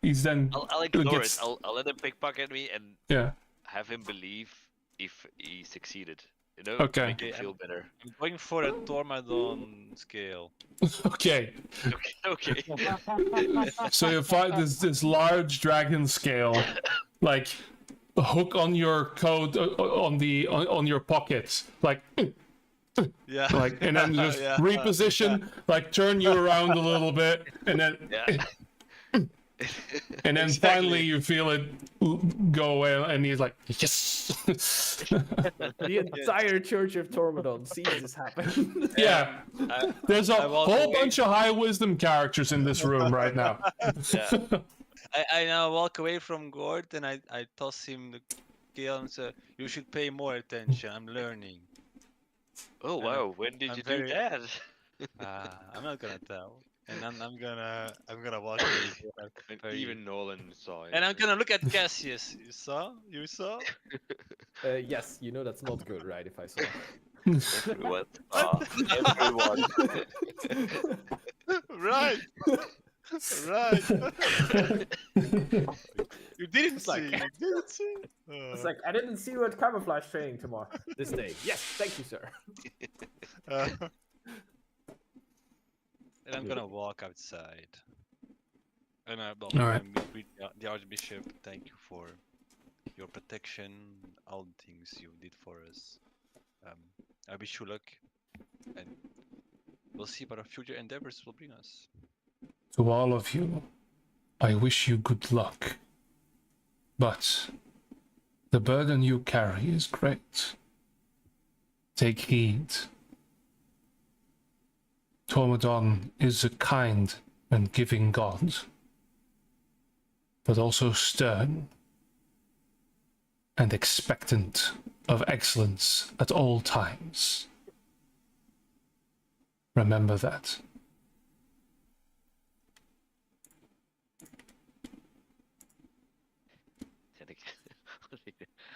he's then I'll ignore gets- it. I'll let him pickpocket me and yeah. have him believe if he succeeded. You know, Okay. to make him feel better. I'm going for a Tormadon scale. Okay. Okay. So you find this large dragon scale, like a hook on your coat on your pockets, like Yeah. and then just Yeah. reposition, like turn you around a little bit, and then Yeah. and then Exactly. finally you feel it go away, and he's like, yes. The entire Church of Tormodon sees this happen. Yeah. There's a I walk whole away. bunch of high wisdom characters in this room right now. Yeah. I now walk away from Gord and I toss him the scale and say, you should pay more attention. I'm learning. Oh wow, when did I'm you very- do that? I'm not gonna tell. And then I'm gonna walk away. And Very- even Nolan saw it. And I'm gonna look at Cassius. You saw? You saw? Yes, you know that's not good, right? If I saw. Everyone. Everyone. Right. Right. You didn't see. like- You didn't see. It's like I didn't see you at camouflage training tomorrow. This day. Yes, thank you, sir. And I'm gonna walk outside. And All right. meet the Archbishop. Thank you for your protection, all the things you did for us. I wish you luck, and we'll see what our future endeavors will bring us. To all of you, I wish you good luck. But the burden you carry is great. Take heed. Tormodon is a kind and giving god, but also stern and expectant of excellence at all times. Remember that.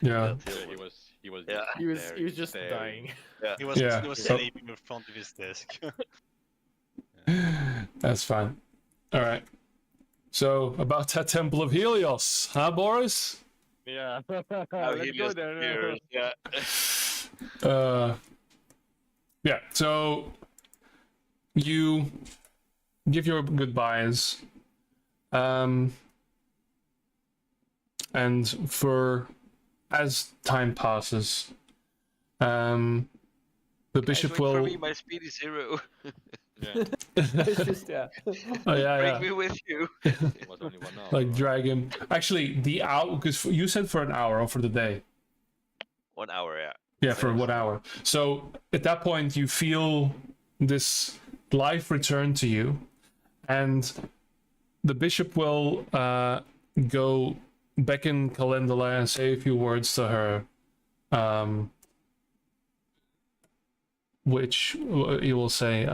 Yeah. He was Yeah. He was there just staring. dying. He was Yeah. So- sleeping in front of his desk. That's fine. All right. So, about that Temple of Helios, huh, Boris? Yeah. How Let's he go just there. appears. Yeah. Yeah, so you give your goodbyes. And for as time passes, the Guys, bishop wait for will. me. My speed is 0. Yeah, It's just Oh yeah, Bring yeah. me with you. it was only 1 hour. Like right? drag him. Actually, the hour because you said for an hour or for the day. 1 hour, yeah. Yeah, for 1 hour. So at that point, you feel this life return to you, and the bishop will go beckon Calendula and say a few words to her, which he will say,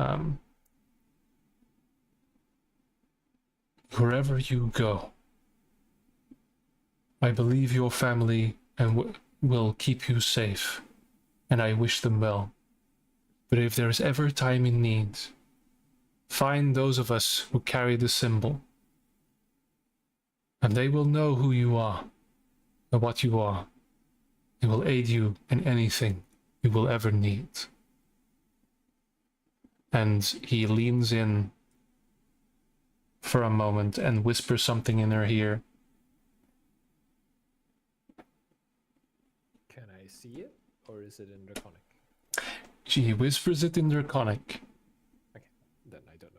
wherever you go, I believe your family and will keep you safe, and I wish them well. But if there is ever time in need, find those of us who carry the symbol, and they will know who you are and what you are. They will aid you in anything you will ever need. And he leans in for a moment and whispers something in her ear. Can I see it, or is it in Draconic? He whispers it in Draconic. Then I don't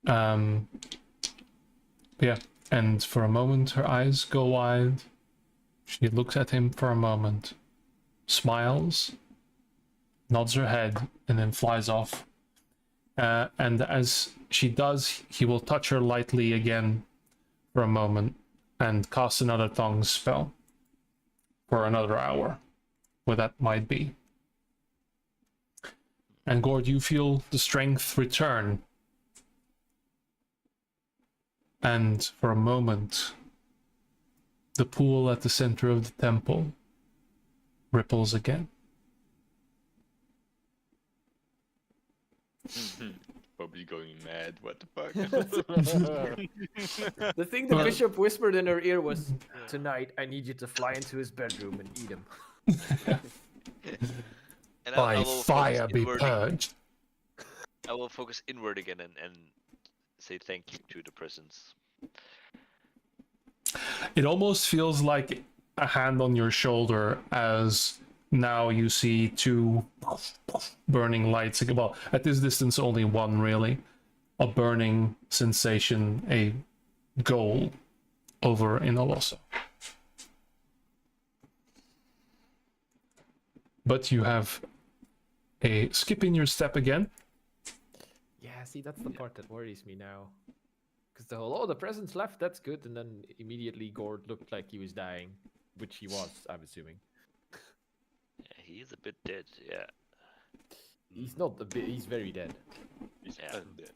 know. Yeah, and for a moment her eyes go wide. She looks at him for a moment, smiles, nods her head, and then flies off. And as she does, he will touch her lightly again for a moment and cast another tongue spell for another hour, where that might be. And Gord, you feel the strength return. And for a moment, the pool at the center of the temple ripples again. Probably going mad. What the fuck? The thing the Well- bishop whispered in her ear was, "Tonight, I need you to fly into his bedroom and eat him." And I By will fire focus be inward. purged. I will focus inward again and say thank you to the presence. It almost feels like a hand on your shoulder as now you see two burning lights. Well, at this distance, only one really. A burning sensation, a goal over in Olosso. But you have a skip in your step again. Yeah, see, that's the part that worries me now. Because the whole, the presence left, that's good, and then immediately Gord looked like he was dying, which he was, I'm assuming. Yeah, he is a bit dead. Yeah. He's not a bit. He's very dead. He's Yeah. undead.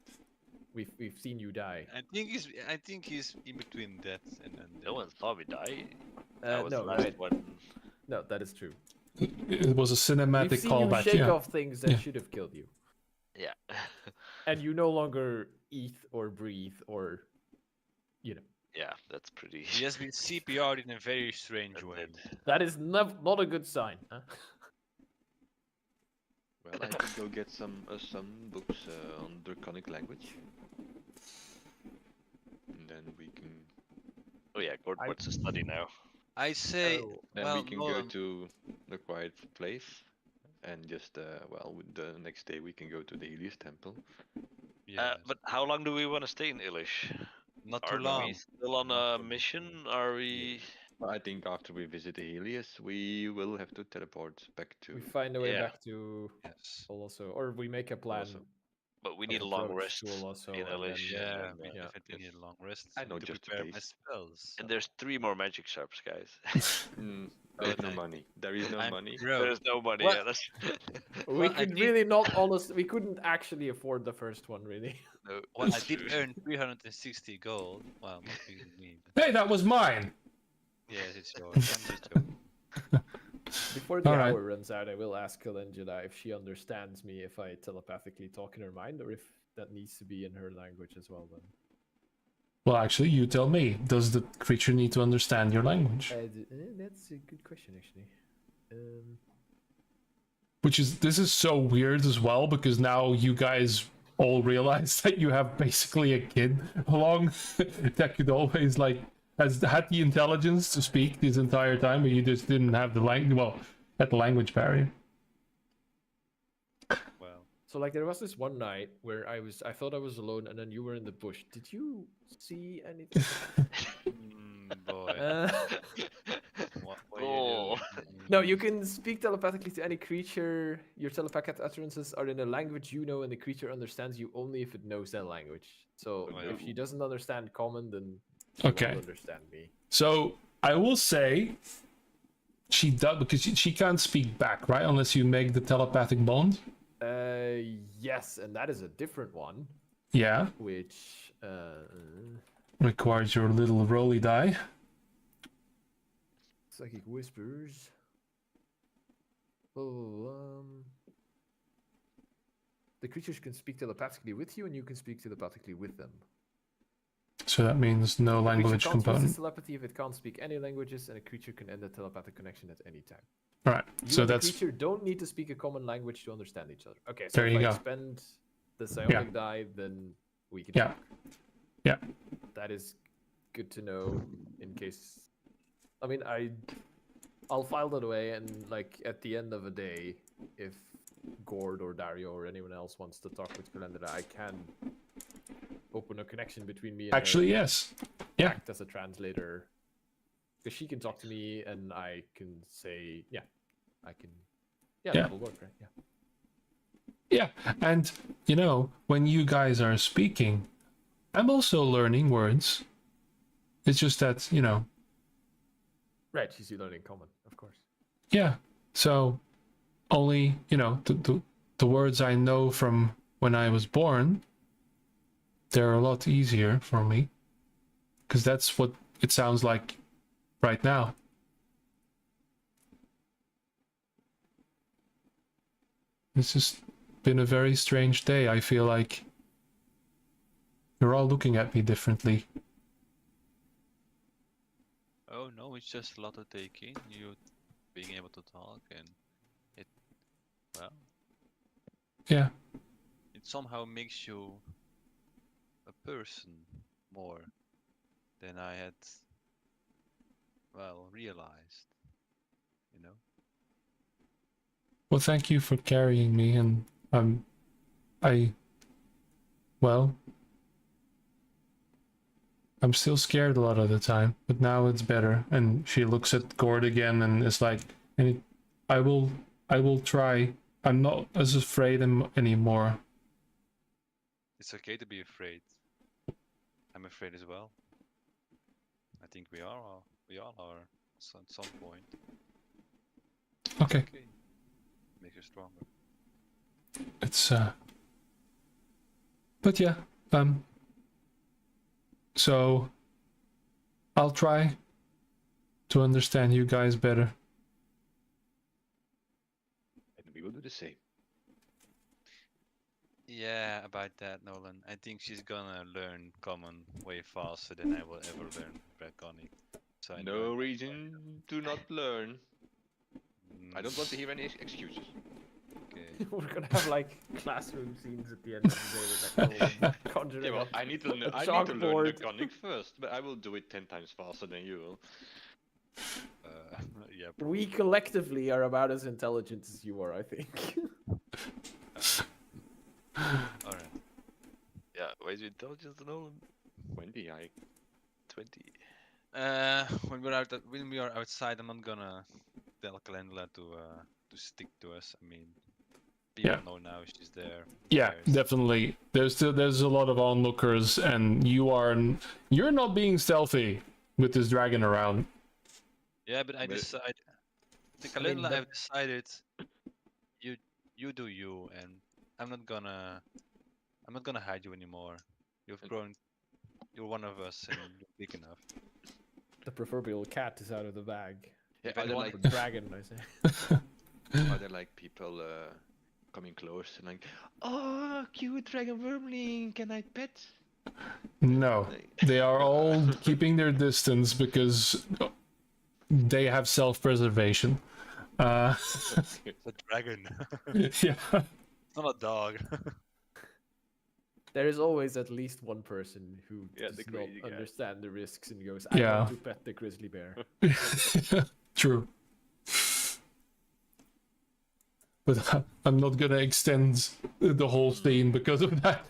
We've seen you die. I think he's in between death and undead. No one saw me die. I was No, the last right. one. No, that is true. It was a cinematic We've seen you callback. shake Yeah. off things that Yeah. should have killed you, Yeah. and you no longer eat or breathe or, you know, Yeah, that's pretty. He has been CPR'd in a very strange way. dead. that is not a good sign. Huh? Well, I could go get some books on Draconic language. And then we can Oh yeah, Gord wants to study now. I say, Oh, then well, we can go Nolan, to the quiet place and just well, the next day we can go to the Illysh temple. yes, But how long do we want to stay in Illysh? not too Are long. we still on Not a too long. mission? Are we? I think after we visit the Helios, we will have to teleport back to. we find a way Yeah. back to Yes. also, or we make a plan. Awesome. But we of need a long approach rest to Olosso in and then- Illysh. Yeah, and, we yeah. definitely need a long rest. I know to just in prepare my case. spells. And there's 3 more magic sharps, guys. There's no Okay. money. There is no I'm money. broke. There's no money. What? Yeah, that's We Well, I could did- really not honest. We couldn't actually afford the first one, really. no. Well, I that's did true. earn 360 gold. Well, not really me. Hey, that was mine. Yes, it's yours. I'm just joking. Before the All right. hour runs out, I will ask Calendula if she understands me if I telepathically talk in her mind, or if that needs to be in her language as well. Then Well, actually, you tell me. Does the creature need to understand your language? That's a good question, actually. This is so weird as well, because now you guys all realize that you have basically a kid along that could always has had the intelligence to speak this entire time, but you just didn't have the language. Well, had the language barrier. Well, So like there was this one night where I thought I was alone, and then you were in the bush. Did you see anything? boy. What you Oh. doing? No, you can speak telepathically to any creature. Your telepathic utterances are in a language you know, and the creature understands you only if it knows that language. So Oh, if yeah. she doesn't understand common, then she Okay. won't understand me. So I will say she does, because she can't speak back, right? Unless you make the telepathic bond. Yes, and that is a different one, Yeah. which Requires your little rolly die. psychic whispers. Oh, the creatures can speak telepathically with you, and you can speak telepathically with them. So that means no The creature language can't use component. its telepathy if it can't speak any languages, and a creature can end a telepathic connection at any time. All right. You So and the that's creature don't need to speak a common language to understand each other. Okay, so There if you I go. expend the psionic die, then we can Yeah. talk. Yeah. That is good to know in case. I mean, I'll file that away, and like at the end of a day, if Gord or Dario or anyone else wants to talk with Calendar, I can open a connection between me and actually her, yes. Yeah. act as a translator, because she can talk to me and I can say, yeah, I can, yeah, Yeah. that'll work, right? Yeah. Yeah. And you know, when you guys are speaking, I'm also learning words. It's just that, you know, Right, she's learning common, of course. yeah. So only, you know, the words I know from when I was born, they're a lot easier for me. Because that's what it sounds like right now. This has been a very strange day. I feel like you're all looking at me differently. Oh no, it's just a lot to take in. You being able to talk, and it, well, Yeah. it somehow makes you a person more than I had, well, realized. You know. Well, thank you for carrying me, and well, I'm still scared a lot of the time, but now it's better. And she looks at Gord again and is like, I will try. I'm not as afraid anymore. It's okay to be afraid. I'm afraid as well. I think we all are at some point. Okay. Okay. Makes you stronger. It's but yeah, so I'll try to understand you guys better. And we will do the same. Yeah, about that, Nolan. I think she's gonna learn common way faster than I will ever learn Draconic. So I No know- reason to not learn. I don't want to hear any excuses. Okay. We're gonna have like classroom scenes at the end of the day with like conjuring Yeah, well, up I need to, a I need to learn chalkboard. Draconic first, but I will do it 10 times faster than you will. Yeah. We collectively are about as intelligent as you are, I think. All right. Yeah, where's your intelligence, Nolan? 20, 20. When we are outside, I'm not gonna tell Calendula to stick to us. I mean, people Yeah. know now she's there. Yeah, There's- definitely. There's a lot of onlookers, and you're not being stealthy with this dragon around. Yeah, but I But- decide. The I mean, Calendula, that- I've decided. You do you, and I'm not gonna hide you anymore. You've grown. You're one of us, and you're big enough. The proverbial cat is out of the bag. Yeah, If I are there want like The dragon, I say. are there like people coming close and like, oh, cute dragon wormling, can I pet? No, they are all keeping their distance because they have self-preservation. It's a dragon. Yeah. It's not a dog. There is always at least one person who Yeah, does the not crazy guy. understand the risks and goes, "I Yeah. want to pet the grizzly bear." True. But I'm not gonna extend the whole scene because of that.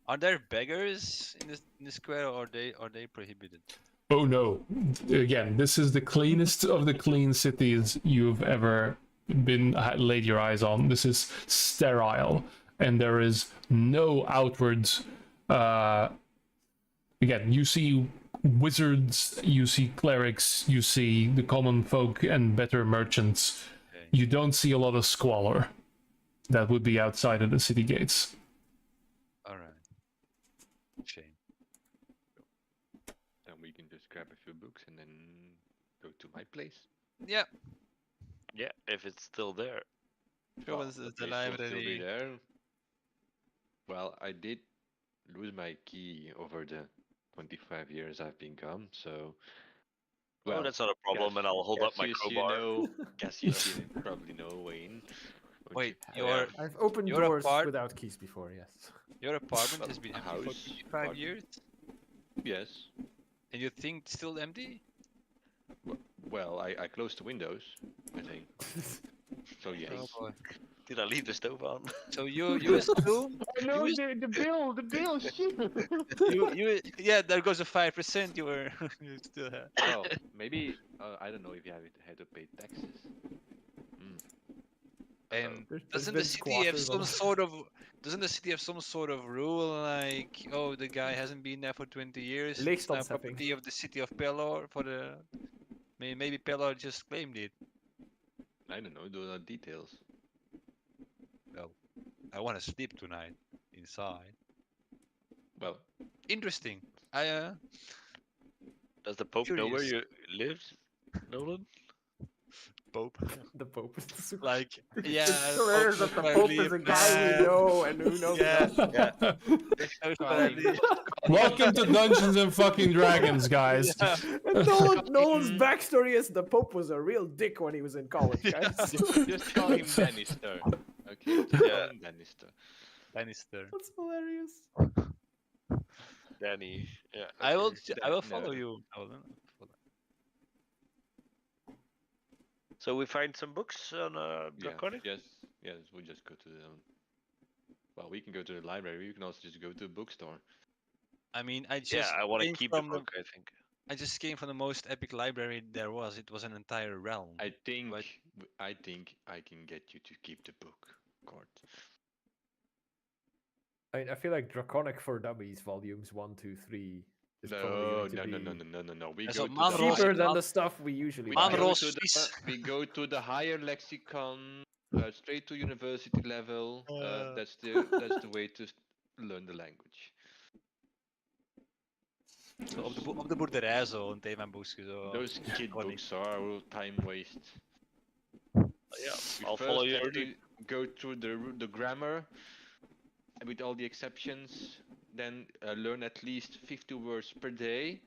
Are there beggars in the square, or are they prohibited? Oh no. Again, this is the cleanest of the clean cities you've ever been laid your eyes on. This is sterile, and there is no outwards. Again, you see wizards, you see clerics, you see the common folk and better merchants. Okay. You don't see a lot of squalor that would be outside of the city gates. All right. Shame. Then we can just grab a few books and then go to my place. Yeah. Yeah, if it's still there. Show us the place will still be library. there. Well, I did lose my key over the 25 years I've been gone, so. Oh, that's not a problem, and I'll hold up my crowbar. Cassius, you probably know Wayne. don't Wait, you? your I've opened You're doors apart- without keys before. Yes. your apartment Well, has been a empty for house, 25 apartment. years, Yes. and you think it's still empty? Well, I closed the windows, I think. So yes. Oh boy. Did I leave the stove on? So you assume No, You- the bill, shit. you yeah, there goes a 5%. You were you still have. Well, maybe I don't know if you had to pay taxes. And There's doesn't been the city have squatters some on- sort of rule like, oh, the guy hasn't been there for 20 years, it's now Leegstandshebbing. property of the city of Pelor for the maybe Pelor just claimed it. I don't know. Those are details. Well, I want to sleep tonight inside. Well, Interesting. Does the Pope know where Curious. you live, Nolan? Pope. The Pope is the super. Like, yeah. It's so rare that the Pope probably is a a guy man. we know and who knows Yeah. that. Most probably- Welcome to Dungeons and fucking Dragons, guys. Yeah. Nolan's backstory is the Pope was a real dick when he was in college, guys. just call him Bannister. Okay. Just call him Bannister. Lannister. That's hilarious. Danny. Yeah. I will No. follow you, Nolan. So we find some books on Yeah. Draconic? Yes. Yes. We just go to the. Well, we can go to the library. We can also just go to a bookstore. I mean, I just Yeah, I want to came keep the from book, I think. I just came from the most epic library there was. It was an entire realm. I think. But- I think I can get you to keep the book, Court. I mean, I feel like Draconic for Dummies volumes 1, 2, 3 is probably No, going to no, be no. We As go a to man the roll- cheaper high- than Man- the stuff we usually we Man buy. go roll to the- Swiss. we go to the higher lexicon, straight to university level. That's the way to learn the language. Zo op de boerderij zo, een themaboekje zo. Those kid Funny. books are all time waste. Yeah, We I'll first follow you. have to go through the grammar with all the exceptions, then learn at least 50 words per day.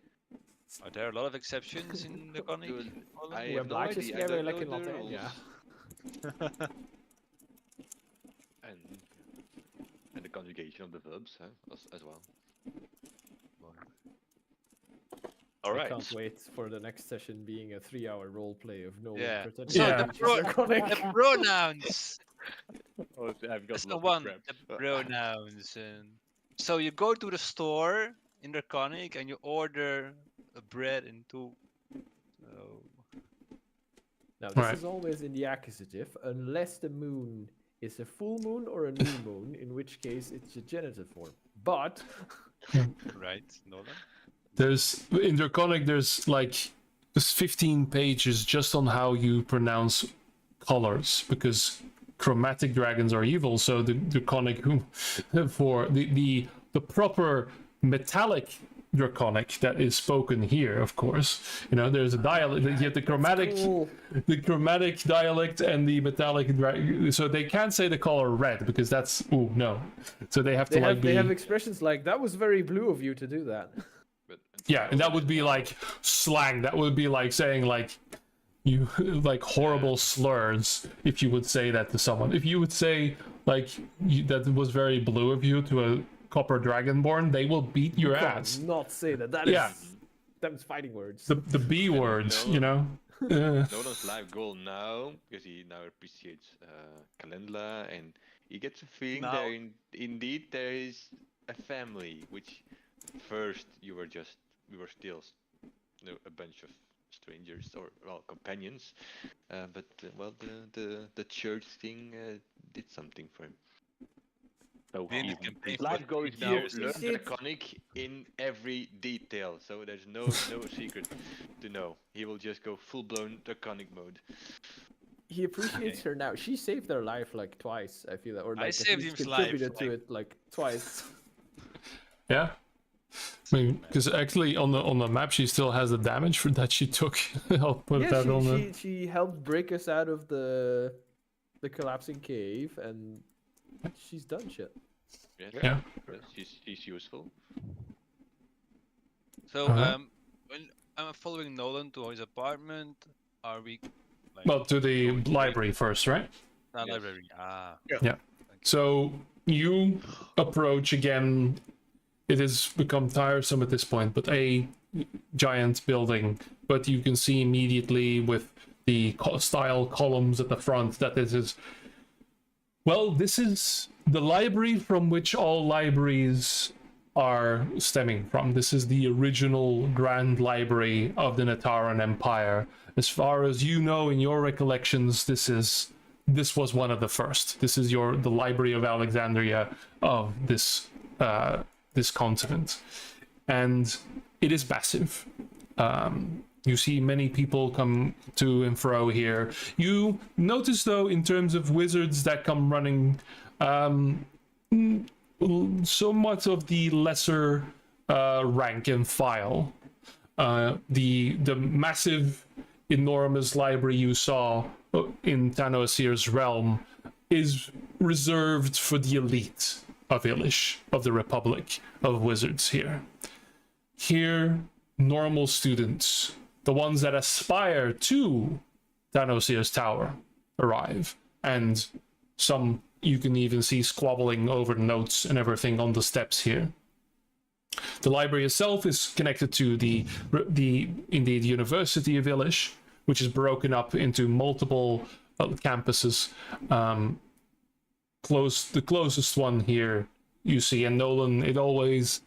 Are there a lot of exceptions in the Conic? Dude, Nolan? I Hoe have no blaadjes idea. I schrijven don't lekker in know the Latijn, ja. rules. And the conjugation of the verbs as well. All I right. can't wait for the next session being a 3-hour roleplay of Nolan Yeah. pretending So Yeah. to the, be pro- Draconic. the pronouns. Oh, I've That's the one. The pronouns. And so you go to the store in the Conic and you order a bread and two. So Now, this Right. is always in the accusative, unless the moon is a full moon or a new moon, in which case it's a genitive form. But right, Nolan. There's in Draconic, there's 15 pages just on how you pronounce colors, because chromatic dragons are evil. So the Draconic for the proper metallic Draconic that is spoken here, of course. You know, there's a dialect. You have the chromatic, Cool. the chromatic dialect and the metallic. So they can't say the color red because that's no. So they have to They have expressions like that was very blue of you to do that. But yeah, and that would be like slang. That would be like saying like you like horrible slurs if you would say that to someone. If you would say like that was very blue of you to a copper dragonborn, they will beat your Can't ass. not say that. That Yeah. is them's fighting words. The B words, no. you know. Nolan's life goal now, because he now appreciates Calendula, and he gets a feeling Now- there indeed there is a family, which first we were still a bunch of strangers or companions, but the church thing did something for him. So Really he, can pay His for life goal is now years. learn See, it's- Draconic in every detail, so there's no secret to know. He will just go full blown Draconic mode. He appreciates her now. She saved their life like twice. I feel that, or I like at saved least his life, contributed to like- it like twice. Yeah. I mean, because actually on the map she still has the damage for that she took. I'll put Yeah, that on the. she helped break us out of the collapsing cave, and she's done shit. Yes, Yeah. she's useful. So, Uh-huh. when I'm following Nolan to his apartment, are we? Like, Well, to the going library first, right? Not Yes. library. Ah. Yeah. So you approach again. It has become tiresome at this point, but a giant building. But you can see immediately with the style columns at the front that this is. Well, this is the library from which all libraries are stemming from. This is the original Grand Library of the Nataran Empire. As far as you know in your recollections, this was one of the first. This is the Library of Alexandria of this this continent, and it is massive. You see many people come to and fro here. You notice, though, in terms of wizards that come running, somewhat of the lesser rank and file. The massive, enormous library you saw in Tanosir's realm is reserved for the elite of Illysh, of the Republic of Wizards here. Here, normal students, the ones that aspire to Tanosir's tower, arrive, and some you can even see squabbling over notes and everything on the steps here. The library itself is connected to the indeed University of Illysh, which is broken up into multiple campuses. The closest one here you see, and Nolan, there's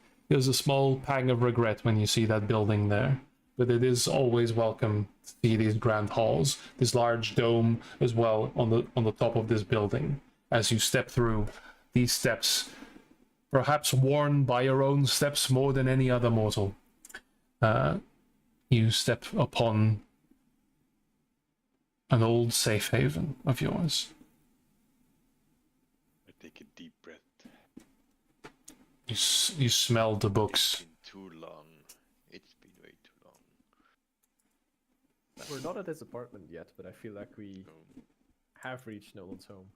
a small pang of regret when you see that building there. But it is always welcome to see these grand halls, this large dome as well on the top of this building. As you step through these steps, perhaps worn by your own steps more than any other mortal, you step upon an old safe haven of yours. I take a deep breath. You smell the books. It's been too long. It's been way too long. We're not at his apartment yet, but I feel like we No. have reached Nolan's home.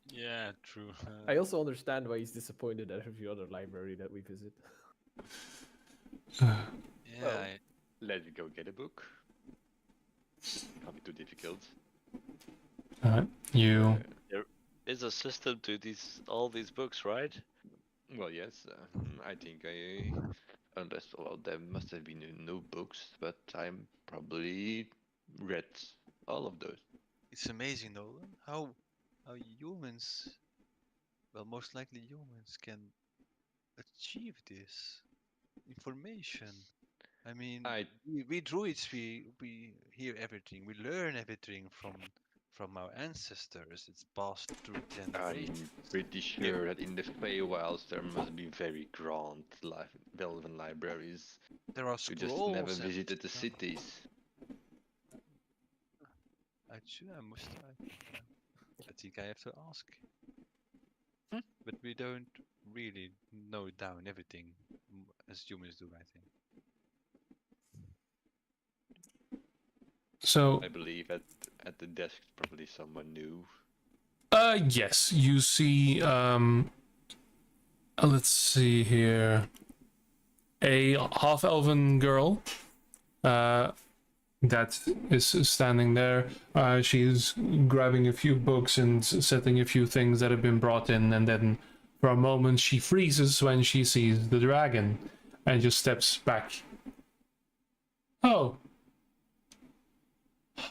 Yeah, true. I also understand why he's disappointed at every other library that we visit. yeah, well, Let me go get a book. Can't be too difficult. Alright, you. There's a system to all these books, right? Well, yes. I think unless there must have been no books, but I'm probably read all of those. it's amazing, Nolan. How humans, well, most likely humans, can achieve this information. I mean, we druids, we hear everything, we learn everything from our ancestors. It's passed through generations. I'm pretty sure that in the Feywilds there must be very grand Velven libraries. There are We scrolls. just never and visited the stuff. cities. I think I have to ask. But we don't really know down everything as humans do, I think. So, I believe at the desk probably someone new. yes, you see, let's see here, a half-elven girl, that is standing there. She's grabbing a few books and setting a few things that have been brought in, and then for a moment she freezes when she sees the dragon and just steps back. Oh.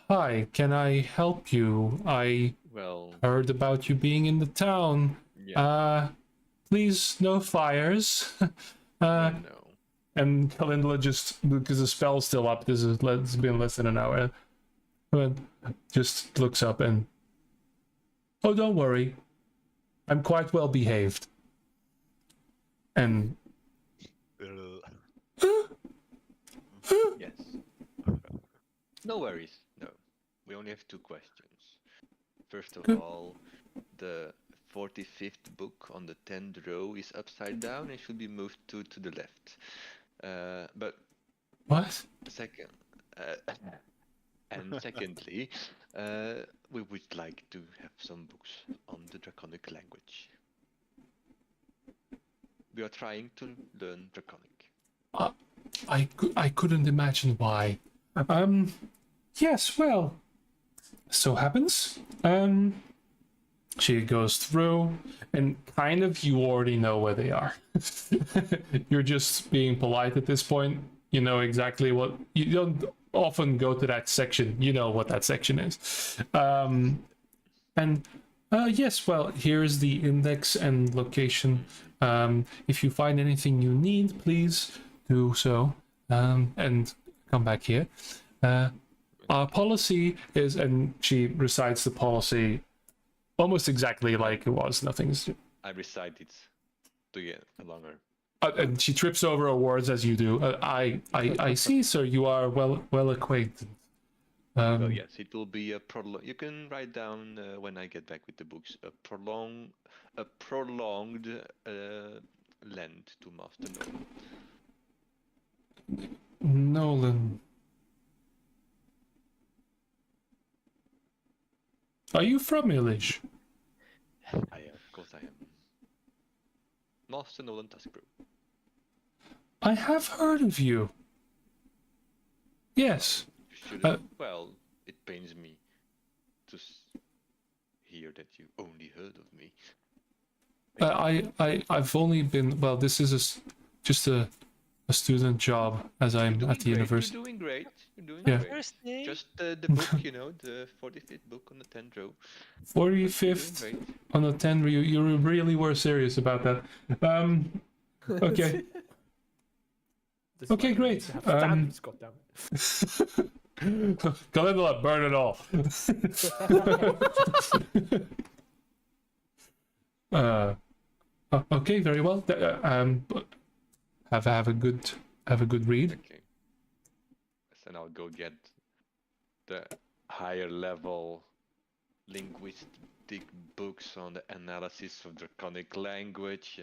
Hi, can I help you? I Well, heard about you being in the town. yeah, Please, no fires. no. And Calendula just, because the spell's still up, it's been less than an hour, but just looks up and, oh, don't worry, I'm quite well behaved. And Yes. No worries. No. We only have 2 questions. First of Good. all, the 45th book on the 10th row is upside down and should be moved to the left. But what? second, and secondly, we would like to have some books on the Draconic language. We are trying to learn Draconic. I couldn't imagine why. Yes, well, so happens. She goes through, and kind of you already know where they are. You're just being polite at this point. You know exactly what, you don't often go to that section. You know what that section is. Yes, well, here's the index and location. If you find anything you need, please do so, and come back here. Our policy is, and she recites the policy almost exactly like it was. Nothing's. I recite it to get longer. And she trips over her words as you do. I see, sir. You are well acquainted. Well, yes, it will be a prolong. You can write down when I get back with the books a prolonged lend to Master Nolan. Nolan. Are you from Illysh? I am, of course I am. Master Nolan Taskbro. I have heard of you. Yes. You should well, it pains me to hear that you only heard of me. I've only been, well, this is just a student job as I'm at the university. You're doing great. You're doing Yeah. great. Just the book, you know, the 45th book on the 10th row. 45th on the 10, you really were serious about that. Okay. Okay, great. Stamps, goddammit. Calendula, burn it all. Okay, very well. Have a good read. Okay. So now I'll go get the higher level linguistic books on the analysis of Draconic language,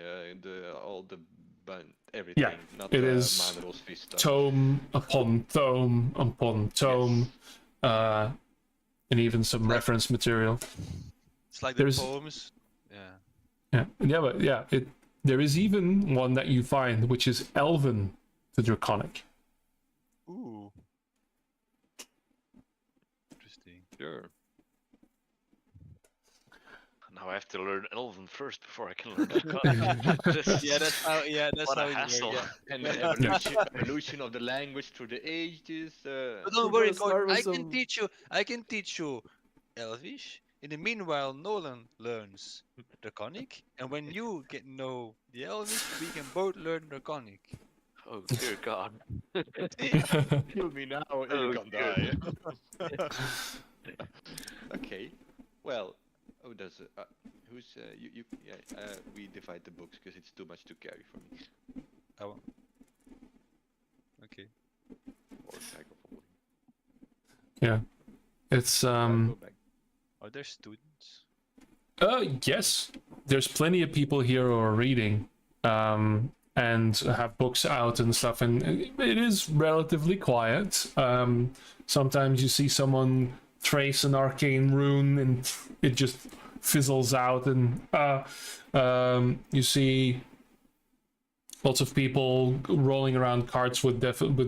everything. Yeah, not it is Manuel's Fist stuff. tome upon tome upon tome, and even some reference material. It's like There's- the poems. Yeah. There is even one that you find which is Elven to Draconic. Ooh. Interesting. Sure. Now I have to learn Elven first before I can learn Draconic. Yeah, that's how. Yeah, that's What how a it hassle. works. And the evolution of the language through the ages. But don't We're worry, gonna start Coach. with I can some- teach you. I can teach you Elvish. In the meanwhile, Nolan learns Draconic, and when you know the Elvish, we can both learn Draconic. Oh dear God. Kill me now or Oh, you can die. Okay. Well, we divide the books because it's too much to carry for me. Oh. Okay. Or bag of holding. Yeah, it's I'll go back. Are there students? Yes. There's plenty of people here who are reading, and have books out and stuff, and it is relatively quiet. Sometimes you see someone trace an arcane rune and it just fizzles out, and you see lots of people rolling around carts with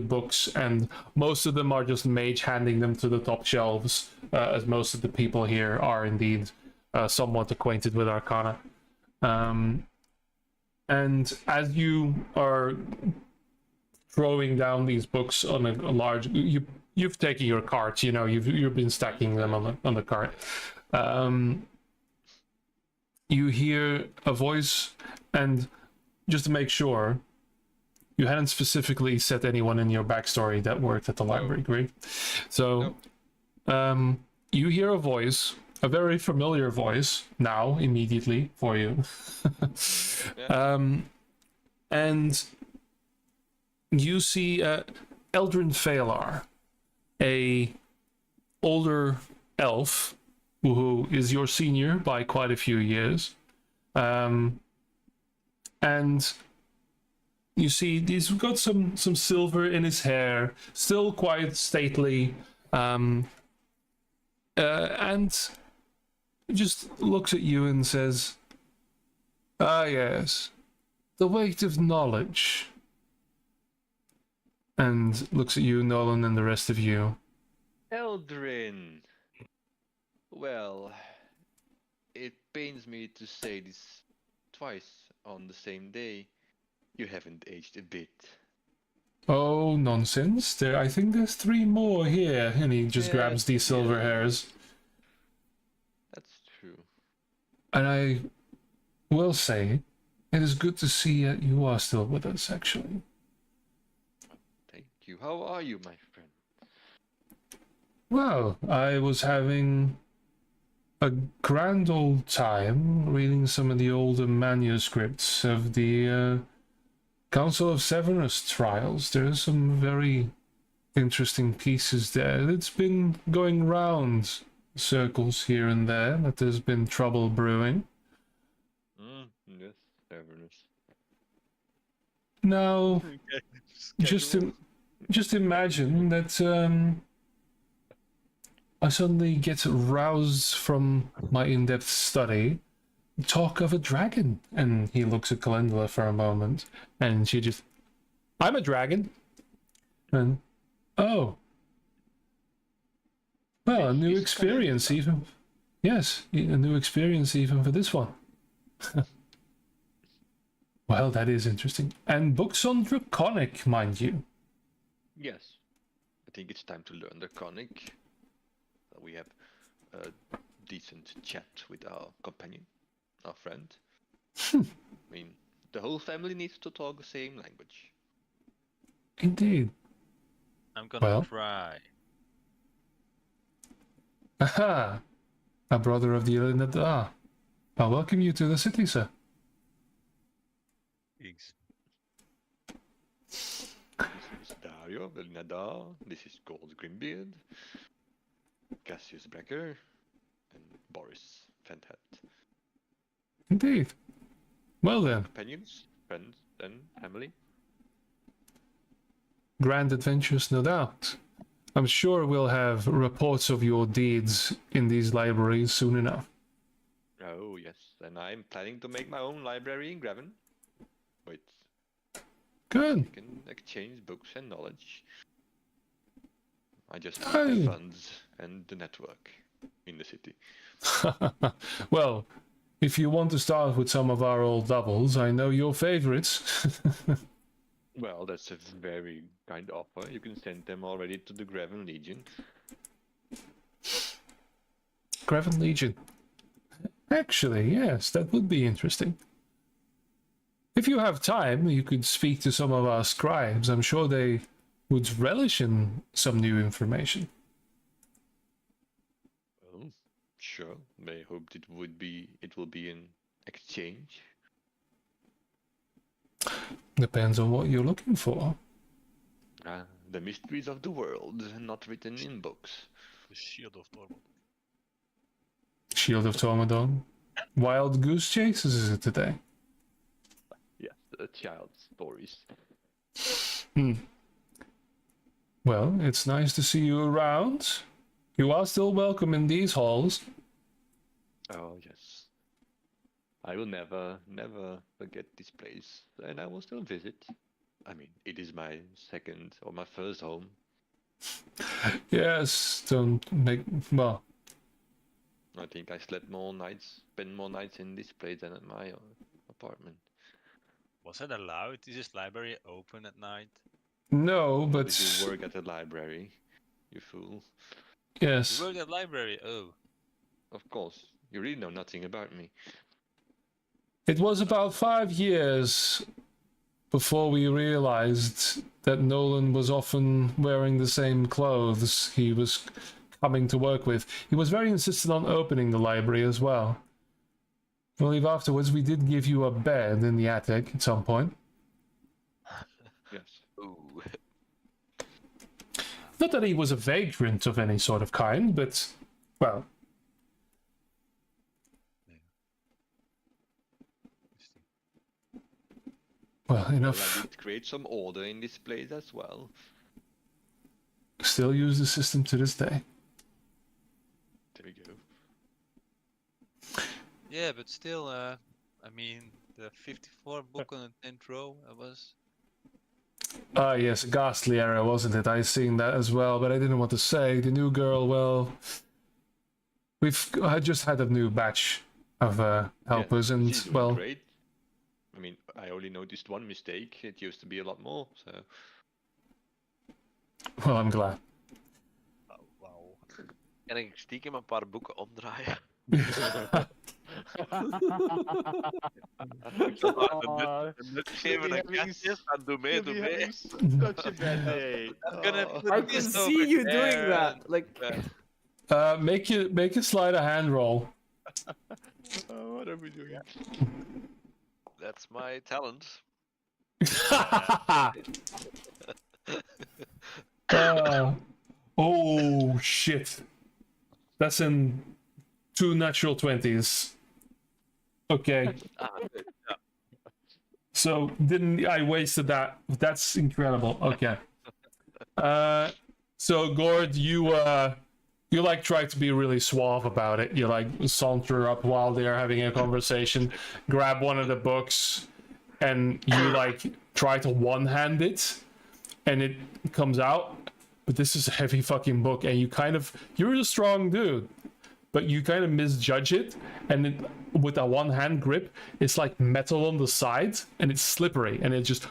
books, and most of them are just mage handing them to the top shelves, as most of the people here are indeed somewhat acquainted with Arcana. And as you are throwing down these books on a large, you've taken your cart, you know, you've been stacking them on the cart. You hear a voice, and just to make sure, you hadn't specifically set anyone in your backstory that worked at the library, Greg. So, you hear a voice, a very familiar voice now, immediately for you. And you see Eldrin Phalar, a older elf who is your senior by quite a few years. And you see he's got some silver in his hair, still quite stately, and just looks at you and says, "Ah, yes, the weight of knowledge." And looks at you, Nolan, and the rest of you. Eldrin! Well, it pains me to say this twice on the same day. You haven't aged a bit. Oh, nonsense. I think there's 3 more here. And he just grabs these silver hairs. That's true. And I will say, it is good to see that you are still with us, actually. Thank you. How are you, my friend? Well, I was having a grand old time reading some of the older manuscripts of the Council of Severnus trials. There are some very interesting pieces there. It's been going round circles here and there that there's been trouble brewing. Yes, Severnus. Now, just imagine that I suddenly get roused from my in-depth study. Talk of a dragon, and he looks at Calendula for a moment, and she just, "I'm a dragon," and oh, well, a new experience even. Yes, a new experience even for this one. Well, that is interesting, and books on Draconic, mind you. Yes. I think it's time to learn Draconic. We have a decent chat with our companion, our friend. I mean, the whole family needs to talk the same language. Indeed. I'm gonna Well. cry. Aha! A brother of the Illysh. I welcome you to the city, sir. Thanks. This is Dario, Nadar. This is Gold Grimbeard, Cassius Brecker, and Boris Fenthead. Indeed. Well then, Companions, friends, and family. grand adventures, no doubt. I'm sure we'll have reports of your deeds in these libraries soon enough. Oh, yes, and I'm planning to make my own library in Graven. Wait, Good. we can exchange books and knowledge. I just need the funds and the network in the city. Well, if you want to start with some of our old doubles, I know your favorites. Well, that's a very kind offer. You can send them already to the Graven Legion. Graven Legion. Actually, yes, that would be interesting. If you have time, you could speak to some of our scribes. I'm sure they would relish in some new information. Well, sure. I hoped it will be an exchange. Depends on what you're looking for. The mysteries of the world, not written in books. The shield of Tormund. Shield of Tormodon. wild goose chases is it today? Yes, the child stories. Well, it's nice to see you around. You are still welcome in these halls. Oh, yes. I will never forget this place, and I will still visit. I mean, it is my second or my first home. Yes, don't make... Well, I think I spent more nights in this place than at my apartment. Was it allowed? Is this library open at night? no, but... Did you work at the library, you fool? Yes. You work at library? Oh. Of course, you really know nothing about me. It was about 5 years before we realized that Nolan was often wearing the same clothes he was coming to work with. He was very insistent on opening the library as well. I believe afterwards we did give you a bed in the attic at some point. Yes. Ooh. Not that he was a vagrant of any sort of kind, but, well, well, Well, enough. I did create some order in this place as well. Still use the system to this day. There we go. Yeah, but still, I mean, the 54 book on the 10th row, that was... Ah, yes, a ghastly era, wasn't it? I seen that as well, but I didn't want to say. The new girl, well, I just had a new batch of helpers, Yeah, and she's doing well, great. I mean, I only noticed one mistake. It used to be a lot more. So well, I'm glad. Oh, wow. Kan ik stiekem een paar boeken omdraaien? Geven de kastjes en doe mee, doe mee. Such a bad day. I can see you doing that. Like, Make a sleight of hand roll. What are we doing? That's my talent. Oh shit! That's in 2 natural 20s. Okay. So didn't I wasted that? That's incredible. Okay. So Gord, you like try to be really suave about it. You like saunter up while they're having a conversation, grab one of the books, and you like try to one-hand it, and it comes out. But this is a heavy fucking book, and you're a strong dude, but you kind of misjudge it, and with a one-hand grip, it's like metal on the side, and it's slippery, and it just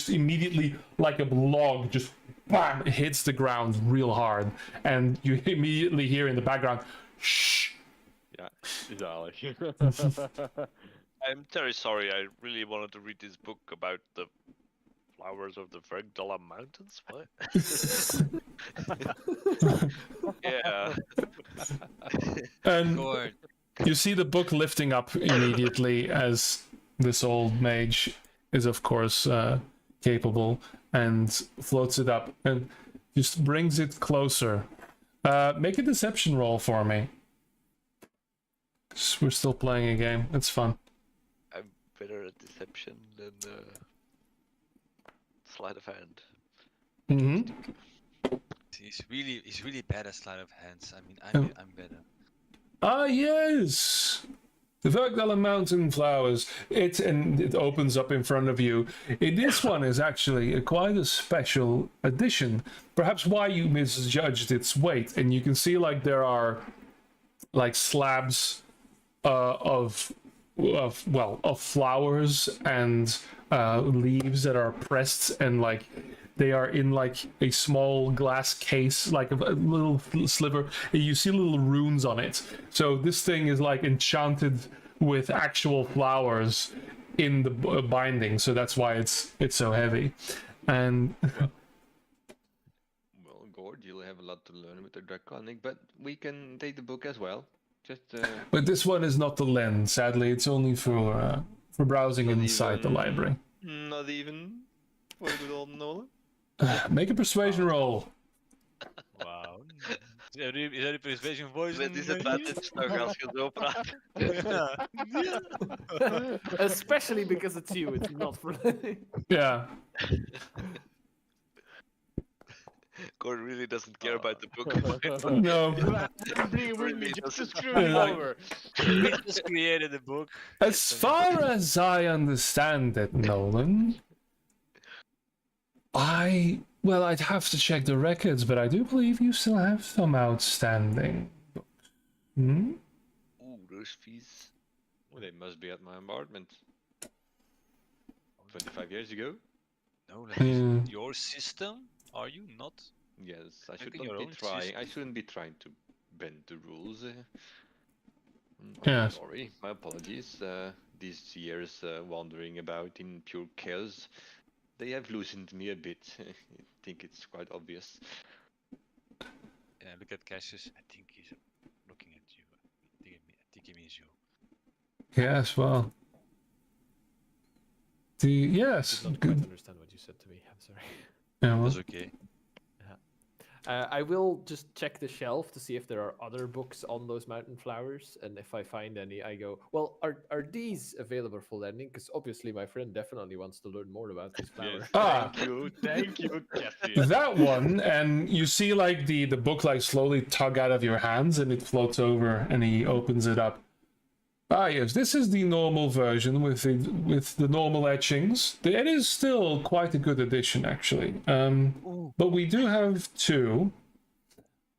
immediately, like a log, just bam, it hits the ground real hard, and you immediately hear in the background, shh. Yeah, exactly. I'm very sorry. I really wanted to read this book about the flowers of the Vergdala Mountains. What? Yeah. And Gord. you see the book lifting up immediately as this old mage is, of course, capable, and floats it up and just brings it closer. Make a deception roll for me. We're still playing a game. It's fun. I'm better at deception than sleight of hand. Mm-hmm. He's really bad at sleight of hands. I mean, I'm better. Ah, yes! The Vergdala Mountain Flowers. It opens up in front of you. This one is actually quite a special edition. Perhaps why you misjudged its weight. And you can see like there are like slabs of flowers and leaves that are pressed, and like they are in like a small glass case, like a little sliver, and you see little runes on it. So this thing is like enchanted with actual flowers in the binding, so that's why it's so heavy. And Well, Gord, you'll have a lot to learn with the draconic, but we can take the book as well. Just but this one is not the lens. Sadly, it's only for browsing Not inside the even- library. not even for good old Nolan. Make a persuasion roll. Wow. Is er een persuasion voice? Met disadvantage nog als je zo praat. Especially because it's you, it's not for. Yeah. Gordon really doesn't care about the book. No. Bring with me Really just to doesn't screw care. you Like- over. We just created a book. As far as I understand it, Nolan, I'd have to check the records, but I do believe you still have some outstanding books. Hmm? Ooh, those fees. Well, they must be at my apartment. 25 years ago? No, Yeah. your system? Are you not? Yes, I should Making your not be own trying. system. I shouldn't be trying to bend the rules. Yeah. I'm sorry, my apologies. These years wandering about in pure chaos, they have loosened me a bit. I think it's quite obvious. Yeah, look at Cassius. I think he's looking at you. I think he means you. Yes, well. Yes. I did not quite Good. understand what you said to me. I'm sorry. Yeah, well, That's okay. I will just check the shelf to see if there are other books on those mountain flowers, and if I find any, I go, well, are these available for lending? Because obviously my friend definitely wants to learn more about this flower. Yes, Ah. thank you, Cassius. that one, and you see like the book like slowly tug out of your hands, and it floats over, and he opens it up. Ah, yes, this is the normal version with the normal etchings. It is still quite a good edition, actually. But we do have two.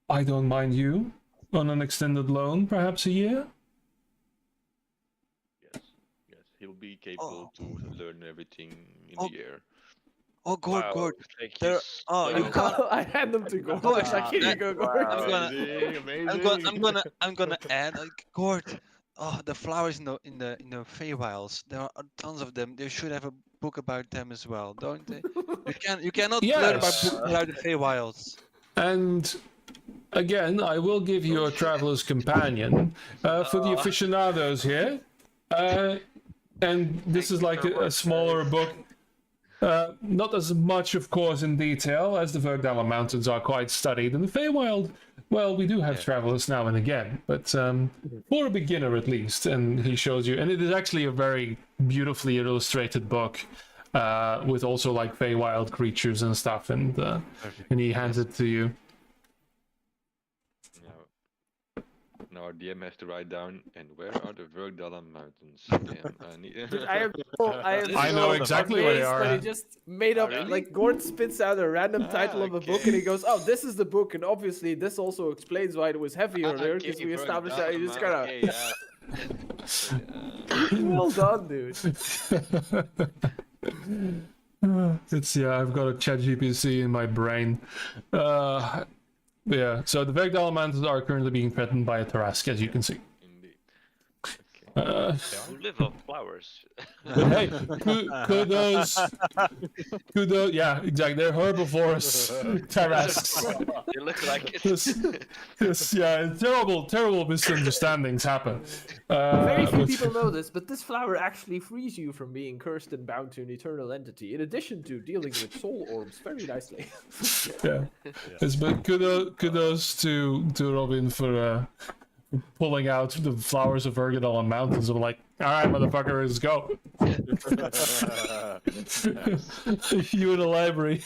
I don't mind you on an extended loan, perhaps a year. Yes, he'll be capable to learn everything in Oh. the year. Oh, God, Wow, God. thank you. There- oh, you can't. I hand them to Gord. Oh, It's like, here you go, Gord. I'm gonna- Amazing. I'm gonna add like Gord. Oh, the flowers in the Feywilds. There are tons of them. They should have a book about them as well, don't they? You cannot learn about Yes. books without the Feywilds. And again, I will give you a traveler's companion for the aficionados here. And this is like a smaller book. Not as much, of course, in detail, as the Verdala Mountains are quite studied. And the Feywild, well, we do have travelers now and again, but for a beginner at least. And he shows you, and it is actually a very beautifully illustrated book with also like Feywild creatures and stuff. And he hands it to you. Now our DM has to write down, and where are the Verdala Mountains? Damn, I need... I know exactly where they are. But he just made up, Really? like, Gord spits out a random title of a book, and he goes, oh, this is the book, and obviously this also explains why it was heavy earlier, because Okay, we established that. You just Verdala, gotta... okay, Well done, dude. It's I've got a ChatGPT in my brain. Yeah, so the Verdala Mountains are currently being threatened by a Tarask, as you can see. Indeed. Okay. You live on flowers. But hey, kudos, yeah, exactly. They're herbivores, Tarasks. They look like it. Yes, yeah, terrible misunderstandings happen. Very few but- people know this, but this flower actually frees you from being cursed and bound to an eternal entity, in addition to dealing with soul orbs very nicely. yeah. It's but kudos to Robin for pulling out the flowers of Ergadal and mountains. I'm like, all right, motherfucker, let's go. You in the library.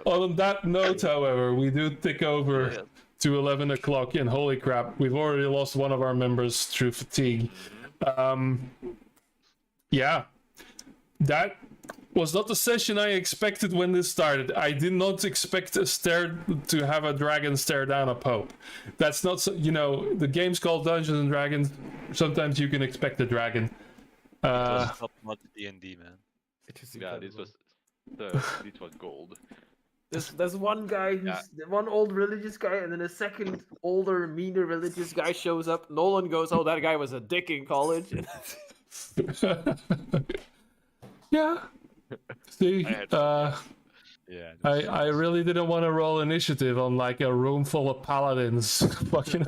On that note, however, we do tick over to 11 o'clock, and holy crap, we've already lost one of our members through fatigue. Yeah, that was not the session I expected when this started. I did not expect to have a dragon stare down a pope. That's not so, the game's called Dungeons and Dragons. Sometimes you can expect a dragon. It was top notch D&D, man. Yeah, this was gold. There's one guy who's one old religious guy, and then a second older, meaner religious guy shows up. Nolan goes, "Oh, that guy was a dick in college." Yeah. See, Yeah. I really didn't want to roll initiative on like a room full of paladins. Fucking.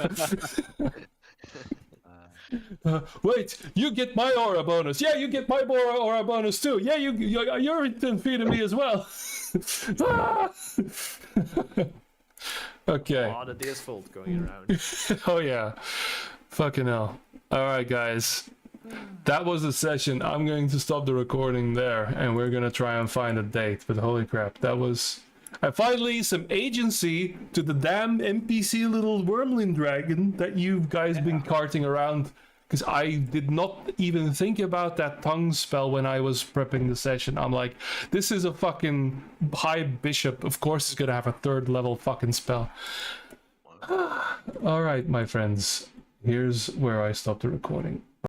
Wait, you get my aura bonus. Yeah, you get my aura bonus too. Yeah, you're defeating me as well. Ah! Okay. A lot of the asphalt going around. Oh yeah. Fucking hell. Alright guys. That was the session. I'm going to stop the recording there and we're gonna try and find a date. But holy crap, that was... And finally some agency to the damn NPC little wormling dragon that you guys been carting around. Because I did not even think about that tongue spell when I was prepping the session. I'm like, this is a fucking high bishop. Of course it's gonna have a 3rd level fucking spell. Alright, my friends. Here's where I stop the recording.